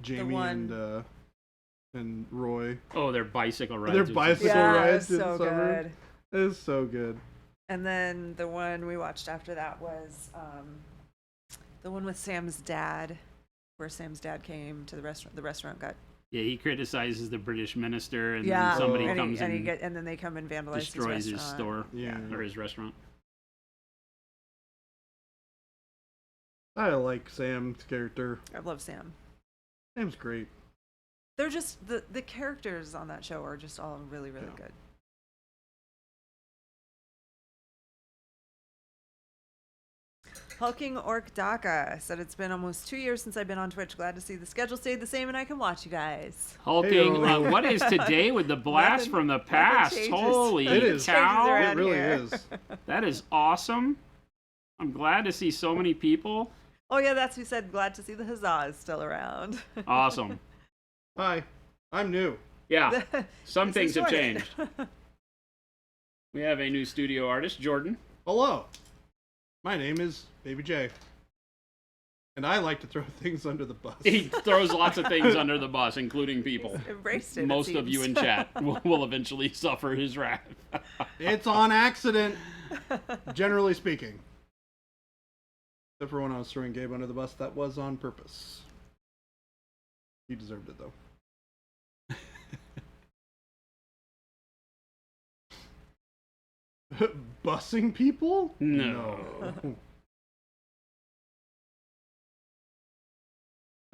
Jamie one- and Roy. Oh, their bicycle rides. Their are so- bicycle yeah, it rides was in so the summer. good. It is so good. And then the one we watched after that was the one with Sam's dad, where Sam's dad came to the restaurant. The restaurant got Yeah, he criticizes the British minister, and yeah, then somebody and comes and and then they come and vandalize destroys his his restaurant. store. Yeah. Or his restaurant. I like Sam's character. I love Sam. Sam's great. They're just the characters on that show are just all really really Yeah. good. Hulking Orc Daka said it's been almost 2 years since I've been on Twitch. Glad to see the schedule stayed the same and I can watch you guys. Hulking, Heyo. what is today with the blast Nothing- from the nothing past? changes. Holy It is. Changes cow. around It really here. is. That is awesome. I'm glad to see so many people. Oh yeah, that's who said glad to see the huzzah is still around. Awesome. Hi, I'm new. Yeah, some This things is have Jordan. changed. We have a new studio artist, Jordan. Hello. My name is Baby J. And I like to throw things under the bus. He throws lots of things under the bus, including people. Embraced it. it Most of you in seems. chat will eventually suffer his wrath. It's on accident, generally speaking. Except for when I was throwing Gabe under the bus, that was on purpose. He deserved it, though. Bussing people? No. No.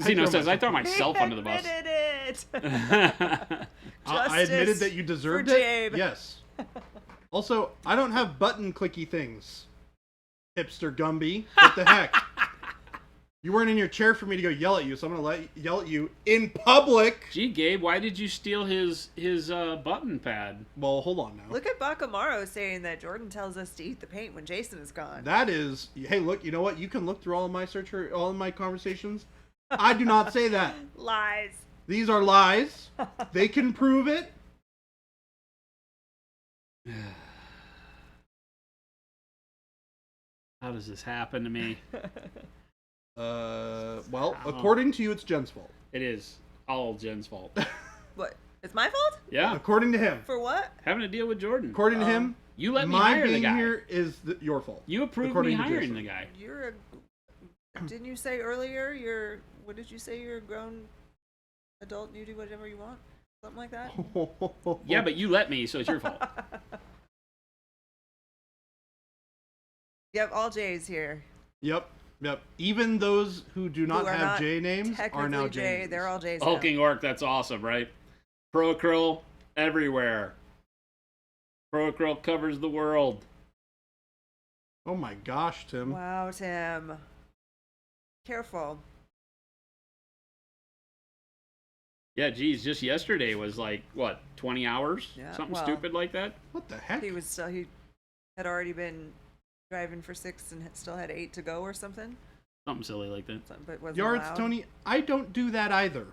Zeno throw says, I throw He myself under the bus. admitted it. I admitted Justice that you deserved for it. Jabe. Yes. Also, I don't have button clicky things. Hipster Gumby. What the heck? You weren't in your chair for me to go yell at you, so I'm gonna yell at you in public. Gee, Gabe, why did you steal his button pad? Well, hold on now. Look at Bakamaro saying that Jordan tells us to eat the paint when Jason is gone. That is, hey, look. You know what? You can look through all of my all of my conversations. I do not say that. Lies. These are lies. They can prove it. How does this happen to me? Well, according to you, it's Jen's fault. It is all Jen's fault. What? It's my fault? Yeah, According to him. For what? having to deal with Jordan. According to him, You let me my hire the being guy. here is your fault. You approved according me to hiring Jason. the guy. You're a. Didn't you say earlier you're. What did you say? You're a grown adult and you do whatever you want? Something like that? Yeah, but you let me, so it's your fault. Yep, all J's here. Yep. Even those who do not Who are have not J names are now Technically J J. names. They're all J's. Hulking Orc, that's awesome, right? Pro Acryl everywhere. Pro Acryl covers the world. Oh my gosh, Tim. Now. Wow, Tim. Careful. Yeah, geez, just yesterday was like, what, 20 hours? Yeah, Something well- stupid like that? What the heck? He had already been driving for 6 and still had 8 to go or something. Something silly like that. But wasn't Yards, allowed. Tony, I don't do that either.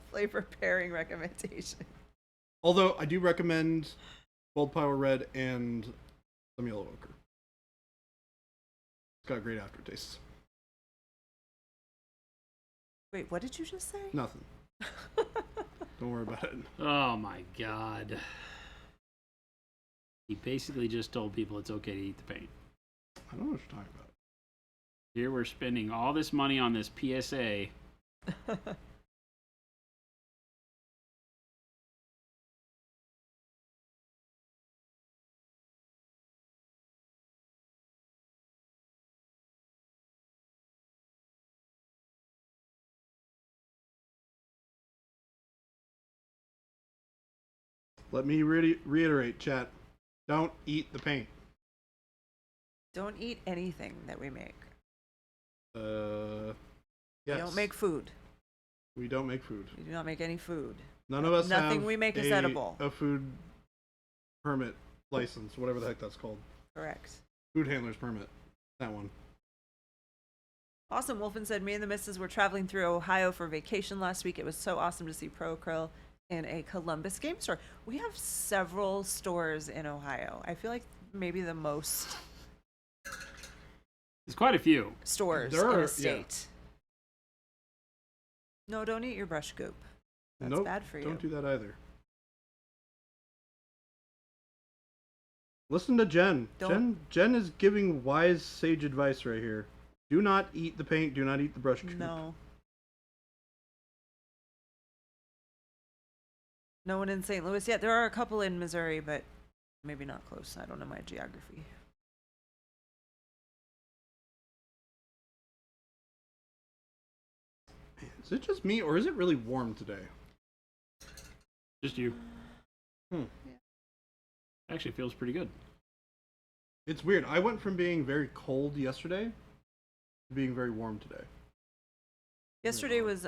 Flavor pairing recommendation. Although I do recommend Bold Power Red and some Yellow Ochre. It's got great aftertaste. Wait, what did you just say? Nothing. Don't worry about it. Oh my god. He basically just told people it's okay to eat the paint. I don't know what you're talking about. Here we're spending all this money on this PSA. Let me reiterate, chat. Don't eat the paint. Don't eat anything that we make. Yes. We don't make food. We don't make food. We do not make any food. None of us Nothing have we make is edible. a food permit license, whatever the heck that's called. Correct. Food handler's permit. That one. Awesome. Wolfen said, me and the missus were traveling through Ohio for vacation last week. It was so awesome to see Pro Acryl in a Columbus game store. We have several stores in Ohio. I feel like maybe the most There's quite a few. stores There in are- a state. No, don't eat your brush goop. That's Nope, bad for you. don't do that either. Listen to Jen. Jen is giving wise sage advice right here. Do not eat the paint. Do not eat the brush cube. No. No one in St. Louis yet. There are a couple in Missouri, but maybe not close. I don't know my geography. Is it just me, or is it really warm today? Just you. Hmm. Actually feels pretty good. It's weird. I went from being very cold yesterday to being very warm today. Yesterday was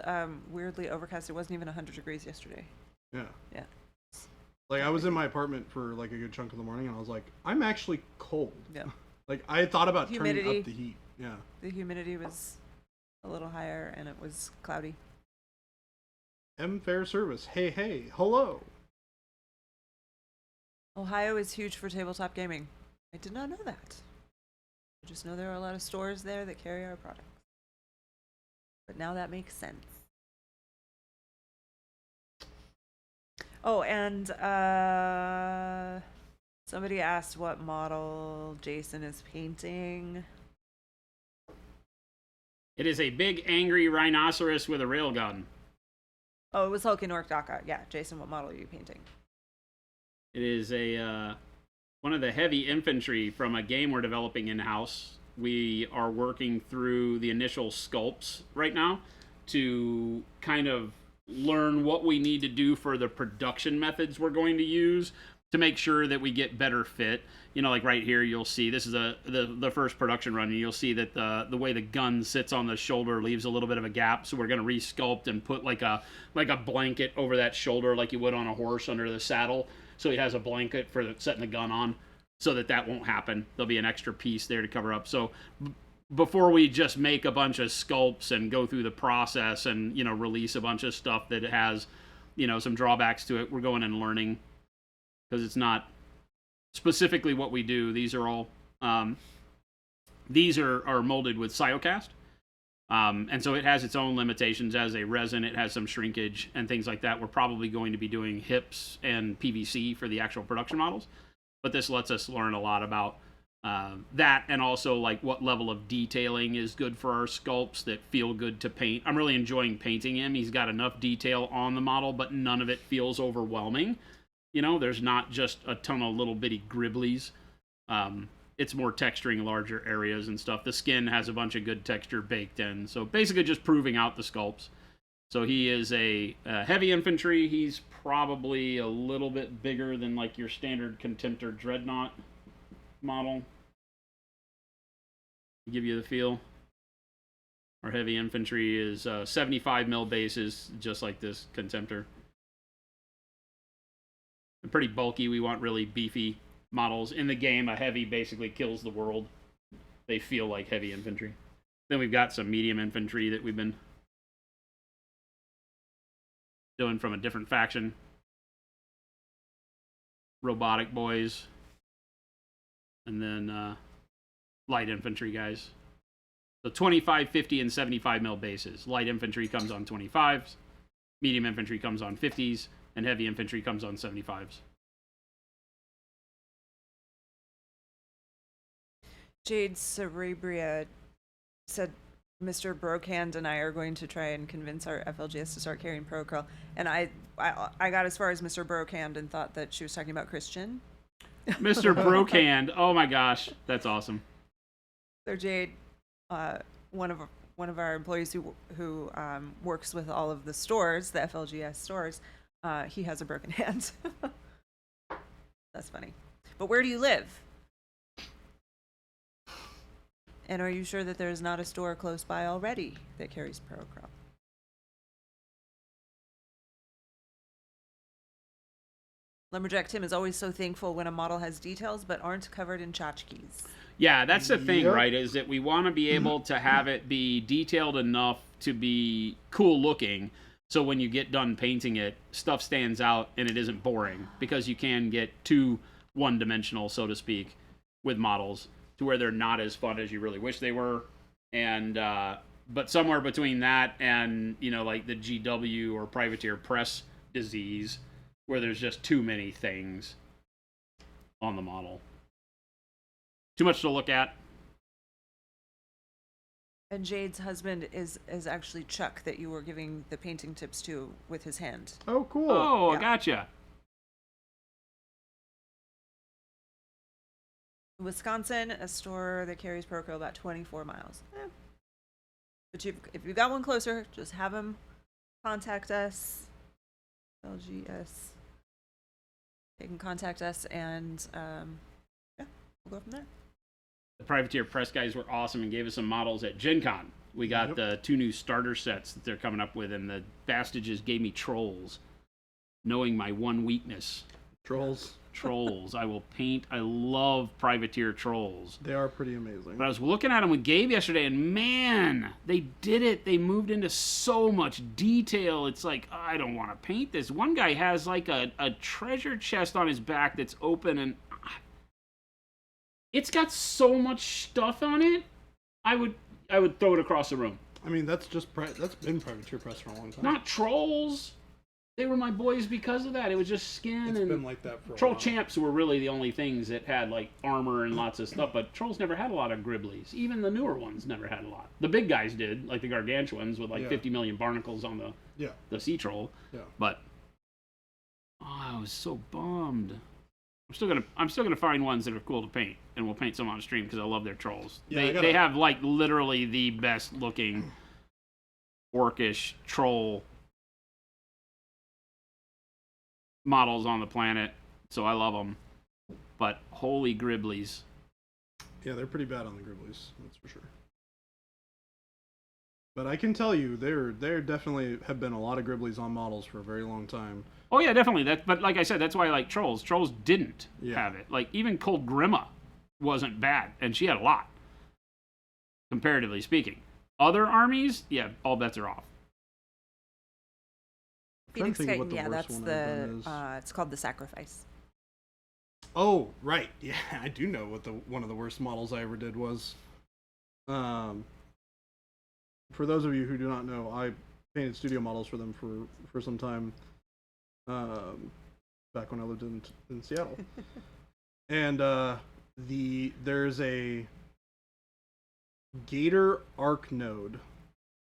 weirdly overcast. It wasn't even 100 degrees yesterday. Yeah. Yeah. Like, I was in my apartment for like a good chunk of the morning, and I was like, I'm actually cold. Yeah. Like, I thought about turning Humidity. up the heat. Yeah. The humidity was a little higher and it was cloudy. M Fair Service. Hey, hey. Hello. Ohio is huge for tabletop gaming. I did not know that. I just know there are a lot of stores there that carry our products. But now that makes sense. Oh, and somebody asked what model Jason is painting. It is a big angry rhinoceros with a railgun. Oh, it was Hulk and Orkdaka. Yeah, Jason, what model are you painting? It is a one of the heavy infantry from a game we're developing in-house. We are working through the initial sculpts right now to kind of learn what we need to do for the production methods we're going to use to make sure that we get better fit. You know, like right here, you'll see this is the first production run, and you'll see that the way the gun sits on the shoulder leaves a little bit of a gap. So we're going to resculpt and put like a blanket over that shoulder, like you would on a horse under the saddle. So he has a blanket for setting the gun on, so that won't happen. There'll be an extra piece there to cover up. So before we just make a bunch of sculpts and go through the process and, you know, release a bunch of stuff that has, you know, some drawbacks to it, we're going and learning, because it's not specifically what we do. These are all these are molded with Cyocast. And so it has its own limitations as a resin. It has some shrinkage and things like that. We're probably going to be doing HIPs and PVC for the actual production models. But this lets us learn a lot about that, and also like what level of detailing is good for our sculpts that feel good to paint. I'm really enjoying painting him. He's got enough detail on the model, but none of it feels overwhelming. You know, there's not just a ton of little bitty gribblies. It's more texturing larger areas and stuff. The skin has a bunch of good texture baked in. So basically just proving out the sculpts. So he is a heavy infantry. He's probably a little bit bigger than like your standard Contemptor Dreadnought model. Give you the feel. Our heavy infantry is 75 mil bases, just like this Contemptor. They're pretty bulky. We want really beefy models. In the game, a heavy basically kills the world. They feel like heavy infantry. Then we've got some medium infantry that we've been doing from a different faction. Robotic boys. And then light infantry guys. So 25, 50, and 75 mil bases. Light infantry comes on 25s. Medium infantry comes on 50s. And heavy infantry comes on 75s. Jade Cerebria said Mr. Brockhand and I are going to try and convince our FLGS to start carrying Pro Acryl. And I got as far as Mr. Brockhand and thought that she was talking about Christian. Mr. Brockhand. Oh my gosh. That's awesome. So Jade, one of our employees who works with all of the stores, the FLGS stores, he has a broken hand. That's funny. But where do you live? And are you sure that there's not a store close by already that carries Pro Acryl? Lumberjack Tim is always so thankful when a model has details but aren't covered in tchotchkes. Yeah, that's the thing, Yep. right? Is that we want to be able to have it be detailed enough to be cool looking, so when you get done painting it, stuff stands out and it isn't boring, because you can get too one-dimensional, so to speak, with models to where they're not as fun as you really wish they were. And but somewhere between that and, you know, like the GW or privateer press disease, where there's just too many things on the model. Too much to look at. And Jade's husband is actually Chuck that you were giving the painting tips to with his hand. Oh, cool. Oh, Yeah. I gotcha. Wisconsin, a store that carries Pro Acryl about 24 miles. But if you've got one closer, just have them contact us. LGS. They can contact us, and yeah, we'll go from there. The privateer press guys were awesome and gave us some models at Gen Con. We got Yep. the 2 new starter sets that they're coming up with, and the Bastages gave me trolls, knowing my one weakness. Trolls. Trolls. I will paint. I love privateer trolls. They are pretty amazing. But I was looking at them with Gabe yesterday, and man, they did it. They moved into so much detail. It's like, I don't want to paint this. One guy has like a treasure chest on his back that's open, and it's got so much stuff on it. I would throw it across the room. I mean, that's been privateer press for a long time. Not trolls. They were my boys because of that. It was just skin It's and been like that for a troll while. champs were really the only things that had like armor and lots of stuff, but trolls never had a lot of griblies. Even the newer ones never had a lot. The big guys did, like the gargantuans with like Yeah. 50 million barnacles on Yeah. the sea troll. Yeah. But I was so bummed. I'm still gonna find ones that are cool to paint, and we'll paint some on stream because I love their trolls. Yeah, They have like literally the best looking orcish troll models on the planet, so I love them. But holy griblies. Yeah, they're pretty bad on the Griblies, that's for sure. But I can tell you, there definitely have been a lot of Griblies on models for a very long time. Oh yeah, definitely. But like I said, that's why I like trolls. Trolls didn't Yeah. have it. Like even Cold Grima wasn't bad, and she had a lot, comparatively speaking. Other armies, yeah, all bets are off. trying to Phoenix think of what Titan, the yeah, worst that's one I've the done it's called the Sacrifice. Oh, right. Yeah, I do know what one of the worst models I ever did was. For those of you who do not know, I painted studio models for them for some time. Back when I lived in Seattle. And there's a Gator Arc node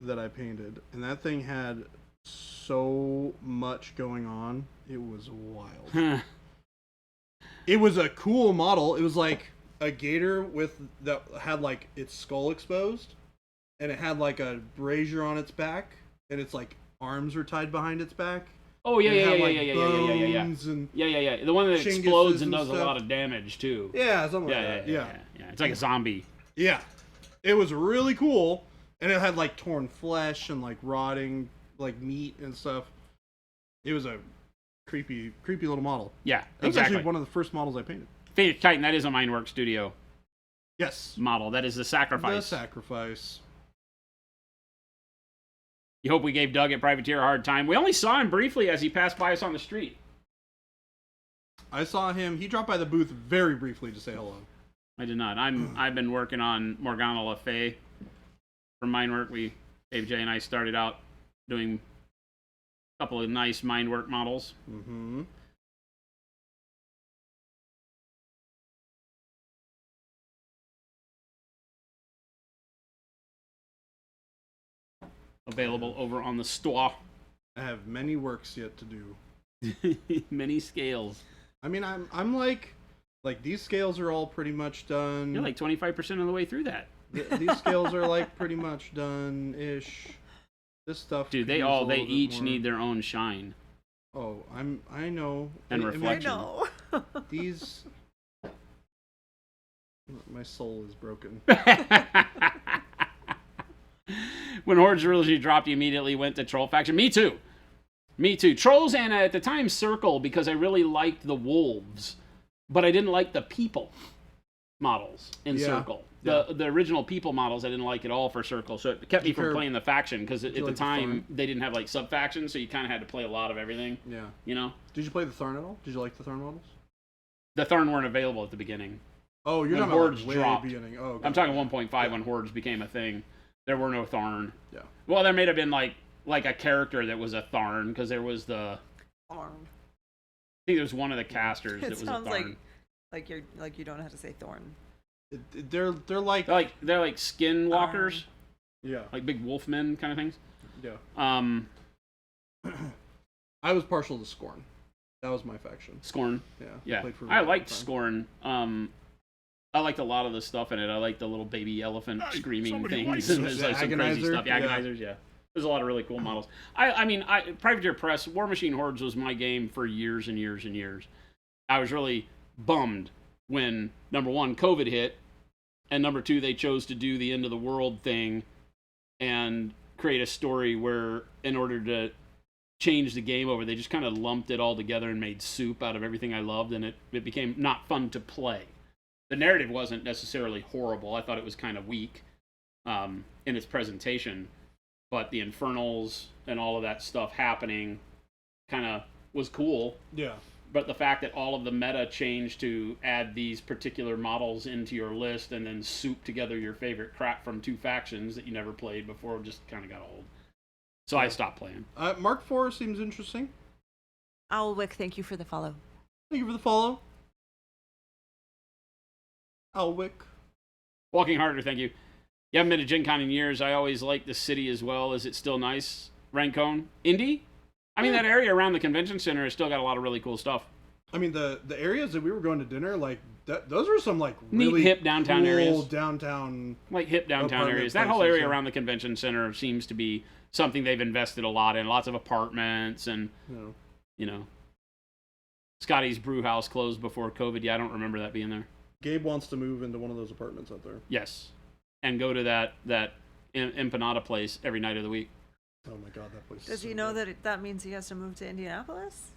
that I painted, and that thing had so much going on. It was wild. It was a cool model. It was like a gator that had like its skull exposed, and it had like a brazier on its back, and its like arms were tied behind its back. Oh yeah, And it yeah, had, yeah, like, yeah, yeah, yeah, yeah, yeah, yeah. bones and Yeah. The one that Chingus's explodes and and does a stuff. lot of damage too. yeah, something Yeah, like yeah, that. yeah, yeah. It's like a zombie. Yeah. It was really cool, and it had like torn flesh and like rotting like meat and stuff. It was a creepy little model. Yeah, That was exactly. actually one of the first models I painted. Phoenix Titan, that is a Mindworks Studio Yes. model. That is the Sacrifice. The Sacrifice. You hope we gave Doug at Privateer a hard time. We only saw him briefly as he passed by us on the street. I saw him. He dropped by the booth very briefly to say hello. I did not. I've been working on Morgana Le Fay for Mindwork. Dave J and I started out doing a couple of nice Mindwork models. Mm-hmm. Available over on the store. I have many works yet to do. Many scales. I mean, I'm like these scales are all pretty much done. You're like 25% of the way through that. These scales are like pretty much done-ish. This stuff. Dude, could they use a little bit each more. need their own shine. Oh, I know. And I mean, reflection. I know. These. My soul is broken. When Hordes Trilogy dropped, you immediately went to Troll Faction. Me too. Trolls and at the time Circle, because I really liked the wolves, but I didn't like the people models in Circle. The original people models I didn't like at all for Circle, so it kept me from playing the faction, because at the time they didn't have like sub-factions, so you kind of had to play a lot of everything. Yeah. You know? Did you play the Tharn at all? Did you like the Tharn models? The Tharn weren't available at the beginning. Oh, you're When talking Hordes about way dropped. beginning. Oh, I'm gotcha. talking 1.5 when Hordes became a thing. There were no Tharn. Yeah. Well, there may have been like a character that was a Tharn, because there was the... Arm. I think there was one of the casters that It was a sounds Tharn. like you don't have to say thorn. They're like They're like skinwalkers, yeah. like big wolfmen kind of things. Yeah. I was partial to Scorn. That was my faction. Scorn. Yeah. Played for I a liked long time. Scorn. I liked a lot of the stuff in it. I liked the little baby elephant screaming things. And there's like some crazy Agonizer? stuff. The Agonizers, yeah. There's a lot of really cool models. I mean, Privateer Press, War Machine Hordes was my game for years and years and years. I was really bummed when, number one, COVID hit, and number two, they chose to do the end of the world thing and create a story where, in order to change the game over, they just kind of lumped it all together and made soup out of everything I loved, and it became not fun to play. The narrative wasn't necessarily horrible. I thought it was kind of weak in its presentation, but the Infernals and all of that stuff happening kind of was cool. Yeah. But the fact that all of the meta changed to add these particular models into your list and then soup together your favorite crap from two factions that you never played before just kind of got old. So I stopped playing. Mark IV seems interesting. Owlwick, thank you for the follow. Thank you for the follow. Owlwick. Walking Harder, thank you. You haven't been to Gen Con in years. I always like the city as well. Is it still nice? Rancone? Indy? I mean, that area around the convention center has still got a lot of really cool stuff. I mean, the areas that we were going to dinner, like, those are some, like, Neat, really hip downtown cool areas. downtown... Like hip downtown Apartment areas. That whole places, area yeah. around the convention center seems to be something they've invested a lot in. Lots of apartments and, you know. Scotty's Brew House closed before COVID. Yeah, I don't remember that being there. Gabe wants to move into one of those apartments out there. Yes. And go to that empanada place every night of the week. Oh my god, that place is Does so he know good. that means he has to move to Indianapolis?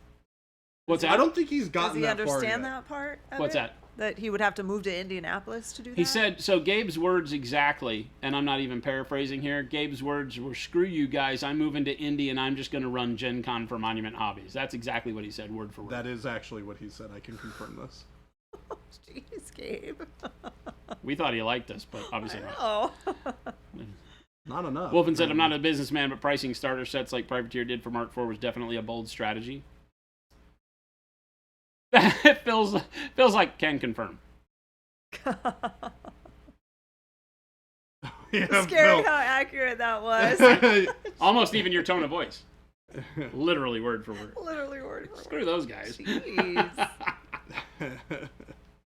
What's that? I don't think he's Does gotten he that far understand yet. that part of What's it? that? That he would have to move to Indianapolis to do that? He said, so Gabe's words exactly, and I'm not even paraphrasing here, Gabe's words were, screw you guys, I'm moving to Indy and I'm just going to run Gen Con for Monument Hobbies. That's exactly what he said, word for word. That is actually what he said. I can confirm this. Jeez, Gabe. We thought he liked us, but obviously not. Oh. Not enough. Wolfen said, I'm not a businessman, but pricing starter sets like Privateer did for Mark IV was definitely a bold strategy. It feels like can confirm. Yeah, Scared no. how accurate that was. Almost even your tone of voice. Literally word for word. Literally word for Screw word. those guys. Jeez.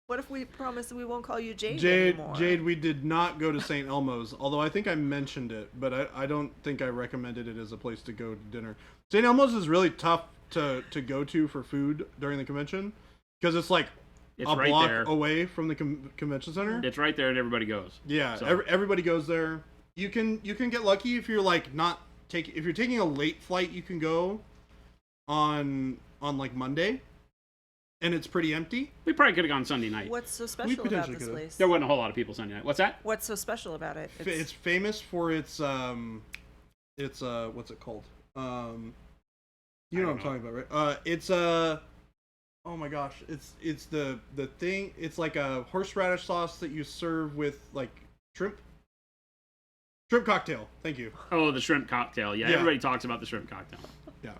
What if we promise we won't call you Jade anymore? Jade, we did not go to St. Elmo's, although I think I mentioned it, but I don't think I recommended it as a place to go to dinner. St. Elmo's is really tough to go to for food during the convention, because it's like It's a right block there. away from the convention center. It's right there and everybody goes. Yeah, So- everybody goes there. You can get lucky if you're like if you're taking a late flight, you can go on like Monday. and it's pretty empty. We probably could have gone Sunday night. What's so special about potentially this could've. place? There wasn't a whole lot of people Sunday night. What's that? What's so special about it? It's famous for its what's it called? You know what I'm talking about, right? It's oh my gosh, it's the thing. It's like a horseradish sauce that you serve with like shrimp cocktail. Thank you. Oh, the shrimp cocktail. Yeah, Yeah. everybody talks about the shrimp cocktail. Yeah.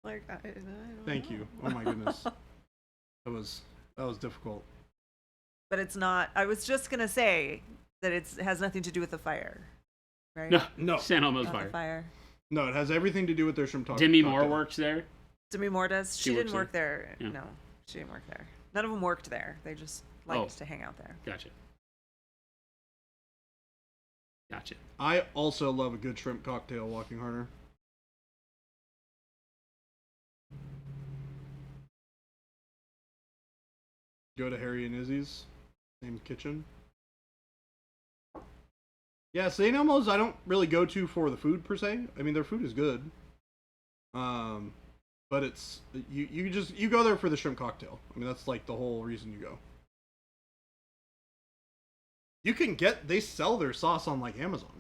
Like, I don't Thank know. you. Oh my goodness. That was difficult. But it's not. I was just gonna say that it has nothing to do with the fire, right? No. San Elmo's Not the fire. fire. No, it has everything to do with their shrimp cocktail. Demi Moore works there. Demi Moore does. She She works didn't work there. Yeah. No, she didn't work there. None of them worked there. They just liked to hang out there. Gotcha. Gotcha. I also love a good shrimp cocktail walking harder. Go to Harry and Izzy's, same kitchen. Yeah, St. Elmo's I don't really go to for the food per se. I mean, their food is good. But it's you go there for the shrimp cocktail. I mean, that's like the whole reason you go. They sell their sauce on like Amazon.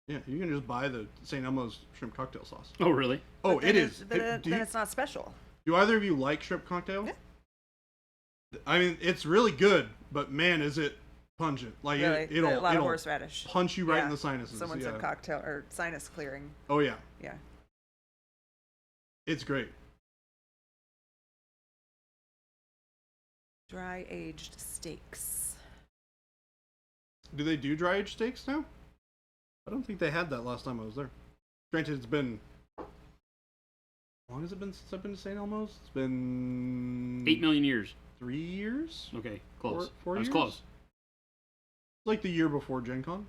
Yeah, you can just buy the St. Elmo's shrimp cocktail sauce. Oh, really? Oh, But then it is. Then it's not special. Do either of you like shrimp cocktail? Yeah. I mean, it's really good, but man, is it pungent. Like, Really, it'll a lot of horseradish. punch you right Yeah. in the sinuses. Someone yeah. said cocktail or sinus clearing. Oh, yeah. Yeah. It's great. Dry aged steaks. Do they do dry aged steaks now? I don't think they had that last time I was there. Granted, it's been... How long has it been since I've been to St. Elmo's? It's been... 8 million years. 3 years? Okay, close. Four I was years? close. Like the year before Gen Con?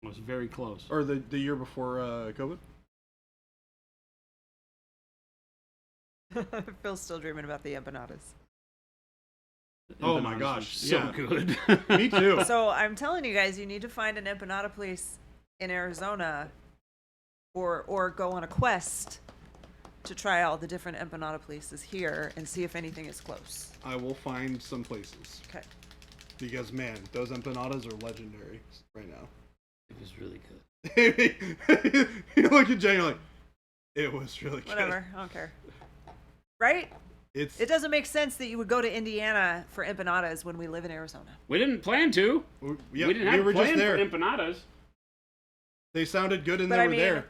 I was very close. Or the year before COVID? Phil's still dreaming about the empanadas. Oh my Empanadas gosh, are so yeah. good. Me too. So I'm telling you guys, you need to find an empanada place in Arizona, or go on a quest to try all the different empanada places here and see if anything is close. I will find some places. Okay. Because, man, those empanadas are legendary right now. It was really good. You look at Jay, you're like, it was really good. Whatever. I don't care. Right? It doesn't make sense that you would go to Indiana for empanadas when we live in Arizona. We didn't plan to. Yeah, we didn't have were a plan just there. for empanadas. They sounded good and But they I were mean, there. And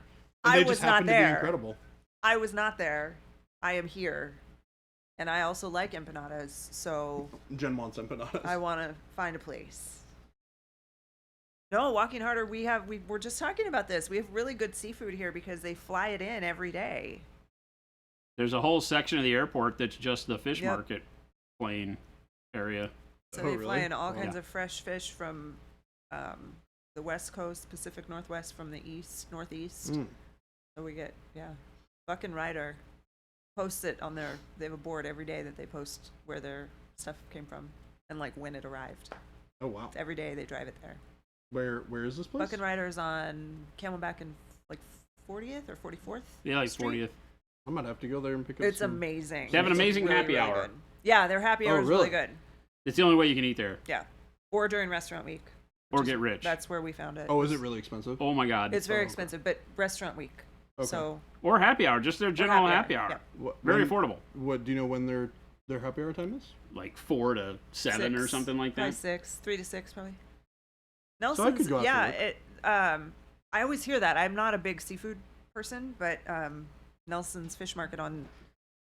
I they was just not happened to be there. incredible. I was not there. I am here. And I also like empanadas, so Jen wants empanadas. I want to find a place. No, Walking Harder, we're just talking about this. We have really good seafood here because they fly it in every day. There's a whole section of the airport that's just the fish Yep. market plane area. So Oh, they fly really? in all Wow. kinds of fresh fish from the West Coast, Pacific Northwest, from the east, northeast. Mm. So we get, Buck and Ryder posts it on they have a board every day that they post where their stuff came from and like when it arrived. Oh, wow. Every day they drive it there. Where is this place? Buck and Ryder's on Camelback and like 40th or 44th. Yeah, like Street. 40th. I'm going to have to go there and pick up It's some. amazing. They have an It's amazing really, happy really hour. good. Yeah, their happy Oh, hour is really really? good. It's the only way you can eat there. Yeah. Or during restaurant week. Or get rich. That's where we found it. Oh, is it really expensive? Oh my god. It's very okay. expensive, but restaurant week. Okay. So Or happy hour, just their general happy hour. yeah. Very when- affordable. What do you know when their happy hour time is? Like 4 to 7 or 6, something like probably that. 6, 3 to 6 probably. So I Nelson's, could go after yeah, I always hear that. I'm not a big seafood person, but Nelson's Fish Market on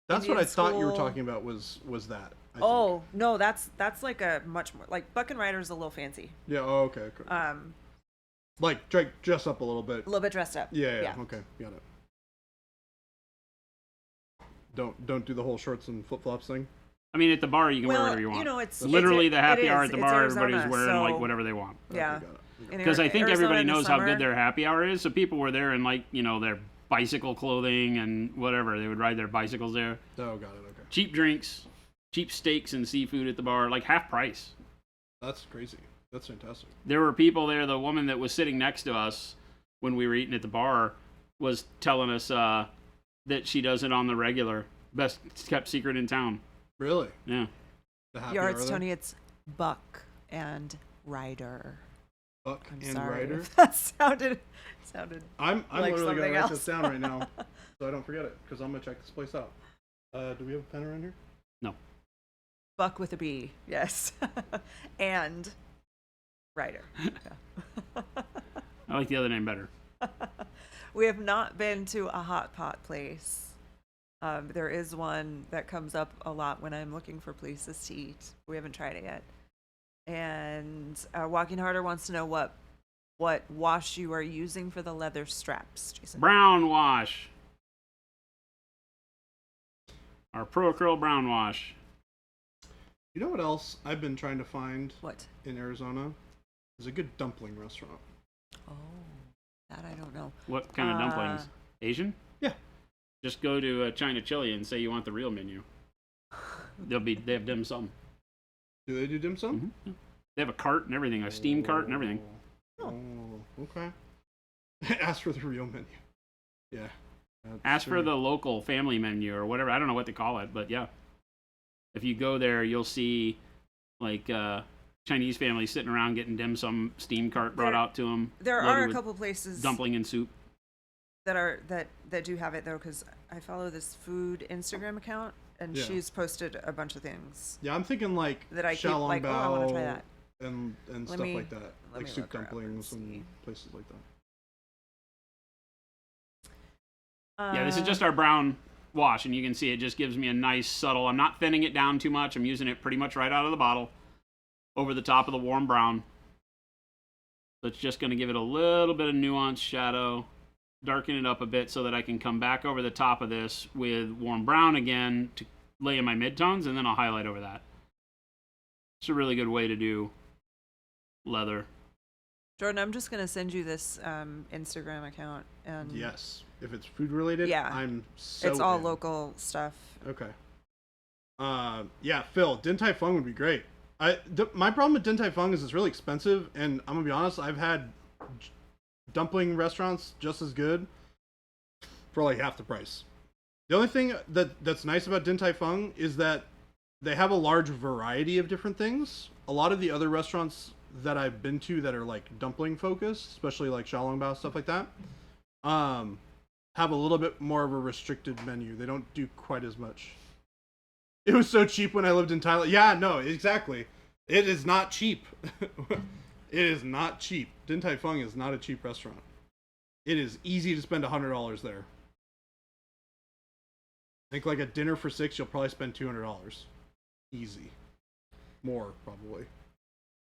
That's what Indian I thought you were School- talking about was that. I think. Oh, no, that's like a much more like Buck and Ryder's a little fancy. Yeah, oh, okay. Like, dress up a little bit. A little bit dressed up. Yeah, okay. Got it. Don't do the whole shorts and flip-flops thing. I mean, at the bar, you can wear Well, whatever you want. you know, it's Literally it the happy is, hour at the it's bar, Arizona, everybody's wearing like so- whatever they want. Yeah. Okay, got it. In Because I think Arizona everybody in the knows how summer- good their happy hour is, so people were there in like, you know, their bicycle clothing and whatever. They would ride their bicycles there. Oh, got it. Okay. Cheap drinks, cheap steaks and seafood at the bar, like half price. That's crazy. That's fantastic. There were people there. The woman that was sitting next to us when we were eating at the bar was telling us that she does it on the regular Best kept secret in town. Really? Yeah. The happy Yards, hour there? Tony, it's Buck and Ryder. Buck I'm and sorry Ryder. if that sounded I'm like literally gonna something write else. this down right now, so I don't forget it, because I'm gonna check this place out. Do we have a pen around here? No. Buck with a B, yes. And Ryder. Yeah. I like the other name better. We have not been to a hot pot place. There is one that comes up a lot when I'm looking for places to eat. We haven't tried it yet. And Walking Harder wants to know what wash you are using for the leather straps, Jason. Brown wash. Our Pro Acryl brown wash. You know what else I've been trying to find What? in Arizona? Is a good dumpling restaurant. Oh, that I don't know. What kind of dumplings? Asian? Yeah. Just go to China Chili and say you want the real menu. They have dim sum. Do they do dim sum? Mhm. They have a cart and everything, a steam cart and everything. Oh, okay. Ask for the real menu. Yeah. Ask for the local family menu or whatever. I don't know what to call it, but yeah. If you go there, you'll see like Chinese families sitting around getting dim sum steam cart brought out to them. There are a couple places dumpling and soup. that do have it though, because I follow this food Instagram account and Yeah. she's posted a bunch of things Yeah, I'm thinking like that I keep like, oh, I want to try that. and Let stuff me- like that, let like me soup look her up and dumplings see. and places like that. Yeah, this is just our brown wash, and you can see it just gives me a nice subtle. I'm not thinning it down too much. I'm using it pretty much right out of the bottle over the top of the warm brown. So it's just going to give it a little bit of nuanced shadow, darken it up a bit so that I can come back over the top of this with warm brown again to lay in my midtones, and then I'll highlight over that. It's a really good way to do leather. Jordan, I'm just gonna send you this Instagram account and Yes, if it's food related, Yeah. I'm so it's all in. local stuff. Okay. Yeah, Phil, Din Tai Fung would be great. My problem with Din Tai Fung is it's really expensive, and I'm gonna be honest, I've had dumpling restaurants just as good for like half the price. The only thing that's nice about Din Tai Fung is that they have a large variety of different things. A lot of the other restaurants that I've been to that are like dumpling focused, especially like Xiaolongbao, stuff like that, have a little bit more of a restricted menu. They don't do quite as much. It was so cheap when I lived in Thailand. Yeah, no, exactly. It is not cheap. It is not cheap. Din Tai Fung is not a cheap restaurant. It is easy to spend $100 there. I think like a dinner for 6, you'll probably spend $200. Easy. More, probably.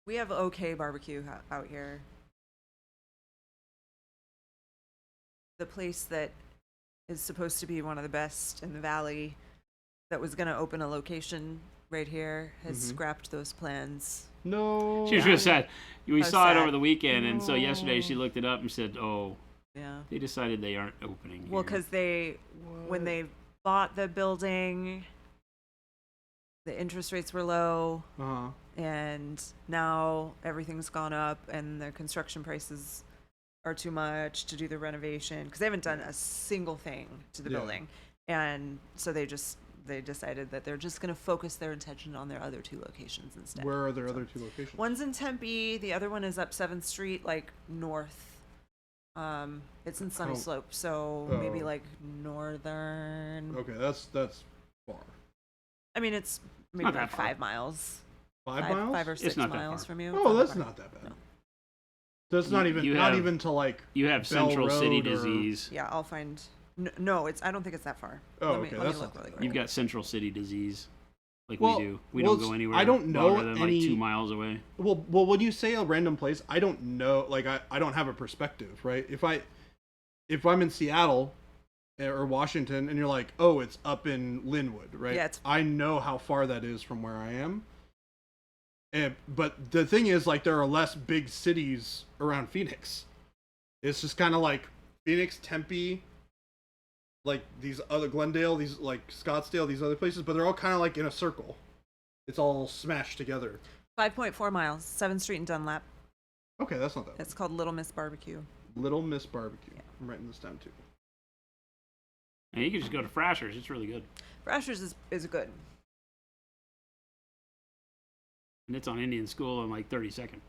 We have OK barbecue out here. The place that is supposed to be one of the best in the valley, that was going to open a location right here, has scrapped those plans. No. She was just sad. We I was saw it sad. over the weekend, and so yesterday she looked it up and said, "Oh, Yeah. they decided they aren't opening." Well, here." because when they bought the building, the interest rates were low, Uh-huh. and now everything's gone up, and the construction prices are too much to do the renovation because they haven't done a single thing to the Yeah. building, and so they decided that they're just going to focus their attention on their other 2 locations instead. Where are their other 2 locations? One's in Tempe, the other one is up 7th Street, like north. It's in Sunny Oh. Slope, so maybe Oh. like northern. Okay, that's far. I mean, it's maybe Not that like far. 5 miles. 5 5 miles? or 6 not that miles far. from you. Oh, It's that's far. not that bad. No. So it's not even You not have- even to like. you have Bell Central City Road or- disease. Yeah, I'll find. No, it's. I don't think it's that far. Oh, let me, okay, let me that's look not that really bad. quick. You've got Central City disease, like Well- we do. We well, don't go anywhere. I don't know longer than any- like 2 miles away. Well, when you say a random place, I don't know. Like I don't have a perspective, right? If I'm in Seattle or Washington, and you're like, oh, it's up in Linwood, right? Yeah, it's- I know how far that is from where I am. But the thing is, like, there are less big cities around Phoenix. It's just kind of like Phoenix, Tempe, like these other Glendale, these like Scottsdale, these other places, but they're all kind of like in a circle. It's all smashed together. 5.4 miles, 7th Street and Dunlap. Okay, that's not that bad. It's called Little Miss Barbecue. Little Miss Barbecue. Yeah. I'm writing this down too. And you can just go to Frasher's. It's really good. Crashers is good. And it's on Indian School in like 30 seconds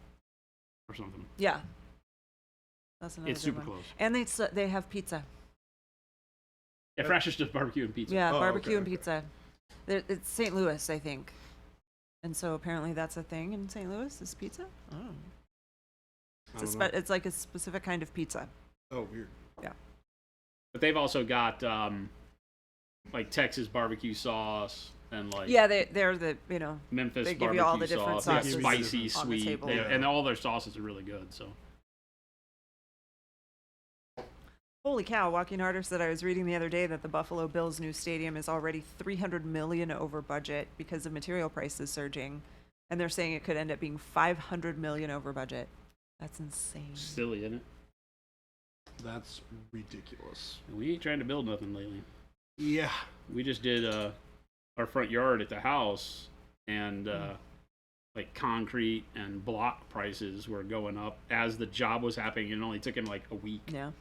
or something. Yeah. That's another It's good super one. close. And they have pizza. Yeah, Frasher's just barbecue and pizza. Yeah, Oh, barbecue okay, and okay. pizza. It's St. Louis, I think. And so apparently that's a thing in St. Louis is pizza. Oh. I don't know. It's like a specific kind of pizza. Oh, weird. Yeah. But they've also got like Texas barbecue sauce and like Yeah, they're the Memphis they give barbecue you all the different sauce. sauces Spicy, on the sweet, table. and all their sauces are really good. So Holy cow, Walking Artist that I was reading the other day that the Buffalo Bills' new stadium is already $300 million over budget because of material prices surging. And they're saying it could end up being $500 million over budget. That's insane. silly, isn't it? That's ridiculous. We ain't trying to build nothing lately. Yeah. We just did our front yard at the house, and like concrete and block prices were going up as the job was happening. It only took him like a week. Yeah.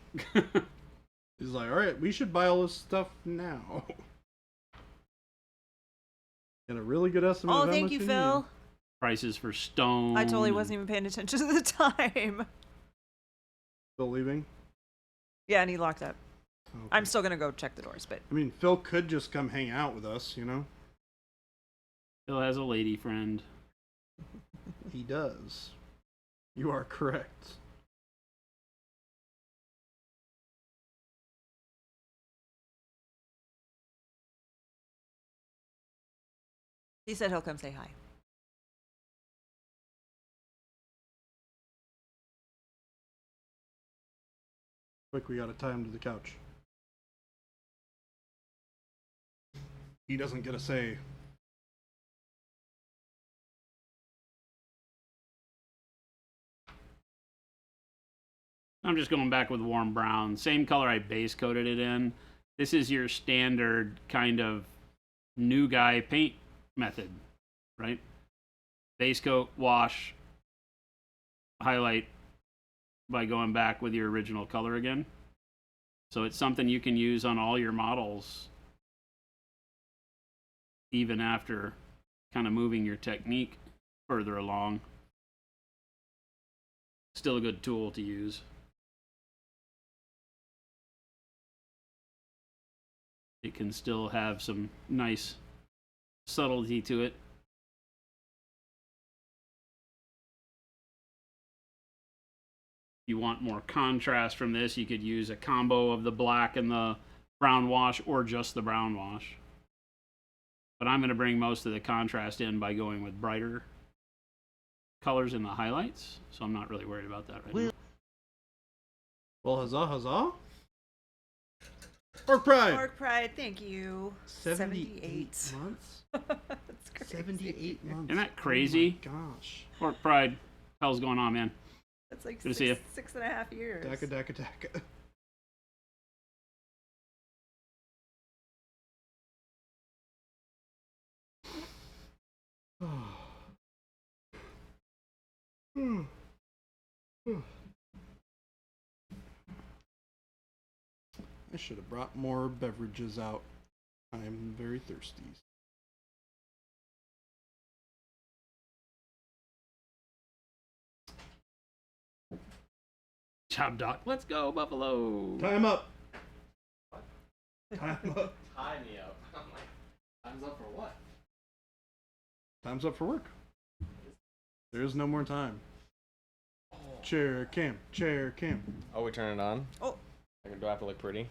He's like, all right, we should buy all this stuff now. Get a really good estimate of Oh, how thank much you, need. Phil. Prices for stone. I totally and- wasn't even paying attention to the time. Phil leaving? Yeah, and he locked up. Okay. I'm still going to go check the doors, but I mean, Phil could just come hang out with us, you know? Phil has a lady friend. He does. You are correct. he said he'll come say hi. Quick, we gotta tie him to the couch. He doesn't get a say. I'm just going back with warm brown. Same color I base coated it in. This is your standard kind of new guy paint method, right? Base coat, wash, highlight by going back with your original color again. So it's something you can use on all your models even after kind of moving your technique further along. Still a good tool to use. It can still have some nice subtlety to it. If you want more contrast from this, you could use a combo of the black and the brown wash or just the brown wash. But I'm going to bring most of the contrast in by going with brighter colors in the highlights, so I'm not really worried about that right now. Well, huzzah, huzzah. Orc Pride! Orc Pride, thank you. 78 months? That's crazy. 78 months. Isn't that crazy? Oh my gosh. Orc Pride, hell's going on, man? That's like Good to see you. 6.5 years. Daka, daka, daka. I should have brought more beverages out. I am very thirsty. Job doc. Let's go, Buffalo. Time up. Time up. Tie me up. I'm like, time's up for what? Time's up for work. There is no more time. Chair cam. Chair cam. Oh, we turn it on? Oh, Do I have to look pretty?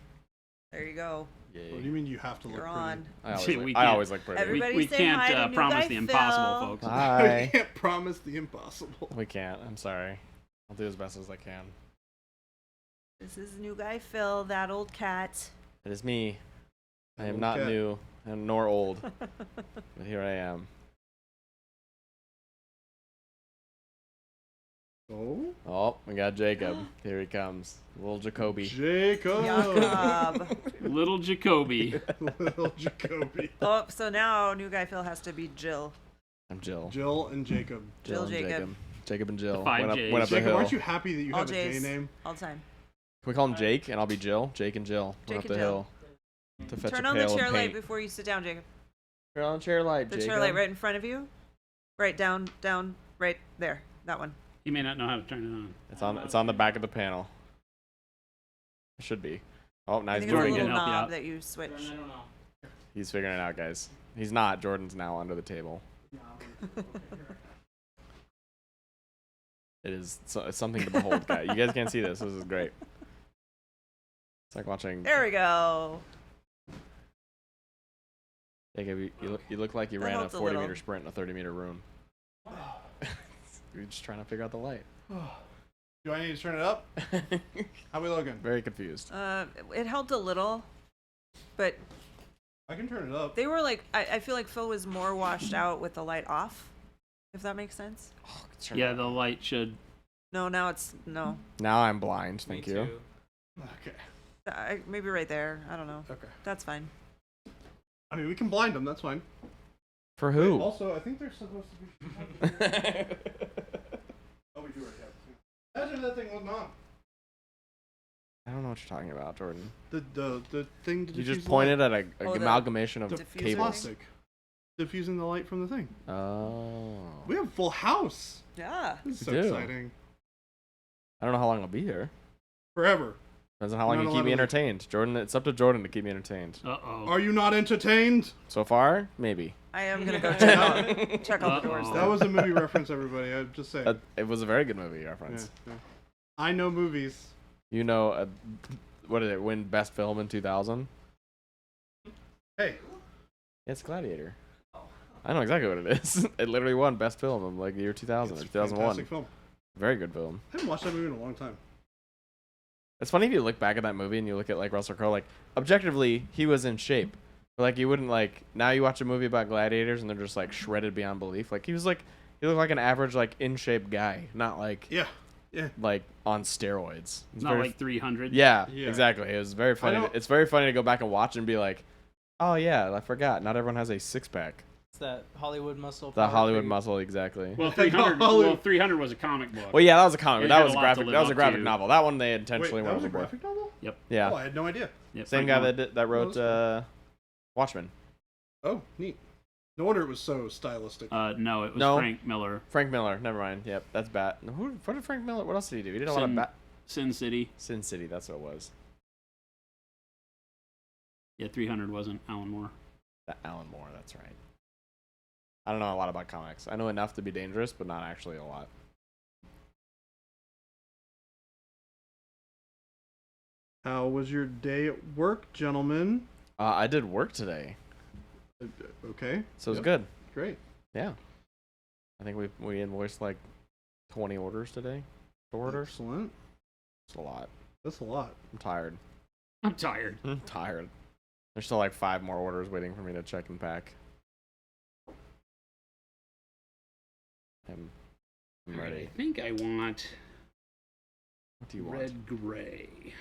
there you go. Yay. What do you mean you have to look You're pretty? on. I always, We look, can't- I always look pretty. Everybody We say can't hi to new promise guy the Phil. impossible, folks. I Hi. can't promise the impossible. We can't. I'm sorry. I'll do as best as I can. This is new guy Phil, that old cat. It is me. I am Old not cat. new and nor old, but here I am. Oh? Oh, we got Jacob. Here he comes. Little Jacoby. Jacob! Jacob. Little Jacoby. Little Jacoby. Oh, so now new guy Phil has to be Jill. I'm Jill. Jill and Jacob. Jill, and Jacob. Jacob and Jill. The five Went J's. up, went up the Jacob, hill. aren't you happy that you All have a J J's. name? All the time. Can we call him Jake and I'll be Jill? Jake and Jill. Went Jake up and the Jill. hill. To fetch Turn a on the pail of chair light paint. before you sit down, Jacob. Turn on the chair light, The Jacob. chair light right in front of you. Right down, right there. That one. He may not know how to turn it on. It's on the back of the panel. It should be. Oh, I nice think it's a Jordan moving. little can help you knob out. that you switch. I don't know. He's figuring it out, guys. He's not. Jordan's now under the table. It's something to behold, guys. You guys can't see this. This is great. It's like watching. There we go. Jacob, you look like you That ran a helped a 40-meter little. sprint in a 30-meter room. You're just trying to figure out the light. Do I need to turn it up? How we looking? Very confused. It helped a little, but I can turn it up. they were like, I feel like Phil was more washed out with the light off, if that makes sense. Yeah, the light should. No, now it's, no. Now I'm blind. Thank you. Okay. Maybe right there. I don't know. Okay. That's fine. I mean, we can blind them. That's fine. For who? Also, I think they're supposed to be. Oh, we do already have. Imagine that thing wasn't on. I don't know what you're talking about, Jordan. The thing to You diffuse just the pointed light. at an Oh, the amalgamation of The diffuser cables. plastic. Diffusing the light from the thing. Oh. We have a full house. Yeah. This is We so do. exciting. I don't know how long I'll be here. Forever. Depends on how long Not you a keep lot me of- entertained. Jordan, it's up to Jordan to keep me entertained. Uh-oh. Are you not entertained? So far, maybe. I am going to go check out the doors. Uh-oh. though. That was a movie reference, everybody. I'd just say. It was a very good movie Yeah, reference. yeah. I know movies. You know, what did it win Best Film in 2000? Hey, It's Gladiator. I know exactly what it is. It literally won Best Film in like the year 2000 it's or a 2001. fantastic film. Very good film. I haven't watched that movie in a long time. It's funny if you look back at that movie and you look at like Russell Crowe, like objectively he was in shape, but like you wouldn't like now you watch a movie about gladiators and they're just like shredded beyond belief. Like he looked like an average like in shape guy, not like Yeah, yeah. like on steroids. It's Not very- like 300. yeah, Yeah. exactly. It was very funny. don't- It's very funny to go back and watch and be like, oh yeah, I forgot. Not everyone has a six pack. It's that Hollywood muscle. The power Hollywood creep. muscle, exactly. Well, 300. Hollywood. Well, 300 was a comic book. Well, yeah, that was a comic. It But that had was a a lot graphic. to That was a live up graphic to. novel. That one they intentionally Wait, that went was a overboard. graphic novel? Yeah, Oh, I had no idea. Yep, same Frank guy Miller. that wrote that's Watchmen. Oh, neat. No wonder it was so stylistic. No, it was No. Frank Miller. Frank Miller. Never mind. Yep, that's Bat. What did Frank Miller? What else did he do? He did a lot of Sin City. Sin City. That's what it was. Yeah, 300 wasn't Alan Moore. Alan Moore. That's right. I don't know a lot about comics. I know enough to be dangerous, but not actually a lot. How was your day at work, gentlemen? I did work today, Okay. so it was Yep. good. Great. Yeah. I think we invoiced like 20 orders today. Orders. Excellent. It's a lot. That's a lot. I'm tired. I'm tired. I'm tired. There's still like 5 more orders waiting for me to check and pack. I'm ready. I think I want What do you want? red gray.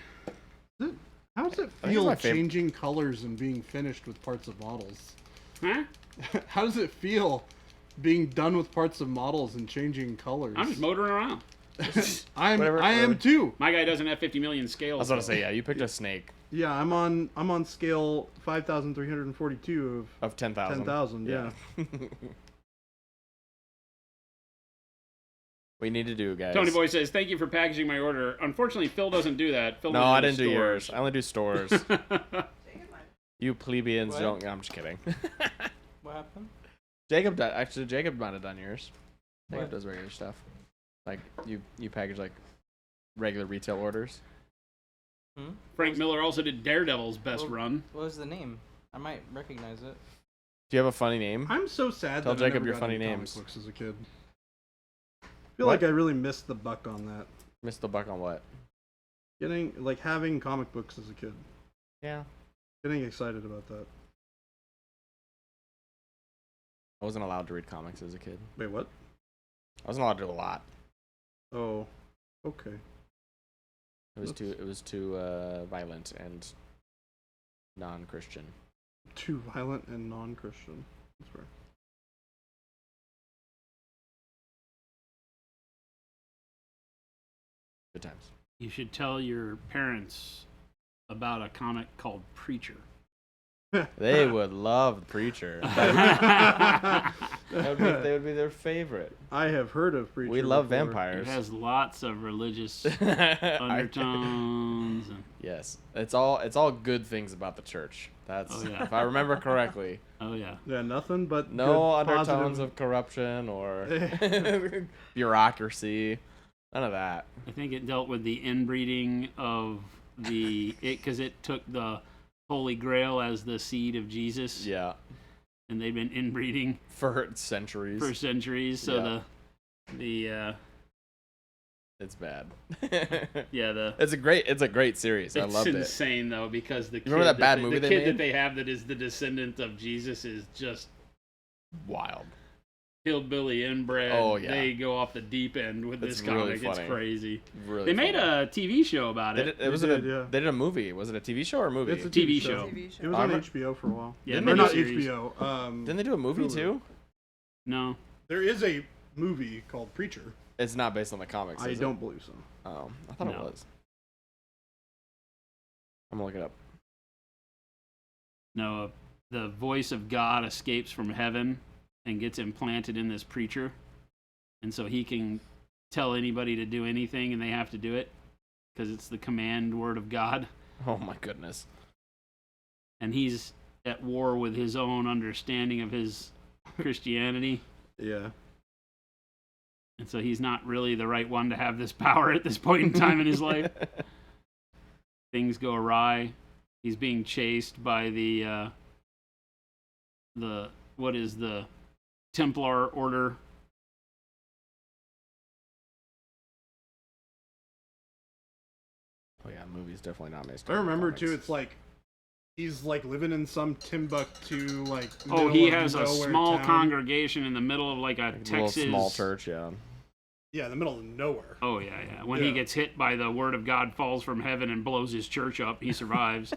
How does it I think it's feel my favorite- changing colors and being finished with parts of models? Huh? How does it feel being done with parts of models and changing colors? I'm just motoring around. Whatever, I am whatever. too. My guy doesn't have 50 million scales. I was about to though. say, yeah, you picked a snake Yeah, I'm on scale 5,342 of 10,000. 10,000. Yeah. We need to do, guys. Tony Boy says, "Thank you for packaging my order." Unfortunately, Phil doesn't do that. Phil No, only I does didn't do stores. yours. I only do stores. You plebeians What? don't. I'm just kidding. What happened? Jacob might have done yours. Jacob What? does regular stuff. Like you package like regular retail orders. Hmm? Frank Miller also did Daredevil's best Well- run. What was the name? I might recognize it. Do you have a funny name? I'm so sad Tell that I Jacob never your got funny into comic names. books as a kid. I feel What? like I really missed the buck on that. Missed the buck on what? Having comic books as a kid. Yeah. Getting excited about that. I wasn't allowed to read comics as a kid. Wait, what? I wasn't allowed to do a lot. Oh, okay. It was too violent and non-Christian. Too violent and non-Christian. That's fair. Good times. You should tell your parents about a comic called Preacher. They would love the Preacher. They would be their favorite. I have heard of Preacher. We love before. It vampires. has lots of religious undertones. And, Yes, it's all good things about the church. That's Oh, yeah. if I remember correctly. oh yeah. Yeah, nothing but No good, undertones positive- of corruption or bureaucracy. None of that. I think it dealt with the inbreeding of because it took the Holy Grail as the seed of Jesus, Yeah, and they've been inbreeding for centuries. for centuries. So Yeah. It's bad. the It's a great series. I it's loved it. insane though, because the kid remember that bad movie the they kid made? that they have that is the descendant of Jesus is just Wild. hillbilly inbred. Oh, yeah. They go off the deep end with It's this really comic. It's funny. crazy. Really. They made funny. a TV show about They it. did, yeah. They did a movie. Was it a TV show or a movie? It's a TV TV show. TV show. It was on HBO for a while. Yeah, or not miniseries. HBO. Didn't they do a movie Hulu. too? No. There is a movie called Preacher. It's not based on the comics. I is don't believe so. It? Oh, I thought it No. was. I'm gonna look it up. No, the voice of God escapes from heaven and gets implanted in this preacher. And so he can tell anybody to do anything and they have to do it because it's the command word of God. Oh my goodness. And he's at war with his own understanding of his Christianity. Yeah. And so he's not really the right one to have this power at this point in time in his life. Things go awry. He's being chased by the what is the Templar order? Oh yeah, movie's definitely not based. I on the remember comics. too. It's like he's like living in some Timbuktu like. Oh, middle he of has a nowhere small town. congregation in the middle of like a Like a Texas little small church. Yeah. Yeah, in the middle of nowhere. Oh yeah, yeah. When he Yeah. gets hit by the word of God, falls from heaven and blows his church up, he survives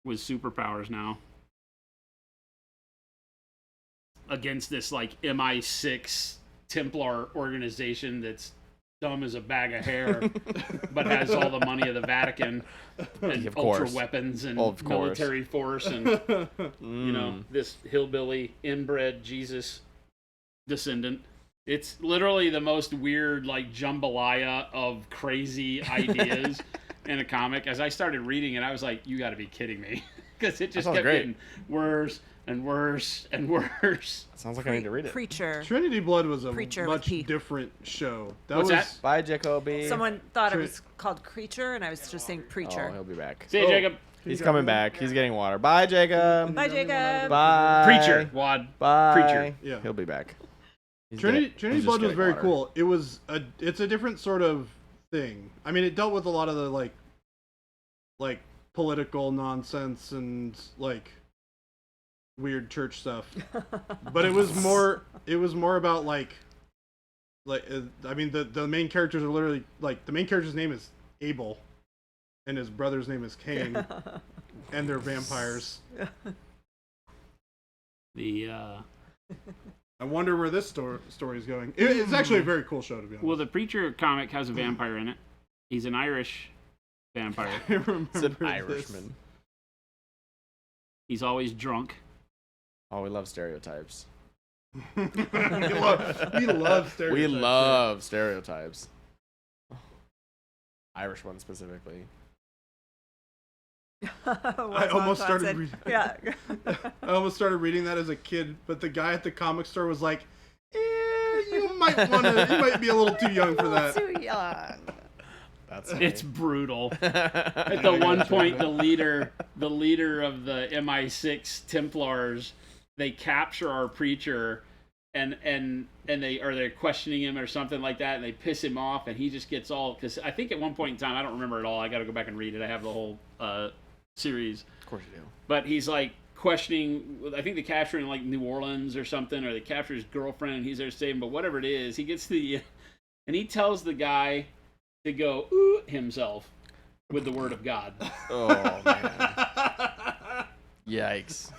with superpowers now. Against this like MI6 Templar organization that's dumb as a bag of hair, but has all the money of the Vatican and Of ultra course. weapons and Of course. military force and you know, this hillbilly inbred Jesus descendant. It's literally the most weird like jambalaya of crazy ideas in a comic. As I started reading it, I was like, you got to be kidding me. Because it just sounds kept great. getting worse and worse and worse. Sounds like I need to read it. Preacher. Trinity Blood was a Preacher with much P. different show. What's that? Bye, Jacoby. Someone thought it Tre- was called Creature, and I was just saying Oh, Preacher. he'll be back. See you, Oh. Jacob. He's coming back. He's getting water. Bye, Jacob. Bye, Jacob. Bye. Preacher, Wad. Bye. Preacher. Yeah. He'll be back. He's Trinity he's just Blood was getting very water. cool. It's a different sort of thing. I mean, it dealt with a lot of the like political nonsense and like weird church stuff. But it was more about like I mean the main characters are literally like the main character's name is Abel and his brother's name is Cain and they're vampires. The I wonder where this story is going. It's actually a very cool show, to be honest. well, the Preacher comic has a vampire in it. He's an Irish vampire. I remember It's an this. Irishman. He's always drunk. Oh, we love stereotypes. we love stereotypes. We love stereotypes. Irish ones specifically. I almost started reading. Yeah. I almost started reading that as a kid, but the guy at the comic store was like, you might be a little too young for that. Too young. That's It's brutal. At the one point, the leader of the MI6 Templars, they capture our preacher, and they're questioning him or something like that, and they piss him off, and he just gets all, because I think at one point in time, I don't remember it all. I got to go back and read it. I have the whole series, Of course you do. but he's like questioning. I think they capture him in like New Orleans or something, or they capture his girlfriend, and he's there to save him. But whatever it is, he gets and he tells the guy to go ooh himself with the word of God. Oh man. Yikes.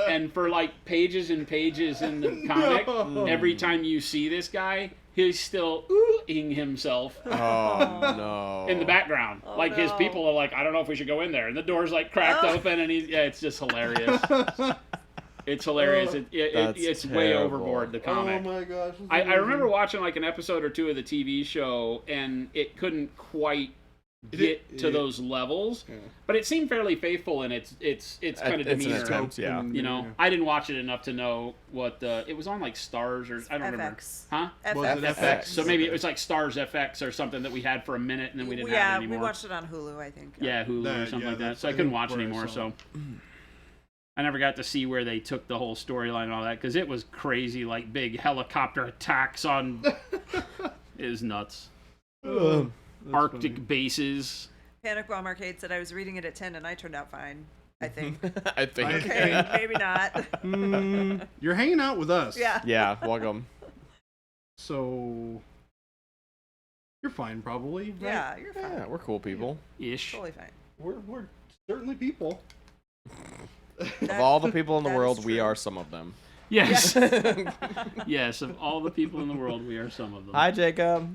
And for like pages and pages in the comic, every time you see this guy, he's still ooh ing himself Oh no. in the background. Oh, Like his no. people are like, I don't know if we should go in there, and the door's like cracked open, and it's just hilarious. It's hilarious. That's It's way terrible. overboard, the Oh comic. my gosh. I remember watching like an episode or two of the TV show, and it couldn't quite get to those levels, but it seemed fairly faithful in its kind of It's an demeanor. attempt, yeah. You know, I didn't watch it enough to know what it was on, like Stars or I don't remember. FX. Huh? Was it FX. So maybe it was like Stars FX or something that we had for a minute, and then we didn't have it Yeah, anymore. we watched it on Hulu, I think. Yeah, Hulu or That- something yeah, like that. that's- So I I couldn't think watch where I anymore. saw So it. I never got to see where they took the whole storyline and all that because it was crazy, like big helicopter attacks on. It was nuts. That's Arctic funny. bases. Panic Bomb Arcade said I was reading it at 10 and I turned out fine. I think. I think. Okay, maybe not. You're hanging out with us. Yeah. Yeah, welcome. So you're fine, probably. Right? Yeah, you're fine. Yeah, we're cool people. Ish. Totally fine. We're certainly people. Of all the people in the that is world, we true. are some of them. Yes. Yes, of all the people in the world, we are some of them. Hi, Jacob.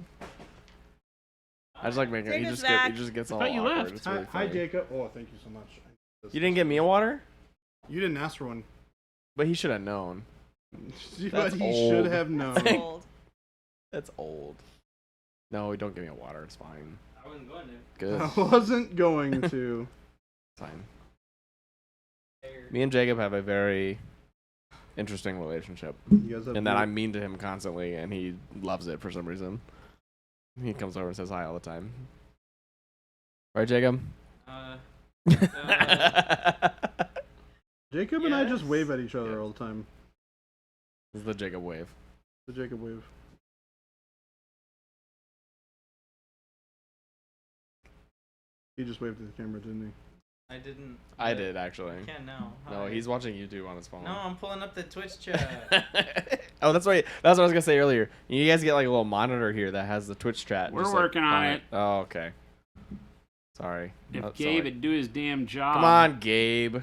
I just like making. Take us He back. just gets all thought you awkward. left. It's really Hi, funny. Jacob. Oh, thank you so much. You didn't get me a water, You didn't ask for one. but he should have known. But That's he old. should have known. It's old. That's old. No, don't give me a water. It's fine. I wasn't going to. Good. I wasn't going to. It's fine. Me and Jacob have a very interesting relationship, You guys have and that I'm mean to him constantly, and he loves it for some reason. He comes over and says hi all the time. Right, Jacob? Jacob and I just Yes. wave at each other all the time. This is the Jacob wave. The Jacob wave. He just waved at the camera, didn't I didn't. I did, actually. I can now. No, Hi. he's watching YouTube on his phone. No, I'm pulling up the Twitch chat. Oh, that's what I was gonna say earlier. You guys get like a little monitor here that has the Twitch chat. We're just, like, working on it. Oh, okay. Sorry. If Oh, Gabe sorry. would do his damn job. Come on, Gabe.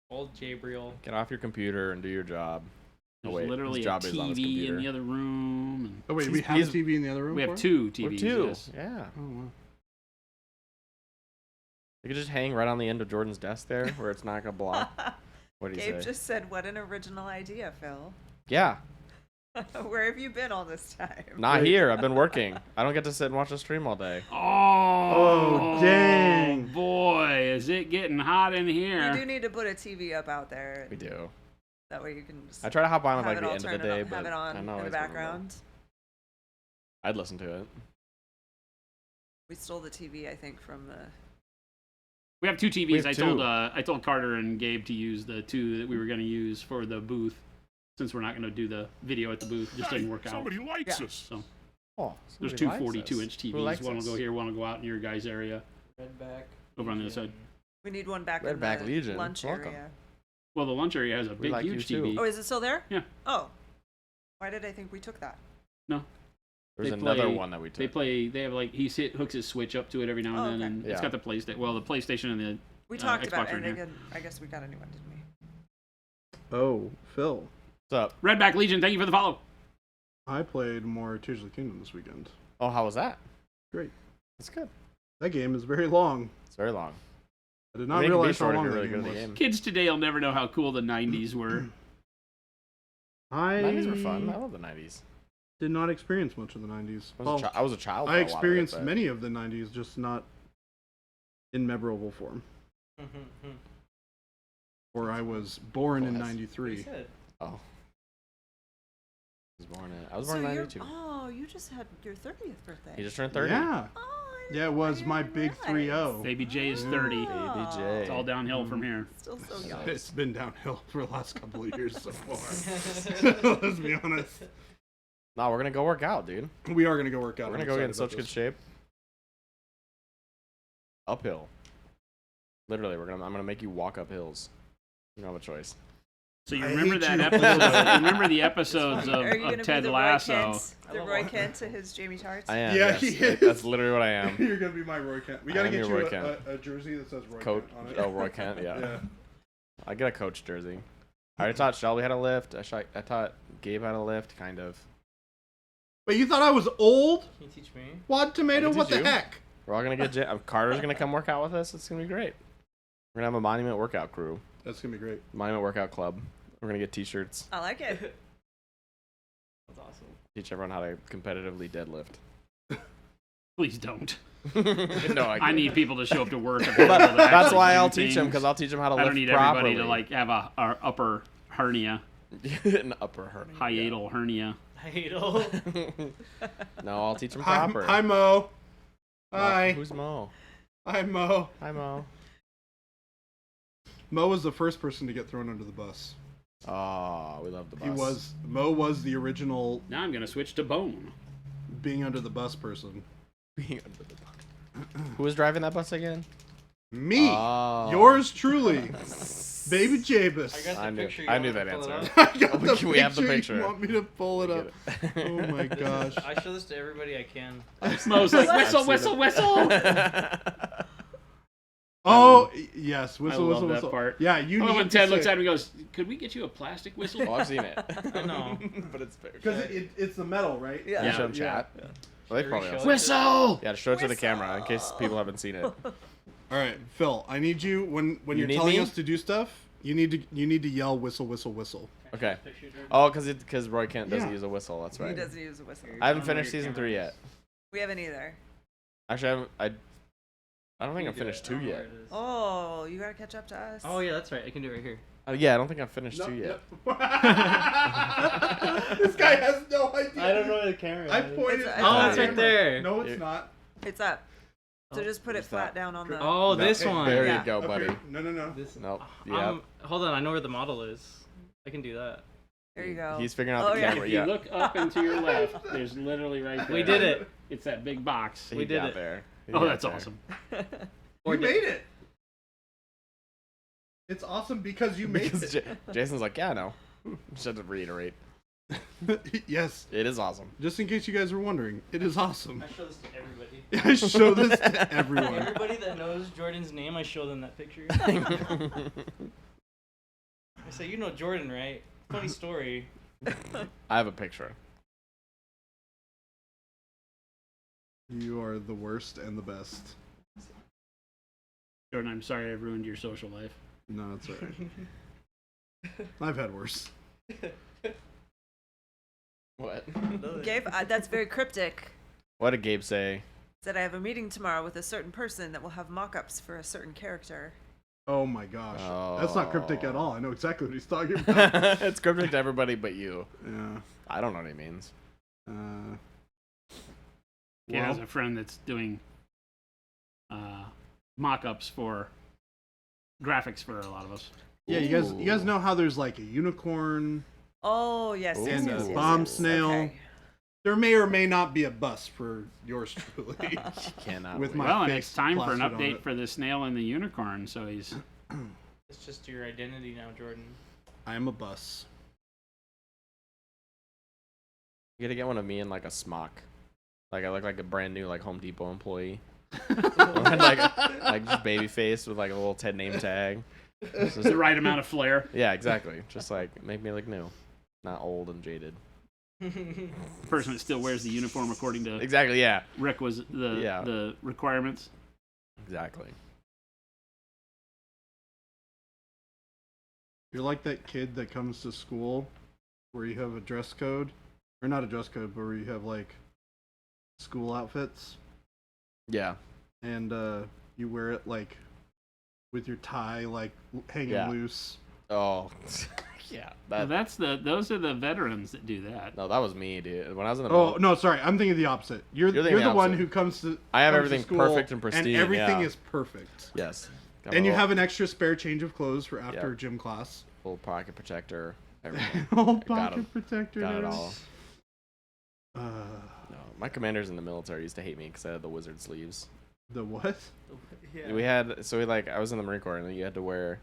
Old Jabriel. Get off your computer and do your job. There's Oh, wait, literally his a job is on his TV in computer. the other room. And Oh wait, we have he's- a TV in the other room. we for have it? two Or TVs. two. Yes. Yeah. Oh wow. You could just hang right on the end of Jordan's desk there, where it's not gonna block. What do you Gabe say? just said, "What an original idea, Phil." Yeah. Where have you been all this time? Not here. I've been working. I don't get to sit and watch a stream all day. Oh, dang. Boy, is it getting hot in here. We do need to put a TV up out there. We do. That way you can just I try to hop on at have like it the all end of turn the day, it on, but have it on I know in the it's one of them. background. I'd listen to it. We stole the TV, I think, from the. We have two We TVs. have I told Carter and Gabe to use the two that we were going to use for the booth, since we're not going to do the video at the booth. It just didn't work out. Somebody likes Yeah. us. So Oh, there's somebody two likes 42-inch us. Who TVs. likes One will us? go here, one will go out in your guys' area. Redback. Over on the other side. We need one back Redback in the Legion. lunch Welcome. area. Well, the lunch area has a We big, like you huge too. TV. Oh, is it still there? Yeah. Oh. Why did I think we took that? There's They another play- one that we took. They have like, hooks his Switch up to it every now and Oh, then, okay. and it's Yeah. got the PlayStation. Well, the PlayStation and the We talked about Xbox it, are in and here. again, I guess we got a new one, didn't we? Oh, Phil. What's up? Redback Legion. Thank you for the follow. I played more Tears of the Kingdom this weekend. Oh, how was that? Great. That's good. That game is very long. It's very long. I did I not mean, it can be realize how short if long you're that really game good at was. the game. Kids today will never know how cool the '90s were. 90s were fun. I love the 90s. did not experience much of the 90s. I was a child. for I a lot of it, experienced but- many of the 90s, just not in memorable form. Or I was born in Bless. He 93. said. Oh. I was born in you're, 92. oh, you just had your 30th birthday. He just turned 30. Yeah. Oh, I Yeah, it was didn't my big realize. 3-0. Baby J is 30. Baby J. It's all downhill from here. Still so young. It's been downhill for the last couple of years so far. Let's be honest. No, we're gonna go work out, dude. We are going to go work out. We're I'm gonna go get in excited such about good this. shape. Uphill. Literally, I'm gonna make you walk up hills. You don't have a choice. So you I remember hate that you. episode? Remember the episodes of, Are you going to be Ted the Lasso? Roy Kent, I the love Roy all- Kent to his Jamie Tarts? I am. Yeah, yes. he is. That's literally what I am. You're going to be my Roy Kent. We I got to am get your you Roy Kent. a jersey that says Roy Coach. Kent on it. Oh, Roy Kent. Yeah. Yeah. I get a coach jersey. I already taught Shelby how to lift. I taught Gabe how to lift, kind of. But you thought I was old? Can you teach me? Wad Tomato, I can what teach the you. heck? We're all gonna get Carter's gonna come work out with us. It's gonna be great. We're gonna have a monument workout crew, That's gonna be great. monument workout club. We're gonna get T-shirts. I like it. That's awesome. Teach everyone how to competitively deadlift. Please don't. No, I need people to show up to work. And But be able to that's actually why do I'll teach them, things. because I'll teach them how to I lift don't need properly. everybody to like have a upper hernia, An upper hernia. hiatal hernia. Idol. No, I'll teach them Hi, proper. hi Mo. Mo- Hi. Who's Mo? Hi, Mo. Hi, Mo. Mo was the first person to get thrown under the bus. Oh, we love the bus. Mo was the original Now I'm gonna switch to bone. being under the bus person. Being under the bus. Who was driving that bus again? Me. Oh. Yours truly. Baby I Jabus. got the I knew- picture. I You knew want that me to pull it answer. up? I got the We have the picture. You want me to pull it up? Oh my gosh. I show this to everybody I can. Mo's like I've whistle, seen whistle, it. whistle. Oh, yes. Whistle, I love whistle, that whistle. part. Yeah, you Oh, need when to Ted looks say- at him and goes, "Could we get you a plastic whistle?" Oh, I've seen it. I know. But it's fair. Because it's the metal, right? Yeah. You show them chat. Well, they Should we probably show also- it? Whistle. Yeah, to show it to the camera in case people haven't seen it. All right, Phil. I need you when You you're need telling me? us to do stuff. You need to yell whistle, whistle, whistle. Okay. Oh, because Roy Kent doesn't Yeah. use a whistle. That's He right. doesn't use a whistle. I haven't I don't know finished your season camera 3 is. yet. We haven't either. Actually, I don't think I've finished 2 yet. Oh, you gotta catch up to us. Oh yeah, that's right. I can do it right here. Yeah, I don't think I've finished 2 yet. This guy has no idea. I don't know where the camera I is. pointed. It's- at oh, the it's right camera. there. No, it's Here. not. It's up. So Oh, just put it where's flat that? down on the. Oh, this Okay, one. There Yeah. you go, Up buddy. here. No. This. Nope. Yeah. Hold on. I know where the model is. I can do that. There you go. He's figuring out Oh, the yeah. camera. If you Yeah. look up and to your left, there's literally right there. We did it. It's that big box. He We did got it. there. He Oh, got that's there. awesome. You made it. It's awesome because you made Because it. Jason's like, yeah, no. Just had to reiterate. Yes. It is awesome. Just in case you guys were wondering, it is awesome. I show this to everybody. I show this to everyone. Everybody that knows Jordan's name, I show them that picture. I say, you know Jordan, right? Funny story. I have a picture. You are the worst and the best. Jordan, I'm sorry I ruined your social life. No, it's alright. I've had worse. What? Gabe, that's very cryptic. What did Gabe say? Said I have a meeting tomorrow with a certain person that will have mock-ups for a certain character. Oh my gosh. That's not cryptic at all. I know exactly what he's talking about. It's cryptic to everybody but you. Yeah. I don't know what he means. Kid has a friend that's doing mock-ups for graphics for a lot of us. yeah, you guys know how there's like a unicorn. Oh, yes, yes, And yes, a yes, bomb yes. snail. Okay. There may or may not be a bus for yours truly. Cannot With wait. my Well, and face it's time for an plastered on update it. for the snail and the unicorn, so he's... It's just your identity now, Jordan. I am a bus. You gotta get one of me in like a smock. Like I look like a brand new like Home Depot employee. like just baby face with like a little Ted name tag. It's the right amount of flair. Yeah, exactly. Just like make me look new, not old and jaded. The person that still wears the uniform according to Exactly. Yeah. Rick was the requirements. Exactly. You're like that kid that comes to school where you have a dress code. Or not a dress code, but where you have like school outfits. Yeah. And you wear it like with your tie like hanging Yeah. loose. Oh. Yeah. Well, That. those are the veterans that do that. No, that was me, dude. When I was in the Oh no, sorry, I'm thinking the opposite. You're You're thinking the the one opposite. who comes to. I have comes to everything school perfect and pristine, and everything yeah. is perfect. Yes. Got And my you little have an extra spare change of clothes for after Yep. gym class. full pocket protector. Everything. Whole Got pocket 'em. protector. Got it and all. everything. No, my commanders in the military used to hate me because I had the wizard sleeves. The what? Yeah. I was in the Marine Corps and you had to wear.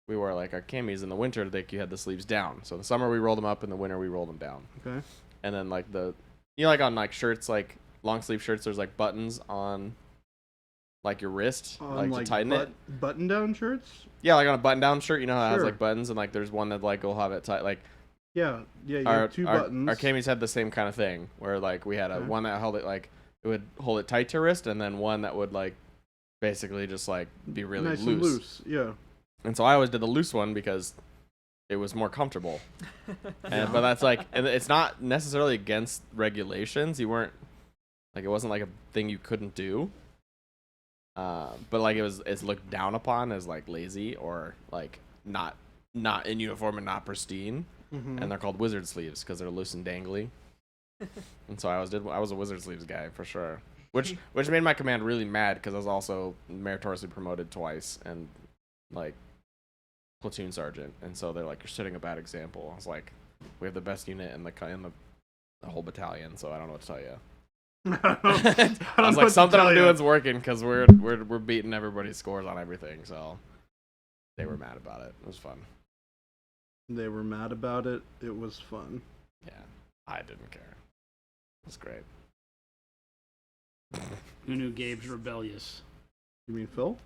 We wore like our camis in the winter. Like you had the sleeves down. So in the summer we rolled them up. In the winter we rolled them down. Okay. And then like like on like shirts, like long sleeve shirts, there's like buttons on like your wrist, like to tighten it. Button down shirts? Yeah, like on a button down shirt, you know how it has Sure. like buttons, and like there's one that like will have it tight. Like Yeah, you have two buttons. Our camis had the same kind of thing, where like we had a one that held it like it would hold it tight to your wrist, and then one that would like basically just like be really nice loose. and loose. Yeah. And so I always did the loose one because it was more comfortable. But that's like, and it's not necessarily against regulations. You weren't like, it wasn't like a thing you couldn't do. But like it's looked down upon as like lazy or like not in uniform and not pristine. And they're called wizard sleeves because they're loose and dangly. And so I was a wizard sleeves guy for sure. Which made my command really mad because I was also meritoriously promoted twice and like platoon sergeant, and so they're like, you're setting a bad example. I was like, we have the best unit in the whole battalion, so I don't know what to tell you. I was like, something I'm doing's working because we're beating everybody's scores on everything. So they were mad about it. It was fun. They were mad about it. It was fun. Yeah, I didn't care. It was great. Who knew Gabe's rebellious? You mean Phil?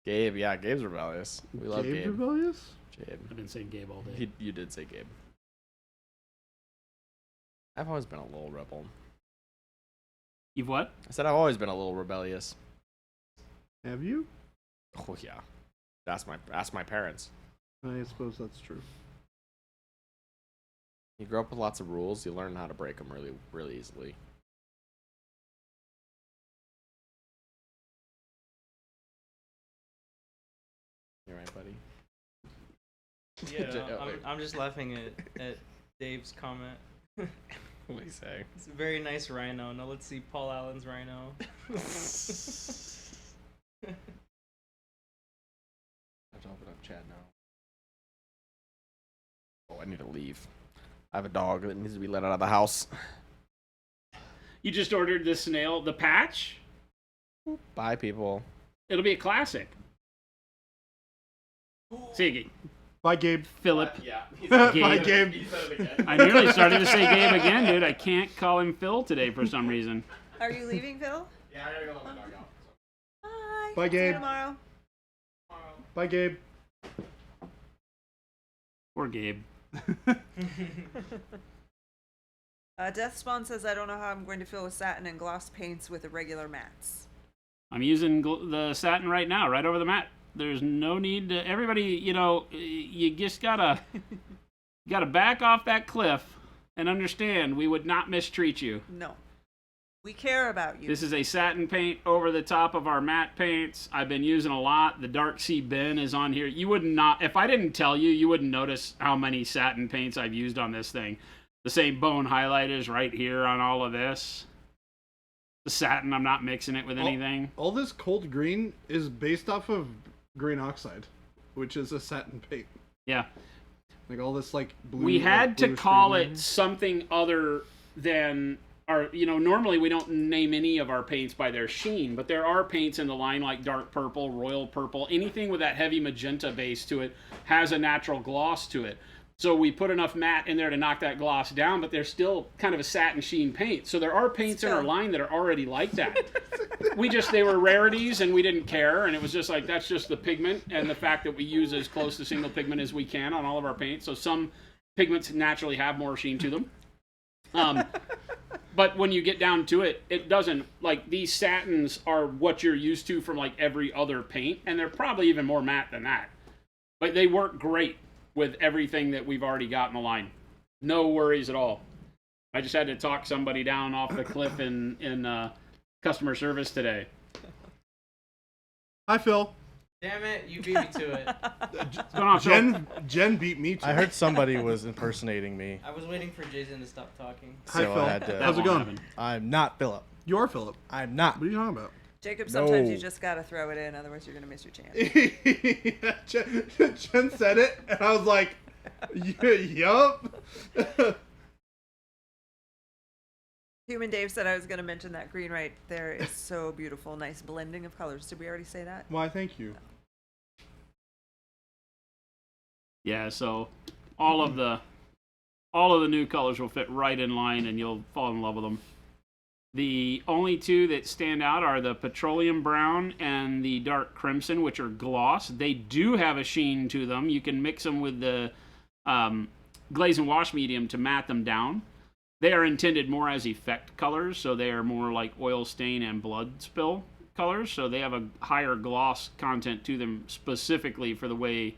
Gabe, yeah, Gabe's rebellious. We love Gabe. Rebellious? Gabe. I've been saying Gabe all day. You did say Gabe. I've always been a little rebel. You've what? I said I've always been a little rebellious. Have you? Oh yeah. Ask my parents. I suppose that's true. You grow up with lots of rules, you learn how to break them really, really easily. You right, buddy? Yeah, I'm just laughing at Dave's comment. What do you say? It's a very nice rhino. Now let's see Paul Allen's rhino. I have to open up chat now. Oh, I need to leave. I have a dog that needs to be let out of the house. You just ordered the snail, the patch? Bye, people. It'll be a classic. See you, Gabe. Bye, Gabe. Philip. Yeah. Bye, Gabe. I nearly started to say Gabe again, dude. I can't call him Phil today for some reason. Are you leaving, Phil? Yeah, I gotta go let my dog out. Bye. Bye, See you Gabe. tomorrow. Bye, Gabe. Poor Gabe. Death Spawn says, I don't know how I'm going to fill with satin and gloss paints with irregular mats. I'm using the satin right now, right over the mat. There's no need to. Everybody, you just gotta back off that cliff and understand we would not mistreat you. No. We care about you. This is a satin paint over the top of our matte paints. I've been using a lot. The Dark Sea Ben is on here. You would not, if I didn't tell you, you wouldn't notice how many satin paints I've used on this thing. The same bone highlight is right here on all of this. The satin, I'm not mixing it with anything. All this cold green is based off of green oxide, which is a satin paint. Yeah. Like all this like blue. We had like, to bluish call green. it something other than our, normally we don't name any of our paints by their sheen, but there are paints in the line like dark purple, royal purple, anything with that heavy magenta base to it has a natural gloss to it. So we put enough matte in there to knock that gloss down, but they're still kind of a satin sheen paint. So there are paints in our line that are already like that. They were rarities and we didn't care. And it was just like, that's just the pigment and the fact that we use as close to single pigment as we can on all of our paints. So some pigments naturally have more sheen to them. But when you get down to it, it doesn't, like these satins are what you're used to from like every other paint. And they're probably even more matte than that. But they work great with everything that we've already got in the line. No worries at all. I just had to talk somebody down off the cliff in customer service today. Hi, Phil. Damn it, you beat me to it. What's going on, Phil? Jen beat me to I heard somebody was impersonating me. I was waiting for Jason to stop talking. Hi, So Phil. I had to- How's it That won't going? happen. I'm not Philip. You are Philip. I'm not. What are you talking about? Jacob, sometimes No. you just gotta throw it in, otherwise you're gonna miss your chance. Jen said it, and I was like, yup. Human Dave said I was gonna mention that green right there is so beautiful. Nice blending of colors. Did we already say that? Why, thank you. Yeah, so all of the new colors will fit right in line and you'll fall in love with them. The only two that stand out are the petroleum brown and the dark crimson, which are gloss. They do have a sheen to them. You can mix them with the glaze and wash medium to matte them down. They are intended more as effect colors, so they are more like oil stain and blood spill colors, so they have a higher gloss content to them specifically for the way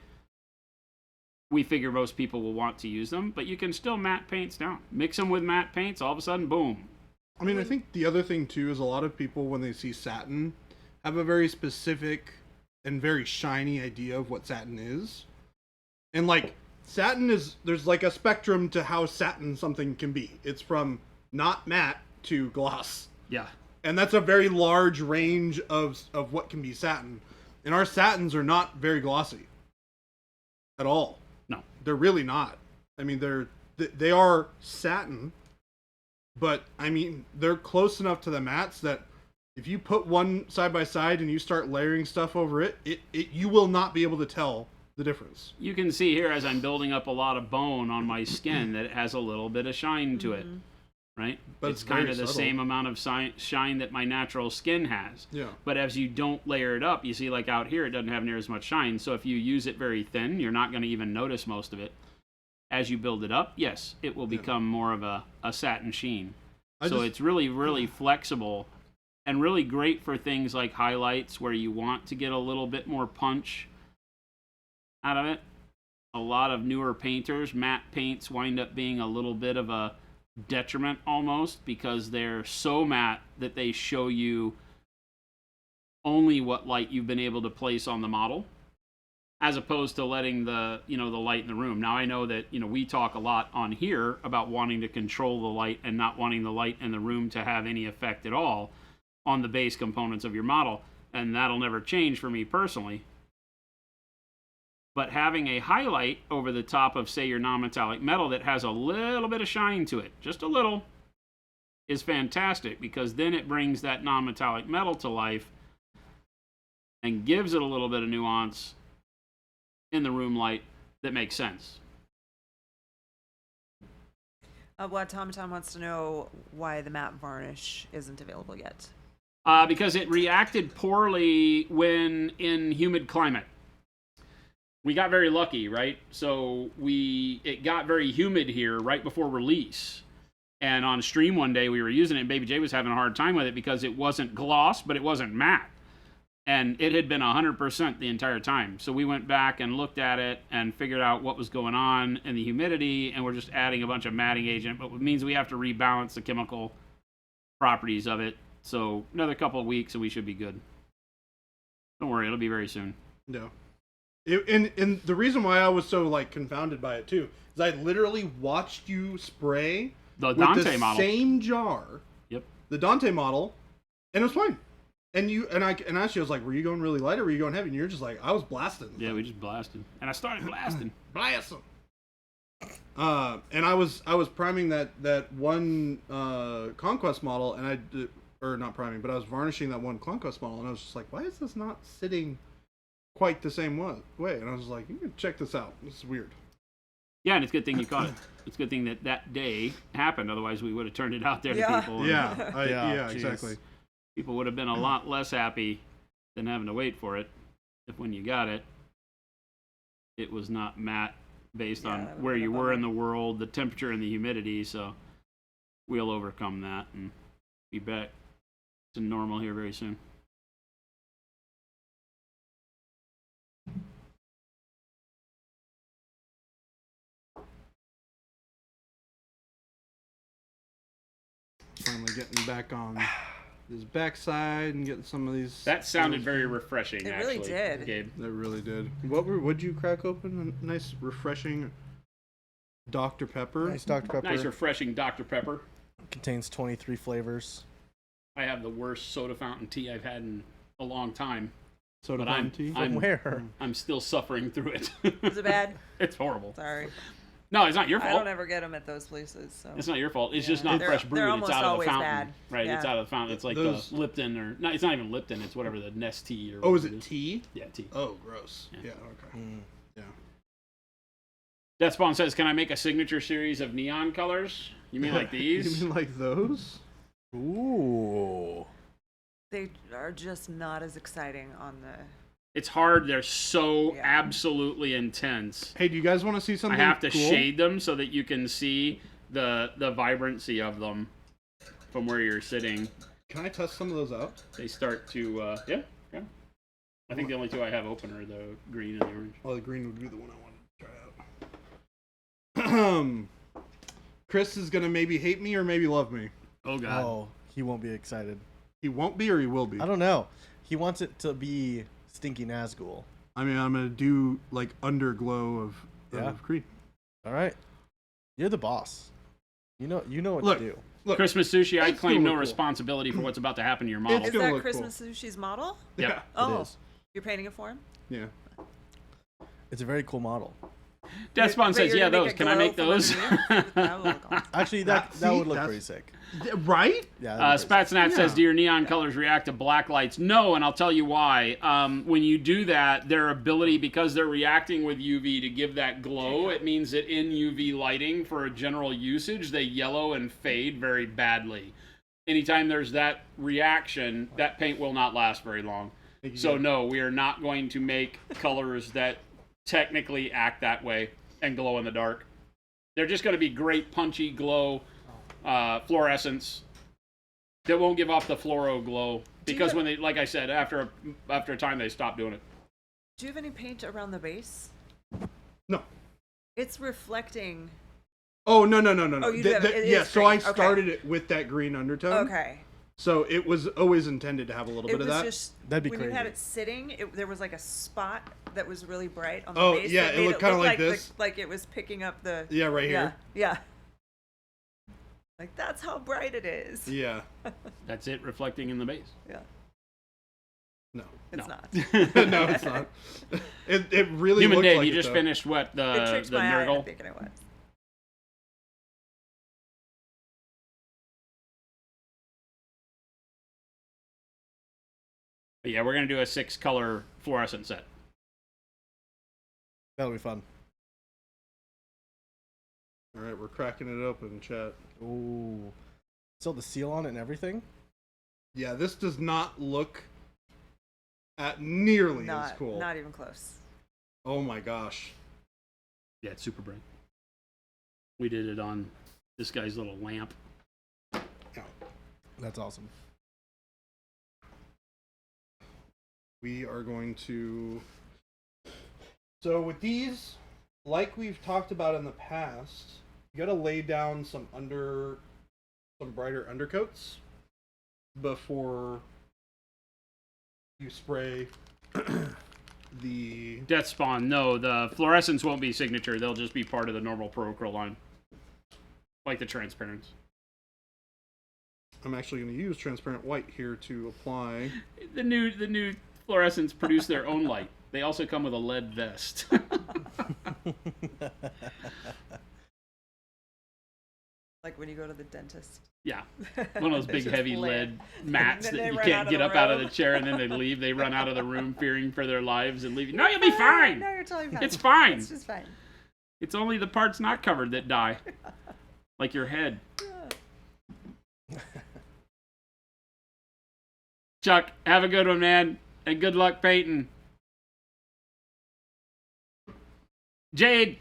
we figure most people will want to use them. But you can still matte paints down. Mix them with matte paints, all of a sudden, boom. I mean, I think the other thing too is a lot of people, when they see satin, have a very specific and very shiny idea of what satin is. And like, satin is, there's like a spectrum to how satin something can be. It's from not matte to gloss. Yeah. And that's a very large range of what can be satin. And our satins are not very glossy at all. No. They're really not. I mean, they are satin, but I mean, they're close enough to the mattes that if you put one side by side and you start layering stuff over it, you will not be able to tell the difference. You can see here as I'm building up a lot of bone on my skin that it has a little bit of shine to it, right? But it's it's kind very of the subtle. same amount of shine that my natural skin has. Yeah. But as you don't layer it up, you see like out here it doesn't have near as much shine. So if you use it very thin, you're not going to even notice most of it. As you build it up, yes, it will become more of a satin sheen. So it's really, really flexible and really great for things like highlights where you want to get a little bit more punch out of it. A lot of newer painters, matte paints wind up being a little bit of a detriment almost because they're so matte that they show you only what light you've been able to place on the model, as opposed to letting the light in the room. Now I know that we talk a lot on here about wanting to control the light and not wanting the light in the room to have any effect at all on the base components of your model, and that'll never change for me personally. But having a highlight over the top of, say, your non-metallic metal that has a little bit of shine to it, just a little, is fantastic because then it brings that non-metallic metal to life and gives it a little bit of nuance in the room light that makes sense. Tom wants to know why the matte varnish isn't available yet. Because it reacted poorly when in humid climate. We got very lucky, right? So it got very humid here right before release. And on stream one day we were using it and Baby J was having a hard time with it because it wasn't gloss, but it wasn't matte. And it had been 100% the entire time. So we went back and looked at it and figured out what was going on in the humidity, and we're just adding a bunch of matting agent, but it means we have to rebalance the chemical properties of it. So another couple of weeks and we should be good. Don't worry, it'll be very soon. No. And the reason why I was so like confounded by it too is I literally watched you spray The with Dante the model. same jar. Yep. The Dante model, and it was fine. And actually I was like, were you going really light or were you going heavy? And you're just like, I was blasting. Yeah, we just blasted. And I started blasting. Blasting. And I was priming that one Conquest model, and not priming, but I was varnishing that one Conquest model, and I was just like, why is this not sitting quite the same way? And I was like, you can check this out. This is weird. Yeah, and it's a good thing you caught it. It's a good thing that day happened. Otherwise, we would have turned it out there to people. And Yeah, Yeah, exactly. people would have been a lot less happy than having to wait for it if when you got it, it was not matte based on that would've where been a you were in bummer. the world, the temperature and the humidity. So we'll overcome that and be back to normal here very soon. Finally getting back on his backside and getting some of these. That sounded very refreshing, It actually. really did. Gabe. That really did. What'd you crack open? A nice, refreshing Dr. Pepper. Nice Dr. Pepper. Nice, refreshing Dr. Pepper. Contains 23 flavors. I have the worst soda fountain tea I've had in a long time. Soda But I'm- fountain tea. I'm- Where? I'm still suffering through it. Is it bad? It's horrible. Sorry. No, it's not your I fault. don't ever get them at those places. So. It's not your fault. It's just Yeah. not They're- fresh they're brewed. It's almost out of the always fountain. bad. Right, it's Yeah. out of the fountain. It's like Those- the Lipton or no, it's not even Lipton. It's whatever the Nest tea or. Oh, is whatever it tea? Yeah, tea. Oh, gross. Yeah. Yeah, okay. Mm. Yeah. Death Spawn says, "Can I make a signature series of neon colors? You mean like these? You mean like those? Ooh. They are just not as exciting on the It's hard. They're so Yeah. absolutely intense. Hey, do you guys want to see I something have to cool? shade them so that you can see the vibrancy of them from where you're sitting. Can I test some of those out? They start to, yeah. I think the only two I have open are the green and the orange. Well, the green would be the one I wanted to try out. Chris is gonna maybe hate me or maybe love me. Oh, God. Oh, he won't be excited. He won't be or he will be. I don't know. He wants it to be Stinky Nazgul. I mean, I'm gonna do like underglow of Yeah. Creed. All right. You're the boss. You know what Look, to do. Look, Christmas sushi, I It's claim gonna no look cool. responsibility for what's about to happen to your model. It's Is gonna that look Christmas Sushi's model? Yeah. Oh, is. you're painting it for him? yeah. It's a very cool model. Deathspawn But says, you're yeah, gonna those. it Can I glow make from those? underneath? That would look awesome. Actually, that See, would look that's- pretty sick. Right? Yeah. Spatsnat says, Yeah. do your neon colors react to black lights? No, and I'll tell you why. When you do that, their ability, because they're reacting with UV to give that glow, it means that in UV lighting for a general usage, they yellow and fade very badly. Anytime there's that reaction, that paint will not last very long. So no, we are not going to make colors that technically act that way and glow in the dark. They're just going to be great punchy glow fluorescence that won't give off the fluoro glow because when they, like I said, after a time they stop doing it. Do you have any paint around the base? No. It's reflecting. Oh no. Oh, you do have it. It yeah. is So green. I Okay. started it with that green undertone. Okay. So it was always intended to have a little It bit of was that. just That'd be when you had crazy. it sitting, there was like a spot that was really bright on the Oh, base. yeah, that it made looked kinda look like this. like it was picking up the. Yeah, right here. Yeah. Like that's how bright it is. Yeah. That's it reflecting in the base. Yeah. No. It's No. not. No, it's not. It really Human looked Dave, like you it, just though. finished what It the tricked my eye into Nurgle? thinking it was. But yeah, we're gonna do a 6-color fluorescent set. That'll be fun. All right, we're cracking it open, chat. Ooh. Still the seal on it and everything? Yeah, this does not look at nearly as cool. Not even close. Oh my gosh. Yeah, it's super bright. We did it on this guy's little lamp. That's awesome. We are going to. So with these, like we've talked about in the past, you got to lay down some brighter undercoats before you spray the. Death Spawn, no, the fluorescents won't be signature. They'll just be part of the normal Pro Acryl line. Like the transparents. I'm actually going to use transparent white here to apply. The new fluorescents produce their own light. They also come with a lead vest. Like when you go to the dentist. Yeah. One of those big It's just heavy lead. lead mats And then that they you run can't out of get the up out of the room. chair and then they leave. They run out of the room fearing for their lives and leave you. No, you'll be fine. No, you're totally fine. It's fine. It's just fine. It's only the parts not covered that die. Like your head. Chuck, have a good one, man. And good luck painting. Jade,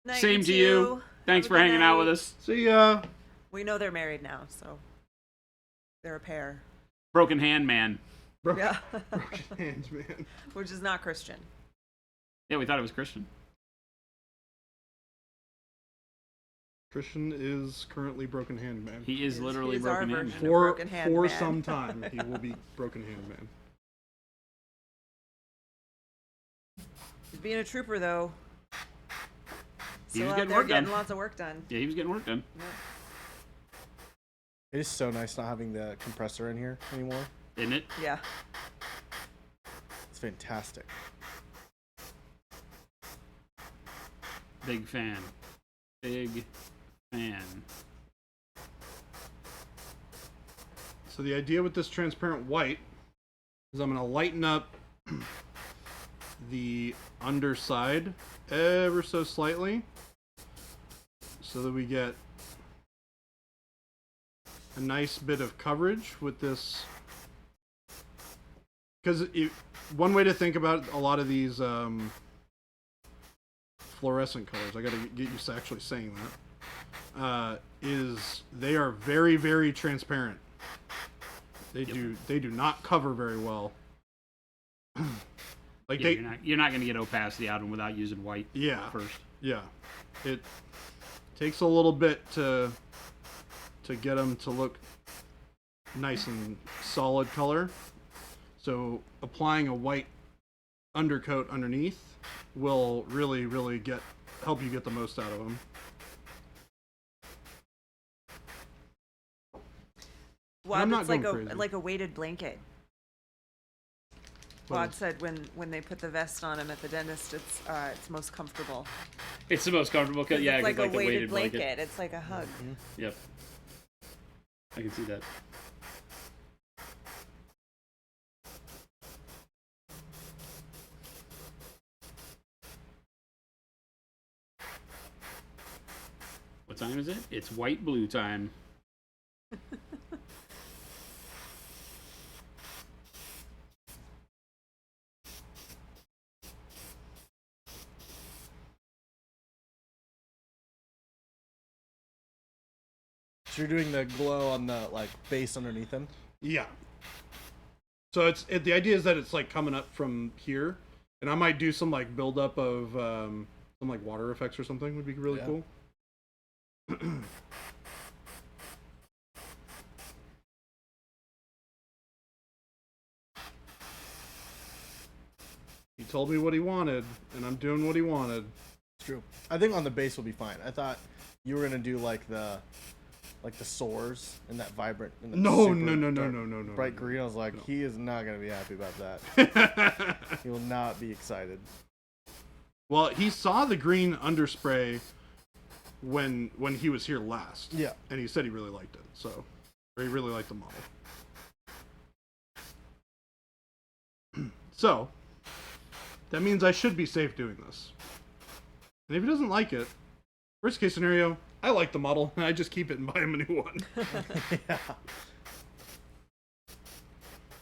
Night, same to you. Thanks Have a for good hanging out with night. us. See ya. We know they're married now, so they're a pair. Broken Hand Man. Yeah. Broken hands, man. Which is not Christian. Yeah, we thought it was Christian. Christian is currently broken hand man. He is literally He's our Broken Hand version Man. of Broken Hand for Man. some time, he will be broken hand man. He's being a trooper, though. He Still was out getting there work getting done. lots of work done. Yeah, he was getting work done. Yeah. It is so nice not having the compressor in here anymore. Isn't it? Yeah. It's fantastic. Big fan. Big fan. So the idea with this transparent white is I'm going to lighten up the underside ever so slightly so that we get a nice bit of coverage with this because one way to think about a lot of these fluorescent colors, I got to get used to actually saying that, is they are very, very transparent. They do not cover very well. Like you're not going to get opacity out of them without using white. First. Yeah, it takes a little bit to get them to look nice and solid color. So applying a white undercoat underneath will really, really help you get the most out of them. Well, it's like a weighted blanket. Wad said when they put the vest on him at the dentist, it's most comfortable. It's the most comfortable. Yeah, it's like a weighted weighted blanket. It's like a hug. Mm-hmm. Yep. I can see that. What time is it? It's white blue time. So you're doing the glow on the like base underneath them? Yeah. So the idea is that it's like coming up from here, and I might do some like buildup of some like water effects or something would be really cool. He told me what he wanted, and I'm doing what he wanted. It's true. I think on the base will be fine. I thought you were gonna do like the sores and that vibrant. And No. Bright green. I was like, he is not gonna be happy about that. He will not be excited. Well, he saw the green underspray when he was here last. Yeah. And he said he really liked it. So, or he really liked the model. So, that means I should be safe doing this. And if he doesn't like it, worst case scenario, I like the model and I just keep it and buy him a new one. Yeah.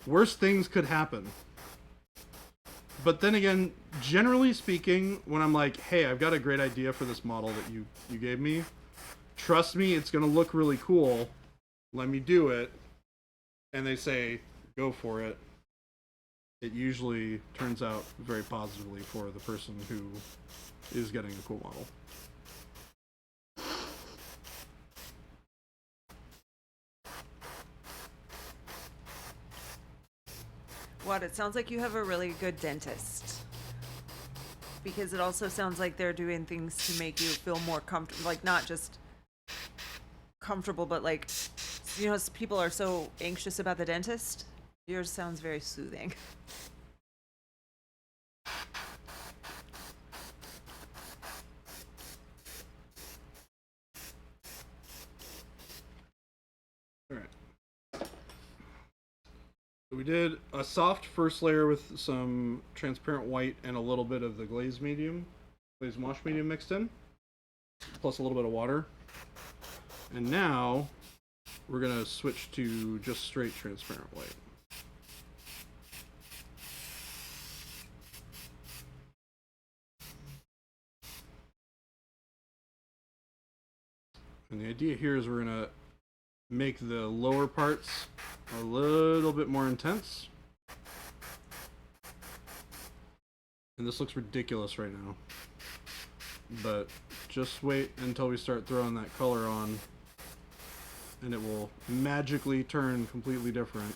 Worst things could happen. But then again, generally speaking, when I'm like, hey, I've got a great idea for this model that you gave me, trust me, it's going to look really cool. Let me do it. And they say, go for it. It usually turns out very positively for the person who is getting a cool model. What? It sounds like you have a really good dentist. Because it also sounds like they're doing things to make you feel more comfortable. Like, not just comfortable, but like, you know, people are so anxious about the dentist. Yours sounds very soothing. So we did a soft first layer with some transparent white and a little bit of the glaze wash medium mixed in, plus a little bit of water. And now we're gonna switch to just straight transparent white. And the idea here is we're gonna make the lower parts a little bit more intense. And this looks ridiculous right now. But just wait until we start throwing that color on and it will magically turn completely different.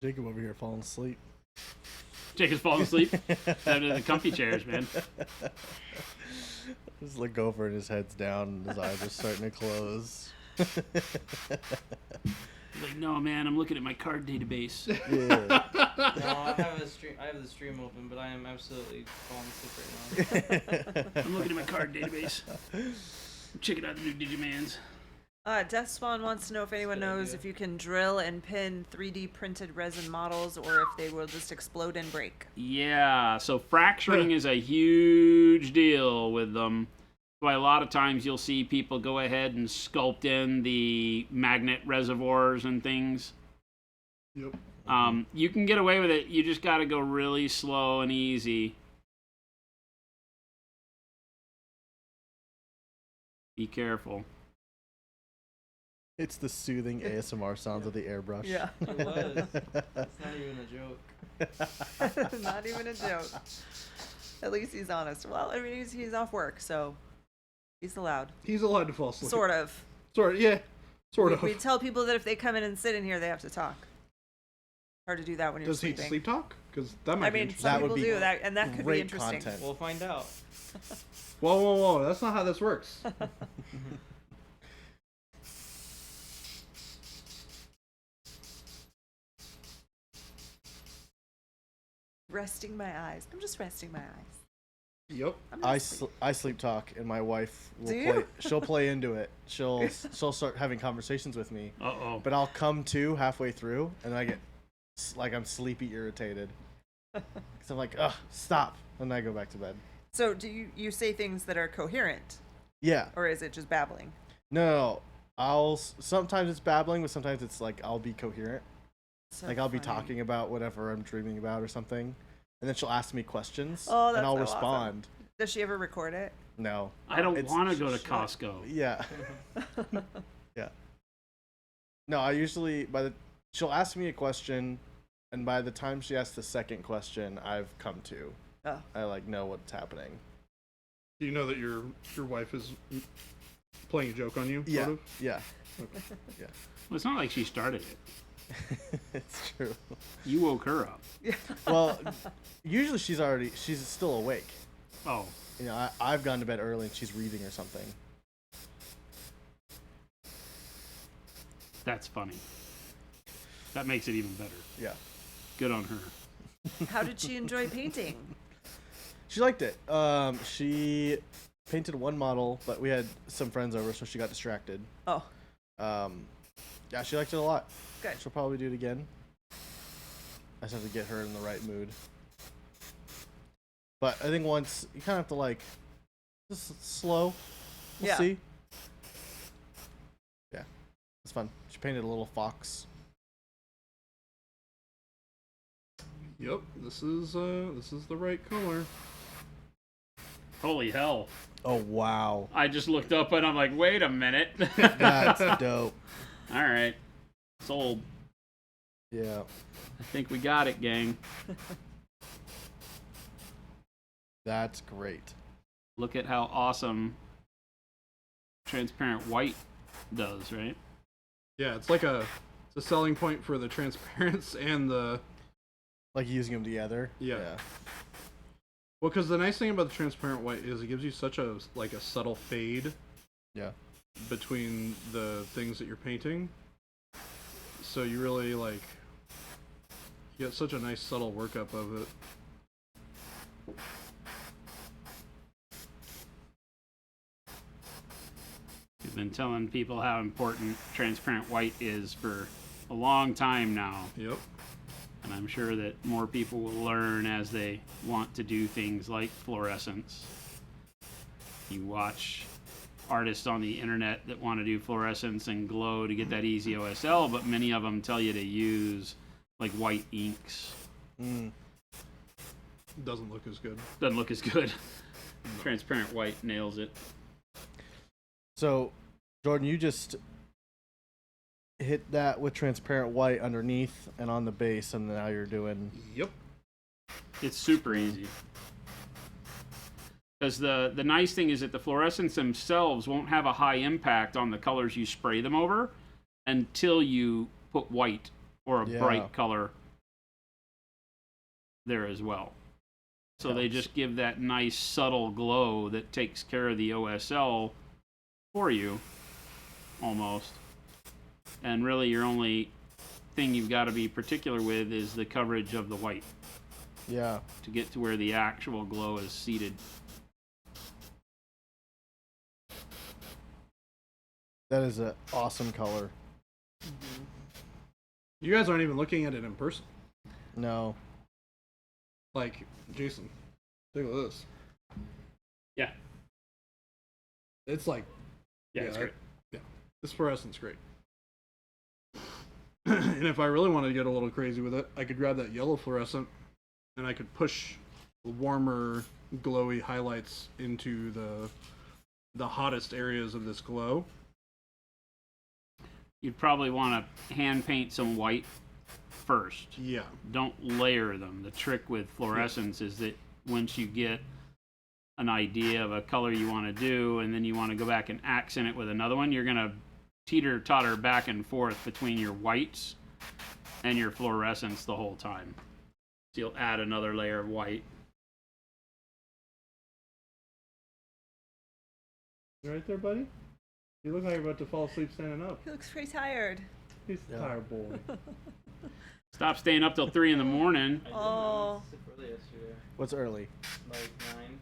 Jacob over here falling asleep. Jacob's falling asleep. Down in the comfy chairs, man. Just look over and his head's down and his eyes are starting to close. He's like, no, man, I'm looking at my card database. Yeah. No, I have the stream open, but I am absolutely falling asleep right now. I'm looking at my card database. I'm checking out the new Digimans. Death Spawn wants to know if anyone Good knows idea. if you can drill and pin 3D printed resin models or if they will just explode and break. Yeah, so fracturing is a huge deal with them. Why a lot of times you'll see people go ahead and sculpt in the magnet reservoirs and things. Yep. You can get away with it. You just got to go really slow and easy. Be careful. It's the soothing ASMR sounds of the airbrush. Yeah. It was. It's not even a joke. Not even a joke. At least he's honest. Well, I mean, he's off work, so he's allowed. He's allowed to fall asleep. Sort of. Sort of, yeah. Sort of. We tell people that if they come in and sit in here, they have to talk. Hard to do that when you're Does he sleeping. sleep talk? Because that might I be mean, interesting. some That would people be do that, and that could be great interesting. content. We'll find out. Whoa, whoa, whoa. That's not how this works. Resting my eyes. I'm just resting my eyes. Yep. I'm not I asleep. sleep talk, and my wife will Do you? play. She'll play into it. She'll start having conversations with me, Uh-oh. but I'll come to halfway through, and I get like I'm sleepy, irritated. Because I'm like, ugh, stop, and I go back to bed. So do you say things that are coherent, Yeah. or is it just babbling? No. Sometimes it's babbling, but sometimes it's like I'll be coherent. So Like I'll be funny. talking about whatever I'm dreaming about or something, and then she'll ask me questions, Oh, that's and I'll so awesome. respond. Does she ever record it? No. I don't It's- want to go to Costco. Yeah. Yeah. No, I usually she'll ask me a question, and by the time she asks the second question, I've come to. Oh. I like know what's happening. Do you know that your wife is playing a joke on you? Yeah. Sort of? Yeah. Well, it's not like she started it. It's true. You woke her up. Well, usually she's still awake. Oh, You know, I've gone to bed early and she's reading or something. that's funny. That makes it even better. Yeah. Good on her. How did she enjoy painting? She liked it. She painted one model, but we had some friends over, so she got distracted. Oh, Yeah, she liked it a lot. good. She'll probably do it again. I just have to get her in the right mood. But I think once you kind of have to like just slow. We'll Yeah. see. Yeah, it's fun. She painted a little fox. Yep. This is the right color. Holy hell. Oh wow, I just looked up and I'm like, wait a minute. that's dope. All right. Sold. Yeah, I think we got it, gang. that's great. Look at how awesome transparent white does, right? Yeah, it's like it's a selling point for the transparency and the Like using them together. Yeah. well, because the nice thing about the transparent white is it gives you such a subtle fade Yeah. between the things that you're painting. So you really you get such a nice subtle workup of it. We've been telling people how important transparent white is for a long time now. Yep. And I'm sure that more people will learn as they want to do things like fluorescence. You watch artists on the internet that want to do fluorescence and glow to get that easy OSL, but many of them tell you to use like white inks. Mm. Doesn't look as good. Doesn't look as good. Transparent white nails it. So, Jordan, you just hit that with transparent white underneath and on the base, and now you're doing. Yep. It's super easy. Because the nice thing is that the fluorescents themselves won't have a high impact on the colors you spray them over until you put white or a Yeah. bright color there as well. So they just give that nice subtle glow that takes care of the OSL for you, almost. And really your only thing you've got to be particular with is the coverage of the white Yeah. to get to where the actual glow is seated. That is an awesome color. You guys aren't even looking at it in person. No. Like, Jason, take a look at this. Yeah. It's like, Yeah, it's great. Yeah, this fluorescent's great. And if I really wanted to get a little crazy with it, I could grab that yellow fluorescent and I could push warmer, glowy highlights into the hottest areas of this glow. You'd probably want to hand paint some white first. Yeah. Don't layer them. The trick with fluorescence is that once you get an idea of a color you want to do and then you want to go back and accent it with another one, you're going to teeter-totter back and forth between your whites and your fluorescence the whole time. So you'll add another layer of white. You right there, buddy? You look like you're about to fall asleep standing up. He looks pretty tired. He's a tired boy. Stop staying up till 3 in the morning. I did Oh. sip early yesterday, What's early? like 9.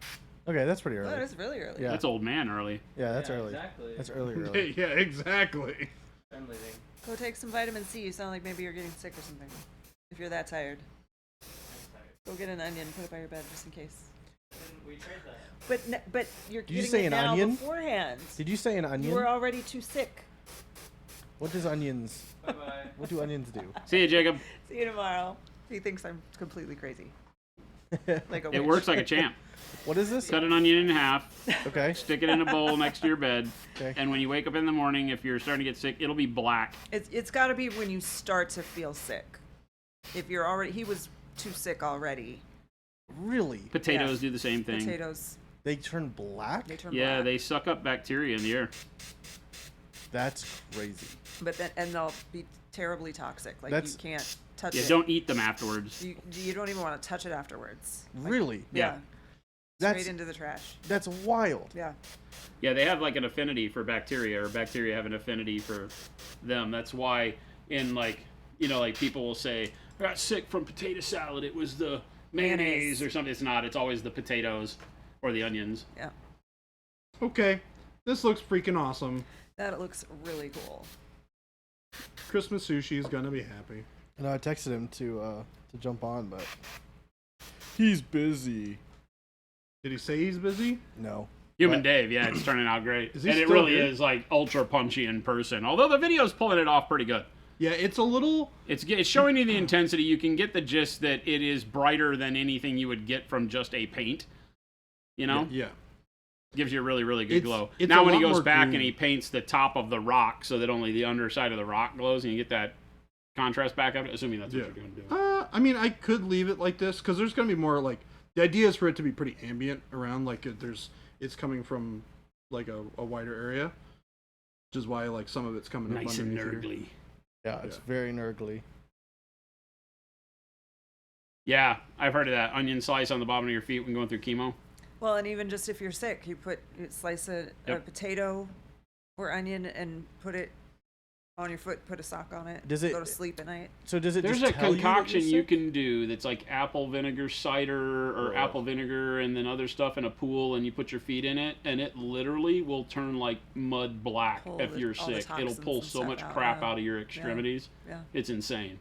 Okay, that's pretty Oh, early. that's really early. Yeah. That's old man early. Yeah, that's Yeah, early. Exactly. That's early. Yeah, exactly. I'm leaving. Go take some vitamin C. You sound like maybe you're getting sick or something. If you're that tired. I'm tired. Go get an onion, put it by your bed just in case. We tried that. But you're Did you getting say it an now onion? beforehand. Did you say an You onion? were already too sick. What does onions? Bye-bye. What do onions do? See you, Jacob. See you tomorrow. He thinks I'm completely crazy. Like a It witch. works like a champ. What is this? Cut an onion in half, Okay. stick it in a bowl next to your bed, Okay. and when you wake up in the morning, if you're starting to get sick, it'll be black. It's got to be when you start to feel sick. If you're already, he was too sick already. Really? Potatoes Yeah. do the same thing. Potatoes, They turn black? they turn Yeah, black. they suck up bacteria in the air. That's crazy. But then, and they'll be terribly toxic. Like That's- you can't touch Yeah, it. don't eat them afterwards. You don't even want to touch it afterwards. Like, Really? Yeah. That's Straight into the trash. that's wild. Yeah. Yeah, they have like an affinity for bacteria, or bacteria have an affinity for them. That's why in like, you know, like people will say, I got sick from potato salad. It was the mayonnaise or something. It's not. It's always the potatoes or the onions. Yeah. Okay, this looks freaking awesome. That looks really cool. Christmas sushi is gonna be happy. And I texted him to jump on, but he's busy. Did he say he's busy? No. Human What? Dave, yeah, it's turning out great. Is he And it still really here? is like ultra punchy in person. Although the video's pulling it off pretty good. Yeah, it's a little. It's showing you the intensity. You can get the gist that it is brighter than anything you would get from just a paint. You know? Yeah. Gives you a really, really good It's- glow. it's Now a when he lot goes more back green. and he paints the top of the rock so that only the underside of the rock glows and you get that contrast back up, assuming that's what Yeah. you're going to do. I mean, I could leave it like this because there's gonna be more like the idea is for it to be pretty ambient around. Like it's coming from like a wider area, which is why like some of it's coming Nice up and underneath here. nerdly. Yeah, it's Yeah. very nerdly. Yeah, I've heard of that. Onion slice on the bottom of your feet when going through chemo. Well, and even just if you're sick, you slice a Yep. potato or onion and put it on your foot, put a sock on it, Does it- go to sleep at night. So does it There's just a tell concoction you, you that you're can do that's like apple vinegar cider or Oh. apple vinegar and then other stuff in a pool, and you put your feet in it, and it literally will turn like mud black Pull if the- you're all the sick. It'll toxins pull and so stuff much out, crap yeah. out of your extremities. Yeah. It's insane.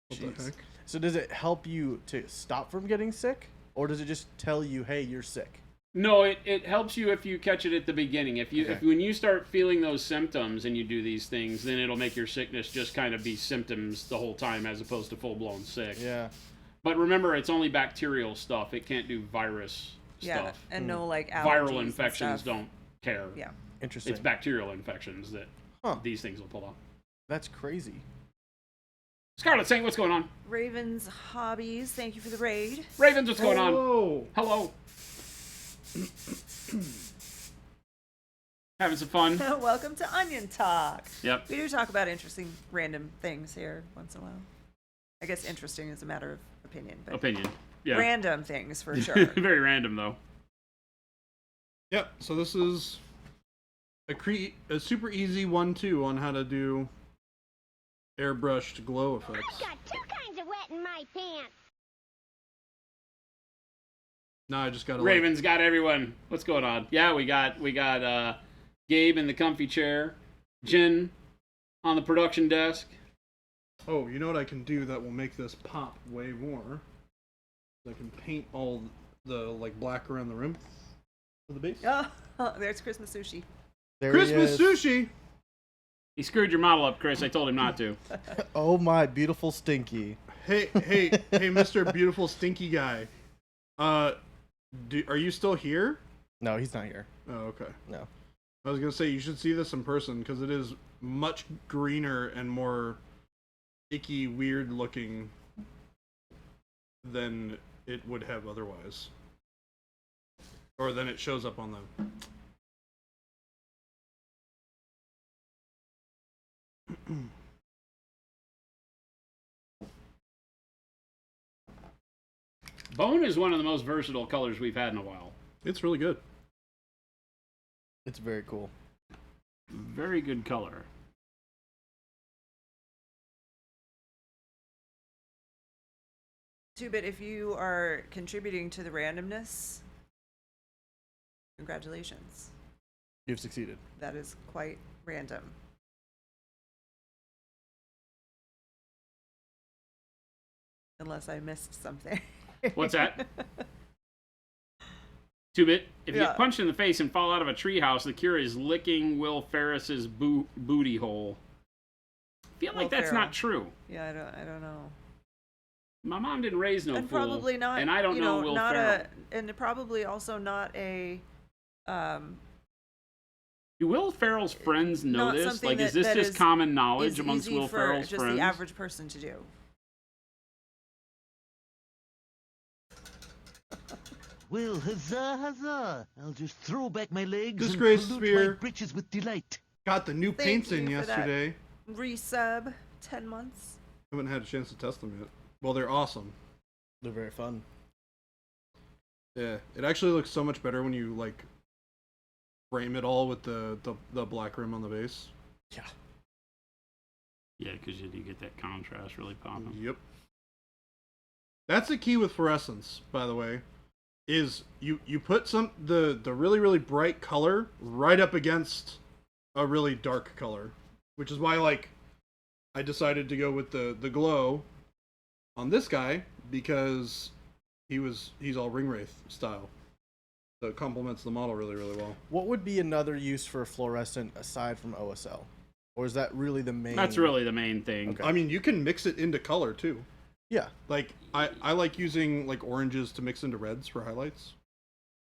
What the Jeez. heck? So does it help you to stop from getting sick, or does it just tell you, hey, you're sick? No, it helps you if you catch it at the beginning. If Okay. when you start feeling those symptoms and you do these things, then it'll make your sickness just kind of be symptoms the whole time as opposed to full blown sick. Yeah. But remember, it's only bacterial stuff. It can't do virus Yeah, stuff. and no like allergies Viral and infections stuff. don't care. Yeah. Interesting. It's bacterial infections that Huh. these things will pull off. That's crazy. Scarlet Saint, what's going on? Ravens Hobbies, thank you for the raid. Ravens, what's going on? Whoa. Hello. Having some fun. Welcome to Onion Talk. Yep. We do talk about interesting random things here once in a while. I guess interesting is a matter of opinion, but Opinion. Yeah. random things for sure. Very random though. Yep. So this is a super easy 1-2 on how to do airbrushed glow effects. I've got 2 kinds of wet in my pants. Now I just gotta Raven's got everyone. What's going on? Yeah, we got Gabe in the comfy chair, Jen on the production desk. Oh, you know what I can do that will make this pop way more? I can paint all the like black around the rim of the base. Oh, there's Christmas sushi. There Christmas he is. sushi. He screwed your model up, Chris. I told him not to. Oh my beautiful Stinky. Hey, Mr. Beautiful Stinky Guy. Are you still here? No, he's not here. Oh, okay. No. I was gonna say you should see this in person because it is much greener and more icky, weird looking than it would have otherwise, or than it shows up on them. Bone is one of the most versatile colors we've had in a while. It's really good. It's very cool. Very good color. But if you are contributing to the randomness, congratulations. You've succeeded. That is quite random. Unless I missed something. What's that? 2-bit. If you Yeah. get punched in the face and fall out of a treehouse, the cure is licking Will Ferrell's booty hole. I feel like Will that's Ferrell. not true. Yeah, I don't know. My mom didn't raise no And fool. probably not. And I don't you know Will not Ferrell. and probably also not a. Do Will Ferrell's friends know Not this? something Like, is that- this that just is- common knowledge is amongst easy Will for Ferrell's just friends? the average person to do. Well, huzzah, huzzah! I'll just throw back my legs Disgrace and pollute Spear. my britches with delight. Got the new Thank paints in you for that. yesterday. Resub 10 months. Haven't had a chance to test them yet. Well, they're awesome. They're very fun. Yeah, it actually looks so much better when you like frame it all with the black rim on the base. Yeah. Yeah, because you do get that contrast really popping. Yep. That's the key with fluorescence, by the way, is you put the really bright color right up against a really dark color, which is why like I decided to go with the glow on this guy because he's all ring wraith style. So it complements the model really well. What would be another use for fluorescent aside from OSL? Or is that really the main? That's really the main thing. Okay. I mean, you can mix it into color too. Yeah. Like I like using like oranges to mix into reds for highlights.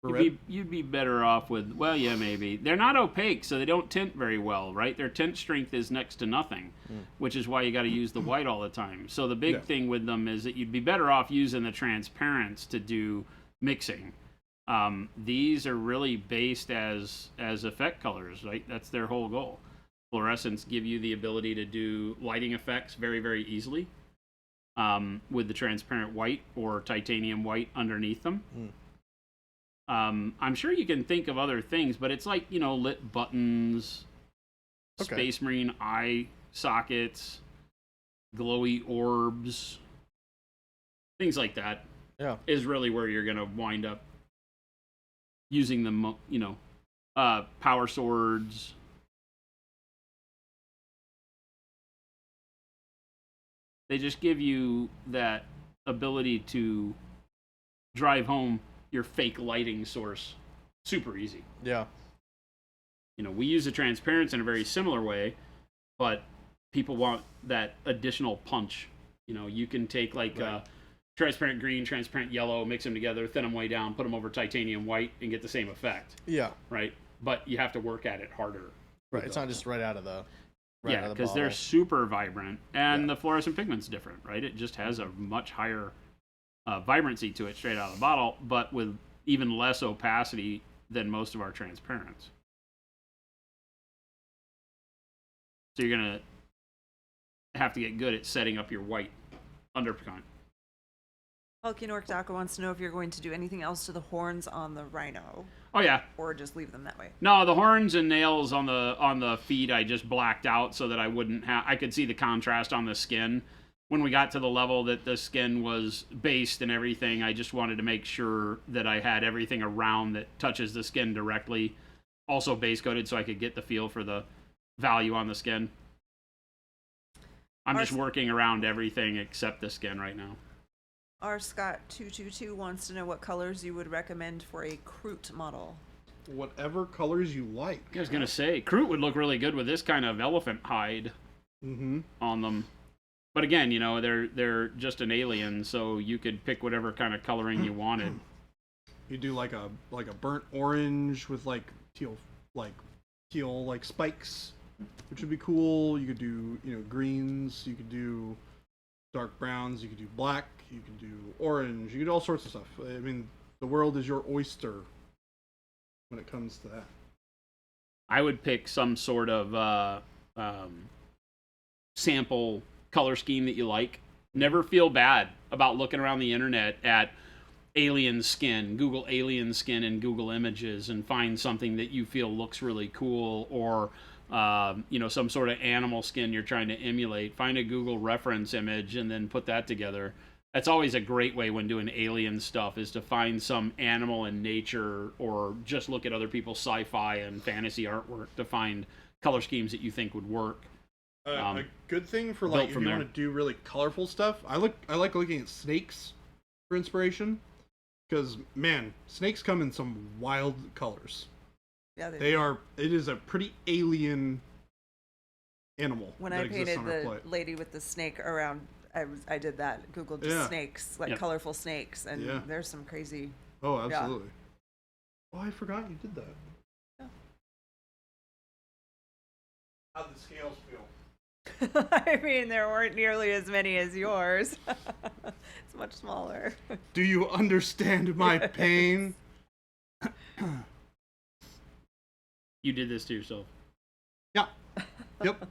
For red. You'd be better off with, well, yeah, maybe. They're not opaque, so they don't tint very well, right? Their tint strength is next to nothing, which is why you got to use the white all the time. So the big Yeah. thing with them is that you'd be better off using the transparents to do mixing. These are really based as effect colors, right? That's their whole goal. Fluorescents give you the ability to do lighting effects very easily with the transparent white or titanium white underneath them. I'm sure you can think of other things, but it's like, lit buttons, Okay. Space Marine eye sockets, glowy orbs, things like that. Yeah. Is really where you're going to wind up using them, power swords. They just give you that ability to drive home your fake lighting source super easy. Yeah. We use the transparents in a very similar way, but people want that additional punch. You can take like Right. Transparent green, transparent yellow, mix them together, thin them way down, put them over titanium white, and get the same effect, Yeah. right? But you have to work at it harder. Right. It's not just right out of the. Yeah, because they're super vibrant, and the fluorescent pigment's different, right? It just has a much higher vibrancy to it straight out of the bottle, but with even less opacity than most of our transparents. So you're going to have to get good at setting up your white undercut. Hulky wants to know if you're going to do anything else to the horns on the rhino, Oh yeah. or just leave them that way. No, the horns and nails on the feet I just blacked out so that I could see the contrast on the skin. When we got to the level that the skin was based and everything, I just wanted to make sure that I had everything around that touches the skin directly also base coated so I could get the feel for the value on the skin. I'm just working around everything except the skin right now. R. Scott 222 wants to know what colors you would recommend for a Kroot model. Whatever colors you like. I was gonna say Kroot would look really good with this kind of elephant hide Mm-hmm. on them. But again, you know, they're just an alien, so you could pick whatever kind of coloring you wanted. You do like a burnt orange with like teal spikes, which would be cool. You could do, you know, greens. You could do dark browns. You could do black. You could do orange. You could do all sorts of stuff. I mean, the world is your oyster when it comes to that. I would pick some sort of sample color scheme that you like. Never feel bad about looking around the internet at alien skin, Google alien skin in Google Images, and find something that you feel looks really cool, or you know, some sort of animal skin you're trying to emulate. Find a Google reference image and then put that together. That's always a great way when doing alien stuff, is to find some animal in nature, or just look at other people's sci-fi and fantasy artwork to find color schemes that you think would work. A good thing for like if you want to do really colorful stuff, I like looking at snakes for inspiration, because man, snakes come in some wild colors. Yeah, they are. It is a pretty alien animal. When I painted the lady with the snake around, I did that. Googled just snakes, like colorful snakes, and there's some crazy. Oh, absolutely. Yeah. Oh, I forgot you did that. Yeah. How'd the scales feel? I mean, there weren't nearly as many as yours. It's much smaller. Do you understand my pain? You did this to yourself. Yeah. Yep.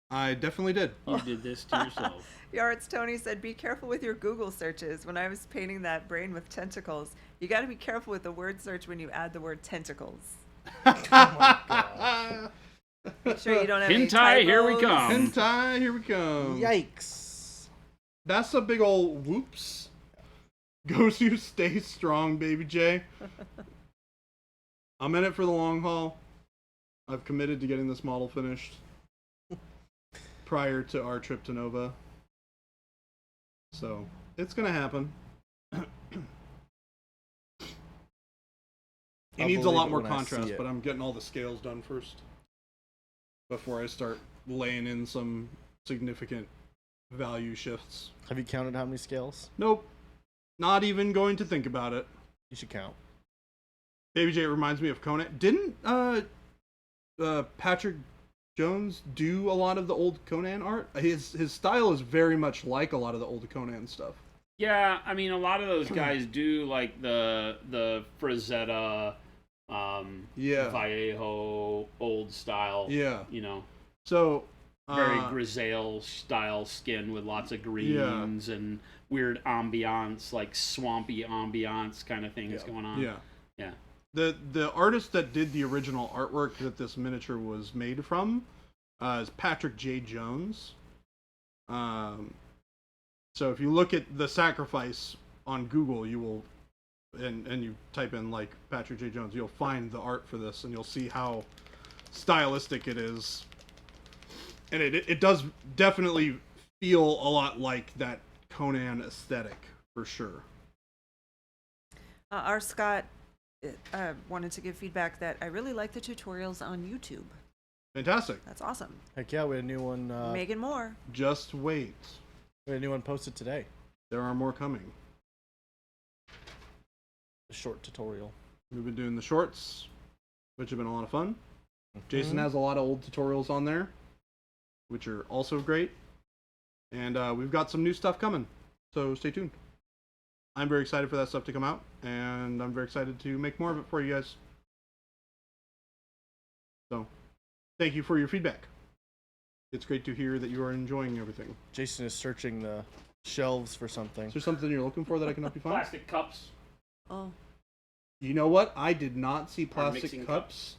I definitely did. You did this to yourself. Yards Tony said, be careful with your Google searches. When I was painting that brain with tentacles, you got to be careful with the word search when you add the word tentacles. Oh my god. Make sure you don't have any hentai, typos. here we come. Hentai, here we come. Yikes. That's a big old whoops. Gosu, stay strong, baby J. I'm in it for the long haul. I've committed to getting this model finished prior to our trip to Nova. So, it's going to happen. It needs a lot more contrast, but I'm getting all the scales done first before I start laying in some significant value shifts. Have you counted how many scales? Nope. Not even going to think about it. You should count. Baby J reminds me of Conan. Didn't Patrick Jones do a lot of the old Conan art? His style is very much like a lot of the old Conan stuff. Yeah, I mean, a lot of those guys do like the Frazetta, Vallejo old style. Yeah, you know. So very grisaille style skin with lots of greens and weird ambiance, like swampy ambiance kind of things going on. Yeah, yeah. The artist that did the original artwork that this miniature was made from is Patrick J. Jones. So if you look at The Sacrifice on Google, you will, and you type in like Patrick J. Jones, you'll find the art for this, and you'll see how stylistic it is. And it does definitely feel a lot like that Conan aesthetic, for sure. R. Scott wanted to give feedback that I really like the tutorials on YouTube. Fantastic. That's awesome. Heck yeah, we had a new one. Megan Moore. Just wait. We had a new one posted today. There are more coming. A short tutorial. We've been doing the shorts, which have been a lot of fun. Jason has a lot of old tutorials on there, which are also great. And we've got some new stuff coming, so stay tuned. I'm very excited for that stuff to come out, and I'm very excited to make more of it for you guys. So, thank you for your feedback. It's great to hear that you are enjoying everything. Jason is searching the shelves for something. Is there something you're looking for that I can help you find? Plastic cups. Oh. You know what? I did not see Or plastic mixing cups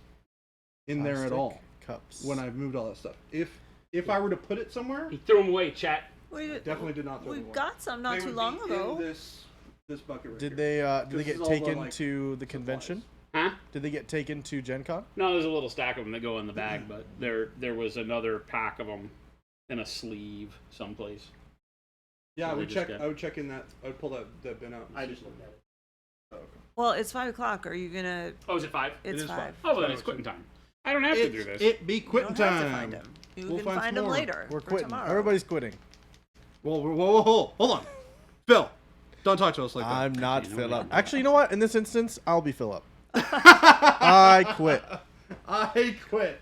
in there at Plastic all Cups. when I moved all that stuff. If I were to put it somewhere, He threw them away, chat. We definitely did not throw we them away. got some not They too would long be ago. in this bucket right Did here. they This get is all the, taken like, to the convention? Huh? Did they get taken to Gen Con? No, there's a little stack of them that go in the bag, but there was another pack of them in a sleeve someplace. Yeah, So I they would just check. get- I would check in that. I would pull that bin out. I just looked at it. Oh, okay. Well, it's 5 o'clock. Are you gonna? Oh, is it 5? It's is 5. 5. Oh, well, then it's quitting time. I don't have to do this. It be You quitting don't have to time. find them. You We'll can find find some them more. later. We're or quitting. Tomorrow. Everybody's quitting. Whoa, hold on, Phil. Don't talk to us like that. I'm not you know Philip. what? Actually, you know what? In this instance, I'll be Philip. I quit. I quit.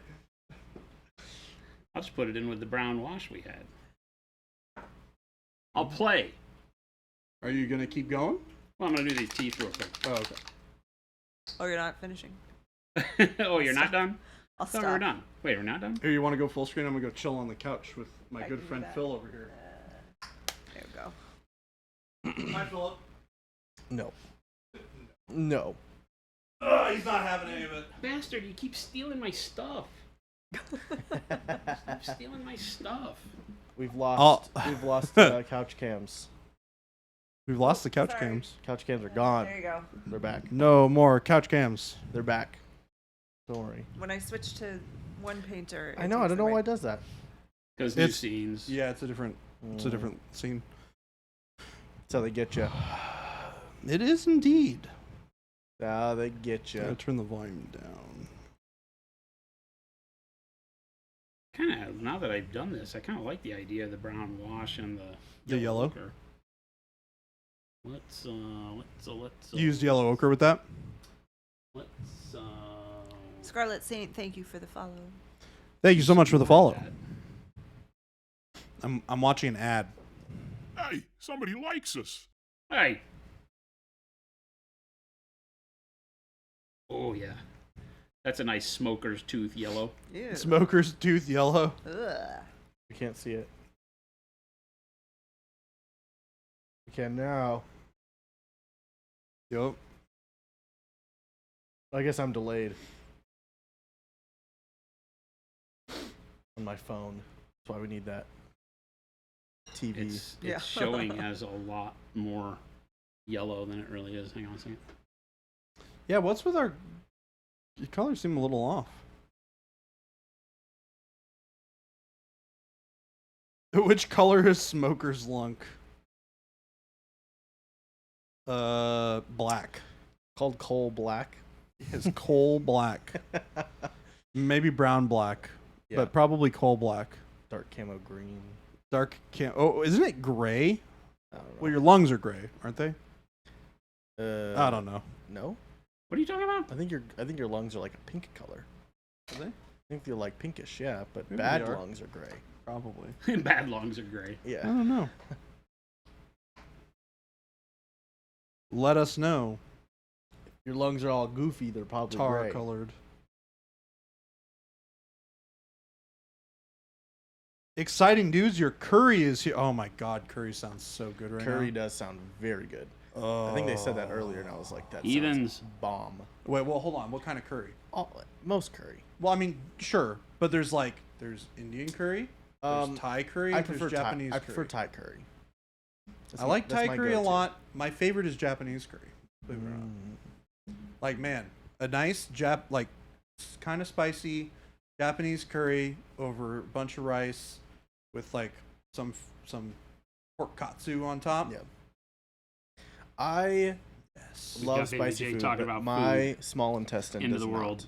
I'll just put it in with the brown wash we had. I'll play. Are you gonna keep going? Well, I'm gonna do these teeth real quick. Oh, okay. Oh, you're not finishing. Oh, you're not done? I'll I thought stop. we were done. Wait, we're not done? Here, you want to go full screen? I'm gonna go chill on the couch with my I good can do friend that. Phil over here. There we go. Hi, Philip. No. No. Oh, he's not having any of it. Bastard, you keep stealing my stuff. Stop stealing my stuff. We've lost. Oh. We've lost couch cams. We've lost the couch Sorry. cams. Couch cams are gone. There you go. They're back. No more couch cams. They're back. Don't worry. When I switch to one painter, I know. I don't know why it does that. Because new It's- scenes. Yeah, it's a different scene. That's how they get you. It is indeed. That's how they get I'm gonna you. turn the volume down. Kind of, now that I've done this, I kind of like the idea of the brown wash and the yellow? ochre. Let's You used yellow ochre with that? let's Scarlet Saint, thank you for the follow. Thank you so much for the follow. that. I'm watching an ad. Hey, somebody likes us. Hey. Oh yeah, that's a nice smoker's tooth yellow. Ew. Smoker's tooth yellow. Ugh. You can't see it. You can now. Yup. I guess I'm delayed. On my phone. That's why we need that. TV. It's Yeah. showing as a lot more yellow than it really is. Hang on a second. Yeah, what's with our... Your colors seem a little off. Which color is Smoker's Lunk? Black. Called coal black. It's coal black. Maybe brown black. Yeah. But probably coal black. Dark camo green. Dark can... Oh, isn't it gray? I don't know. Well, your lungs are gray, aren't they? I I don't know. No? What are you talking about? I think your lungs are like a pink color. Are they? I think they're like pinkish, yeah, but Maybe bad they are. lungs are gray. Probably. Bad lungs are gray. I Yeah. don't know. Let us know. Your lungs are all goofy, they're probably Tar gray. colored. Exciting news, your curry is here. Oh my god, curry sounds so good right Curry now. does sound very good. Oh. I think they said that earlier, and I was like, that Heathens. sounds bomb. Wait, well, hold on. What kind of curry? Most curry. Well, I mean, sure, but there's Indian curry, there's Thai curry, I there's prefer Japanese I curry. prefer Thai curry. I like that's Thai my curry a go-to. lot. My favorite is Japanese curry. Believe it or not. Like, man, a nice kind of spicy Japanese curry over a bunch of rice with like some pork katsu on top. Yeah. I Yes. got love Baby spicy J food, talking but about my small intestine into does the not. world.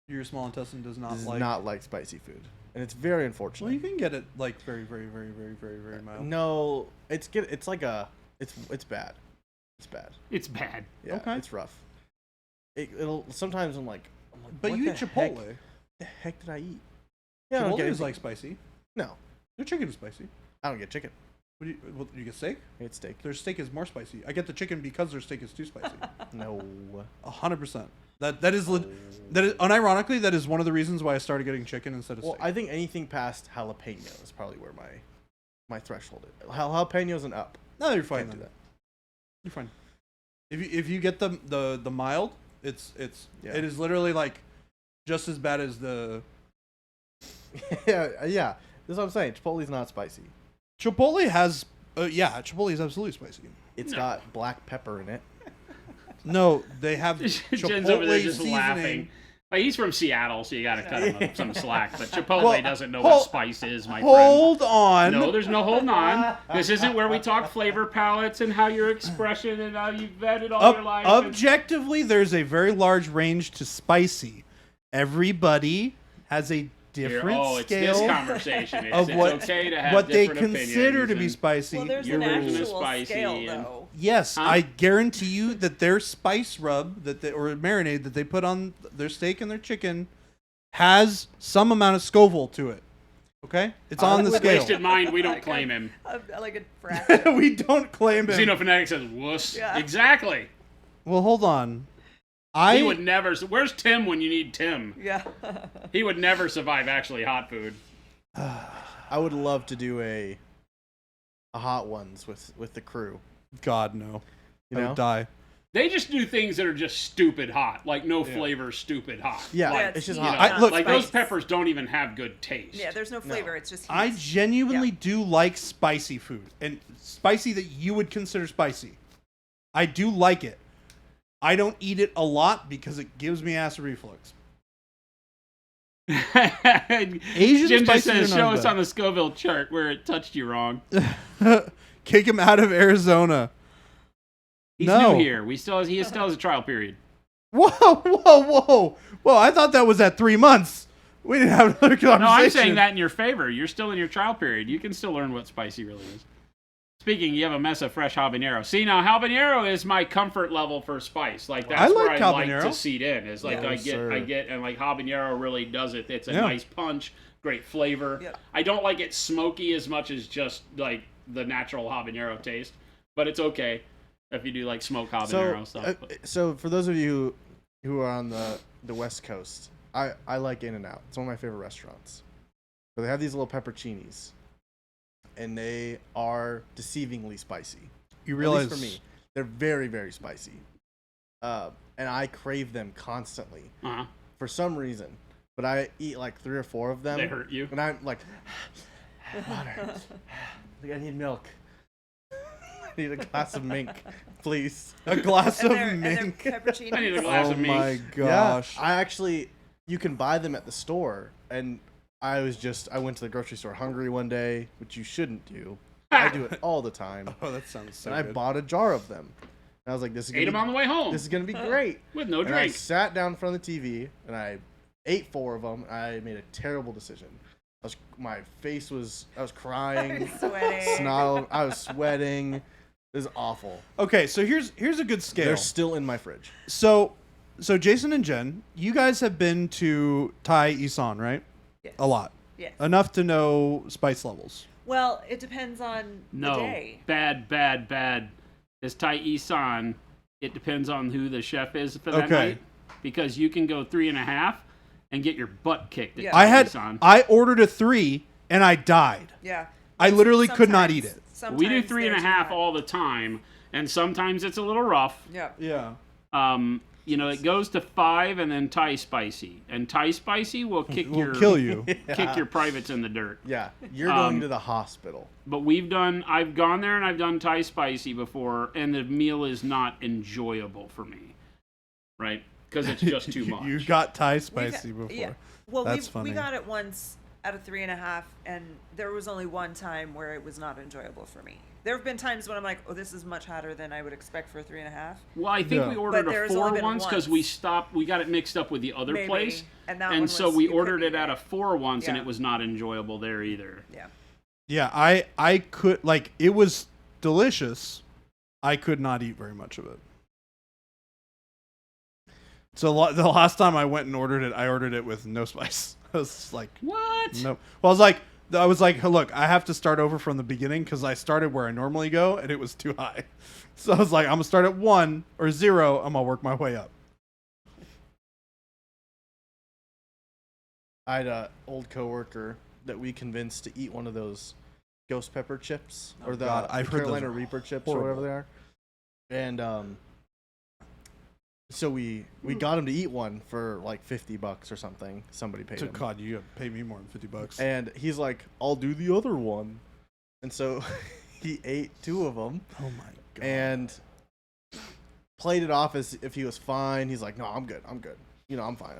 Your small intestine does not Does like. not like spicy food, and it's very Well, unfortunate. you can get it like very, very, very, very, very, very mild. No, it's bad. It's bad. It's bad. Yeah, Okay. it's rough. It'll sometimes I'm like But what you the eat Chipotle. Heck, the heck did I eat? Yeah, I don't Chipotle get is anything- like spicy. no. Their chicken is spicy. I don't get chicken. What, you get steak? I get steak. Their steak is more spicy. I get the chicken because their steak is too spicy. No. 100%. That is unironically that is one of the reasons why I started getting chicken instead of Well, steak. I think anything past jalapeno is probably where my my threshold. Jalapenos and up. No, you're fine. Can't do Then. that. You're fine. If you get the mild, it is literally like just as bad as the yeah. This is what I'm saying. Chipotle's not spicy. Chipotle has. Chipotle is absolutely spicy. It's got black pepper in it. No, they have Jen's Chipotle over there just seasoning. laughing. Well, he's from Seattle, so you got to cut him some slack. But Chipotle Well, doesn't know hold- what spice is, my friend. Hold on. No, there's no holding on. This isn't where we talk flavor palettes and how your expression and how you've vetted all your life. Objectively, there's a very large range to spicy. Everybody has a different it's scale this conversation. of what, it's okay to have what they different consider to be opinions, spicy. Well, there's Your an version is actual spicy scale, and- though. Yes, Huh? I guarantee you that their spice rub or marinade that they put on their steak and their chicken has some amount of Scoville to it. Okay? It's on the With scale. wasted mind, we don't claim him. I like a fraction. We don't claim him. Xenophonetic says wuss. Yeah. Exactly. Well, hold on. He would never. Where's Tim when you need Tim? Yeah. He would never survive actually hot food. I would love to do a hot ones with the crew. God, no. You I know? would die. They just do things that are just stupid hot, like no flavor, stupid hot. Yeah, like, it's just heat, hot. not look, like spice. those peppers don't even have good taste. Yeah, there's no flavor. It's just heat. I genuinely do like spicy food. And spicy that you would consider spicy. I do like it. I don't eat it a lot because it gives me acid reflux. Asian Jim just spicy says, are show not us bad." on the Scoville chart where it touched you wrong. Kick him out of Arizona. He's No. new here. He still has a trial period. Whoa. I thought that was at 3 months. We didn't have another conversation. No, I'm saying that in your favor. You're still in your trial period. You can still learn what spicy really is. Speaking, you have a mess of fresh habanero. See, now habanero is my comfort level for spice. Like that's I where like I like habanero. to seed in. Is like Yeah. I Yes, get, and like habanero really does it. It's a Yeah. nice punch, great flavor. Yep. I don't like it smoky as much as just like the natural habanero taste, but it's okay if you do like smoked habanero stuff. But- So for those of you who are on the West Coast, I like In-N-Out. It's one of my favorite restaurants. But they have these little pepperoncinis, and they are deceivingly spicy. You At realize least for me, they're very, very spicy. And I crave them constantly uh-huh. for some reason. But I eat like 3 or 4 of them. They hurt you. And I'm like, water. I think I need milk. I need a glass of mink, please. a glass and of they're mink. pepperoncinis. I need a glass Oh of meat. my gosh. Yeah, you can buy them at the store. And I went to the grocery store hungry one day, which you shouldn't do. I do it all the time. Oh, that sounds so And I good. bought a jar of them. And I was like, this is Ate them on the way home This is going to be great. with no And I drink. sat down in front of the TV and I ate 4 of them. I made a terrible decision. I was crying, Sweating. snot. I was sweating. It was awful. Okay, so here's a good scale. They're still in my fridge. So Jason and Jen, you guys have been to Thai Isan, right? Yes. A lot. Yes. Enough to know spice levels. Well, it depends on the No, day. bad. This Thai Isan, it depends on who the chef is for that Okay. night. Because you can go 3.5 and get your butt kicked at Yeah. Thai I Isan. ordered a 3 and I died. Yeah. I literally could not Sometimes- eat it. sometimes We do they're 3.5 too all the time, and sometimes it's a little rough. hot. Yeah. It goes to 5 and then Thai spicy, and Thai spicy will kick Will your kill you. kick your privates in the dirt. Yeah, you're going to the hospital. But I've gone there and I've done Thai spicy before, and the meal is not enjoyable for me, right? Because it's just too much. You got Thai We've spicy had- before. Yeah. Well, That's we funny. got it once at a 3.5, and there was only one time where it was not enjoyable for me. There have been times when I'm like, oh, this is much hotter than I would expect for a 3.5. Well, I think Yeah. we ordered But a there's 4 only been once because once. we got it mixed up with the other Maybe. place, And that one so was- we you couldn't ordered it eat at it. a 4 once, and Yeah. it was not enjoyable there either. Yeah. Yeah, I could it was delicious. I could not eat very much of it. So the last time I went and ordered it, I ordered it with no spice. I was just like, What? no. Well, I was like, look, I have to start over from the beginning because I started where I normally go and it was too high. So I was like, I'm gonna start at 1 or 0. I'm gonna work my way up. I had an old coworker that we convinced to eat one of those ghost pepper chips Oh, or the, God, I've the heard those Carolina are Reaper chips horrible. or whatever they are. And so we got him to eat one for like $50 or something. Somebody paid him. God, you gotta pay me more than $50. And he's like, I'll do the other one. And so he ate 2 of them Oh my god. and played it off as if he was fine. He's like, no, I'm good. I'm good. You know, I'm fine.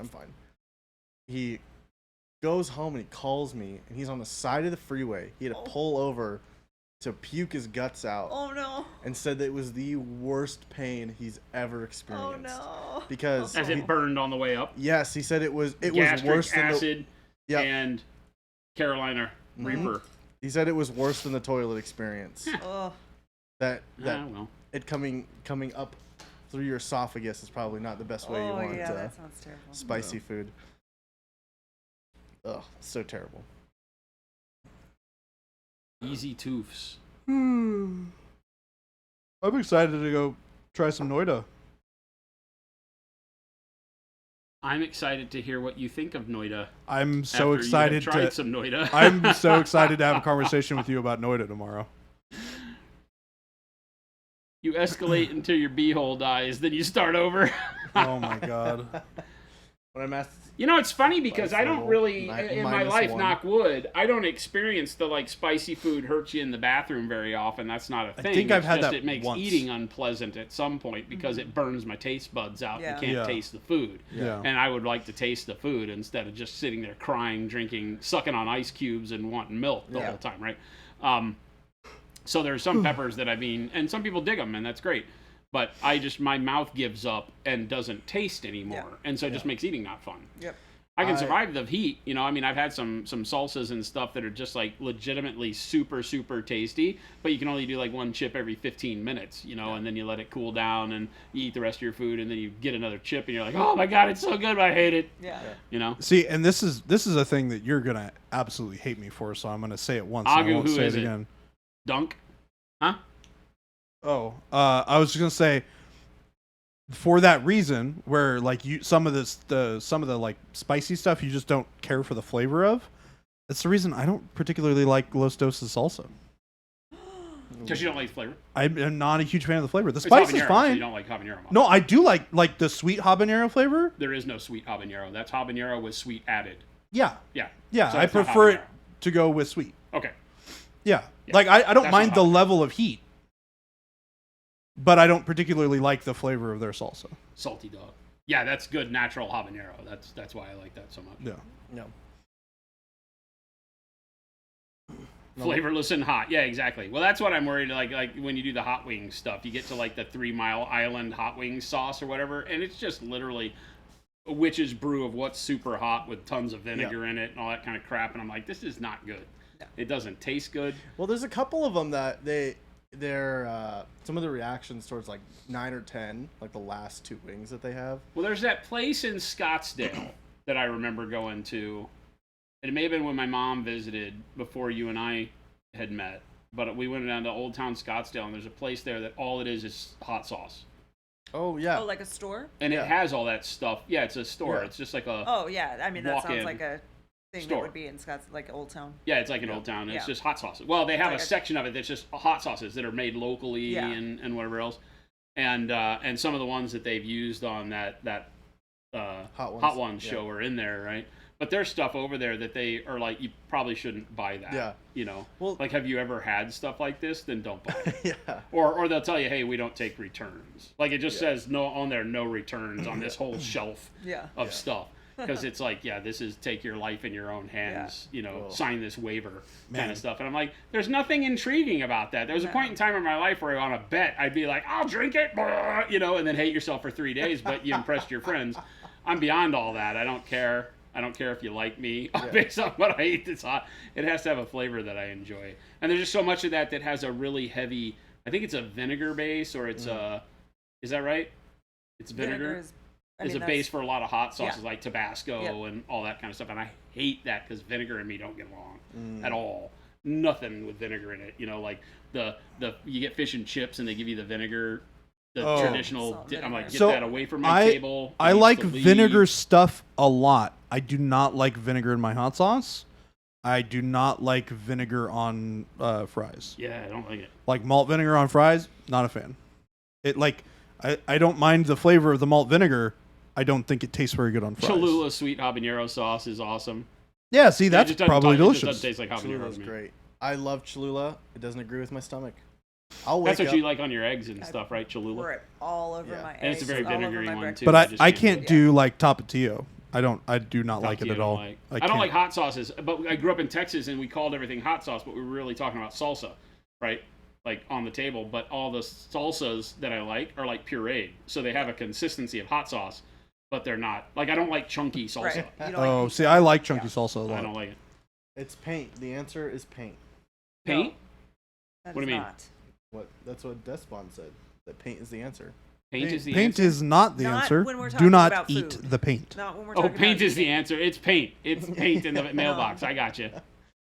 He goes home and he calls me, and he's on the side of the freeway. He had to pull over to puke his guts out. Oh no. And said that it was the worst pain he's ever Oh experienced. no. Because As it burned on the way up. yes, he said it was Gastric worse than acid Yep. and Carolina Reaper. he said it was worse than the toilet experience. Oh. that Well. it coming up through your esophagus is probably not the best way you Oh want yeah, that sounds terrible. spicy food. Ugh, so terrible. Easy toofs. I'm excited to go try some Noida. I'm excited to hear what you think of Noida. I'm so after excited you have tried to. some Noida. I'm so excited to have a conversation with you about Noida tomorrow. You escalate until your beehole dies, then you start over. Oh my god. When I'm asked, You know, it's funny because I don't level, really, mi- in my minus life, 1. knock wood, I don't experience the, like, spicy food hurts you in the bathroom very often. That's not a thing. think I've It's had just that it makes once. eating unpleasant at some point because it burns my taste buds out. Yeah. You can't Yeah. taste the food. Yeah. And I would like to taste the food instead of just sitting there crying, drinking, sucking on ice cubes and wanting milk the Yeah. whole time, right? So there's some peppers that and some people dig them, and that's great. But my mouth gives up and doesn't taste anymore. Yeah. And so it just makes eating not fun. Yep. I can survive the heat. You know, I mean, I've had some salsas and stuff that are just like legitimately super, super tasty, but you can only do like one chip every 15 minutes, you know, and then you let it cool down and you eat the rest of your food and then you get another chip and you're like, oh my God, it's so good, but I hate it. Yeah. You know? See, and this is a thing that you're gonna absolutely hate me for, so I'm gonna say it once and I Agu, won't who say is it it? again. Dunk? Huh? Oh, I was just gonna say, for that reason, where like some of the like spicy stuff you just don't care for the flavor of. That's the reason I don't particularly like Los Dos salsa. Because you don't like the flavor. I'm not a huge fan of the flavor. The It's spice is habanero, so fine. you don't like habanero much. No, I do like the sweet habanero flavor. There is no sweet habanero. That's habanero with sweet added. Yeah, Yeah. yeah. So I it's not prefer it habanero. to go with sweet. Okay. Yeah, like I don't That's mind not the habanero. level of heat, but I don't particularly like the flavor of their salsa. Salty dog. Yeah, that's good natural habanero. That's why I like that so much. Yeah. no. Flavorless and hot. Yeah, exactly. Well, that's what I'm worried. Like when you do the hot wings stuff, you get to like the 3 Mile Island hot wings sauce or whatever, and it's just literally a witch's brew of what's super hot with tons of vinegar in it and all that kind of crap. And I'm like, this is not good. No. It doesn't taste good. Well, there's a couple of them that they're some of the reactions towards like 9 or 10, like the last 2 wings that they have. Well, there's that place in Scottsdale that I remember going to. It may have been when my mom visited before you and I had met, but we went down to Old Town Scottsdale, and there's a place there that all it is hot sauce. Oh yeah. Oh, like a store? And Yeah. it has all that stuff. Yeah, it's a store. Yeah. It's just like a... Oh yeah. I mean, that Walk sounds in. like a thing Store. that would be in Scots, like Old Town. Yeah, it's like an Old Town. It's Yeah. just hot sauces. Well, they have Like a a- section of it that's just hot sauces that are made locally Yeah. and whatever else. And some of the ones that they've used on that Hot Ones Yeah. show are in there, right? But there's stuff over there that they are like, you probably shouldn't buy that. Yeah. You know? Well- like, have you ever had stuff like this? Then don't buy it. Yeah. Or they'll tell you, hey, we don't take returns. Like, it just says no on there, no returns on this whole shelf Yeah. of stuff. Because it's like, yeah, this is take your life in your own hands, you know, Ugh. sign this waiver kind Man. of stuff. And I'm like, there's nothing intriguing about that. There was a No. point in time in my life where on a bet, I'd be like, I'll drink it, blah, you know, and then hate yourself for 3 days, but you impressed your friends. I'm beyond all that. I don't care. I don't care if you like me based on what I eat that's hot. It has to have a flavor that I enjoy. And there's just so much of that that has a really heavy, I think it's a vinegar base or it's a, is that right? It's vinegar? is. I Is mean, a base for a lot of hot sauces Yeah. like Tabasco Yeah. and all that kind of stuff. And I hate that because vinegar and me don't get along at all. Nothing with vinegar in it. You know, like the you get fish and chips and they give you the vinegar, the Oh. traditional. Salt I'm like, vinegar. get So, that away from my table. I It needs like to leave. vinegar stuff a lot. I do not like vinegar in my hot sauce. I do not like vinegar on fries. Yeah, I don't like it. Like malt vinegar on fries, not a fan. It like I don't mind the flavor of the malt vinegar. I don't think it tastes very good on fries. Cholula sweet habanero sauce is awesome. Yeah, see, that's It just doesn't probably It just delicious. doesn't taste like habanero Cholula's to me. great. I love Cholula. It doesn't agree with my stomach. I'll wake That's what up. you like on your eggs and stuff, right? Cholula. Pour it all over Yeah. my And it's a eggs, very all over vinegary my one, breakfast. too. But I I just can't can't do like tapatio. I do not like it Tortilla at all. I don't can't. like hot sauces, but I grew up in Texas and we called everything hot sauce, but we were really talking about salsa, right? Like on the table. But all the salsas that I like are like pureed, so they have a consistency of hot sauce, but they're not. Like I don't like chunky salsa. Right. You don't Oh, like see, I like chunky salsa a I lot. don't like it. It's paint. The answer is paint. Paint? That What is do you mean? not. That's what Despon said. That paint is the answer. Paint is the Paint answer. is not the Not answer. when we're Do talking not about eat food. the paint. Not when we're Oh, talking paint about is the eating. answer. It's paint. It's paint in the mailbox. I got you.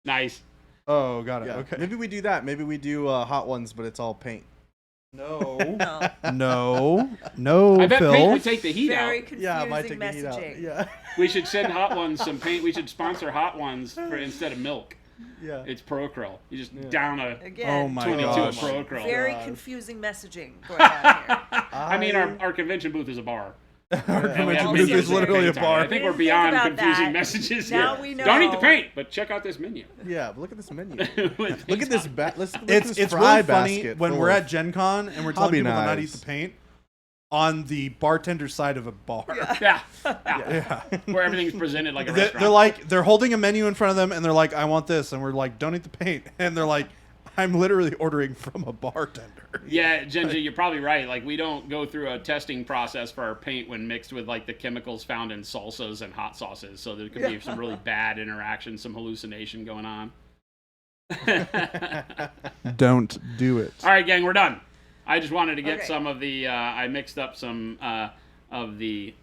Nice. Oh, got it. Yeah. Okay. Maybe we do that. Maybe we do hot ones, but it's all paint. No. No. No, I bet Phil. paint would take the heat Very out. confusing Yeah, it might take the heat out. messaging. Yeah. We should send hot ones some paint. We should sponsor hot ones for instead of milk. Yeah. It's Pro-Acryl. You just Yeah. down a Again, Oh my 22 gosh. of Pro-Acryl. very God. confusing messaging going on here. I mean, our convention booth is a bar. Our And we have convention menu booth for is literally a paint on it. I bar. think We we're didn't beyond think about confusing that. messages Now here. we Don't eat the know. paint, but check out this menu. Yeah, but look at this menu. With Look at this. Let's look at this It's fry really funny basket when full we're of- at Gen Con and we're telling hobby people to not eat knives. the paint on the bartender side of a bar. Yeah. Yeah. Where everything's presented like a restaurant. They're like, they're holding a menu in front of them and they're like, I want this. And we're like, don't eat the paint. And they're like, I'm literally ordering from a bartender. Yeah, Genji, you're probably right. Like, we don't go through a testing process for our paint when mixed with, like, the chemicals found in salsas and hot sauces. So there could be some really bad interaction, some hallucination going on. Don't do it. All right, gang, we're done. I just wanted to get Okay. some of the, I mixed up some of the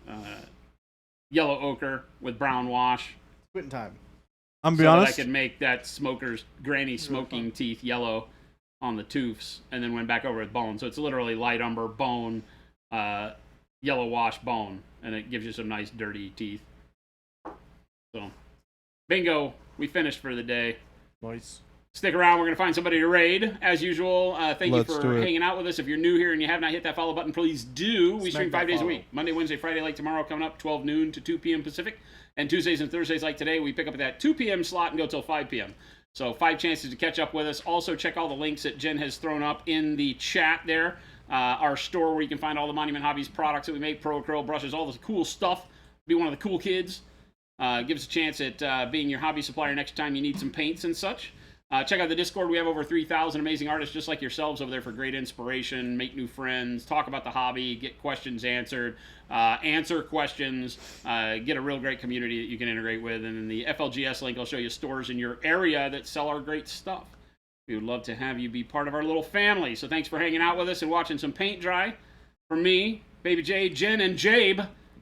yellow ochre with brown wash. Quitting time. I'm so be honest. that I could make that smoker's granny smoking teeth yellow on the toofs, and then went back over with bone. So it's literally light umber, bone, yellow wash, bone, and it gives you some nice dirty teeth. So, bingo, we finished for the day. Nice. Stick around. We're going to find somebody to raid, as usual. Thank Let's you do for it. hanging out with us. If you're new here and you have not hit that follow button, please do. We Smack stream that 5 days a follow. week. Monday, Wednesday, Friday, like tomorrow, coming up 12 noon to 2 p.m. Pacific. And Tuesdays and Thursdays, like today, we pick up at that 2 p.m. slot and go till 5 p.m. So 5 chances to catch up with us. Also, check all the links that Jen has thrown up in the chat there. Our store where you can find all the Monument Hobbies products that we make, Pro-Acryl, brushes, all the cool stuff. Be one of the cool kids. Give us a chance at being your hobby supplier next time you need some paints and such. Check out the Discord. We have over 3,000 amazing artists just like yourselves over there for great inspiration, make new friends, talk about the hobby, get questions answered, answer questions, get a real great community that you can integrate with. And then the FLGS link will show you stores in your area that sell our great stuff. We would love to have you be part of our little family. So thanks for hanging out with us and watching some paint dry. From me, Baby J, Jen, and Jabe,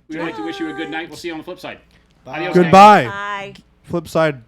we'd like to wish you a good night. We'll see you on the flip side. Bye. Adios, gang. Goodbye. Bye. Flip side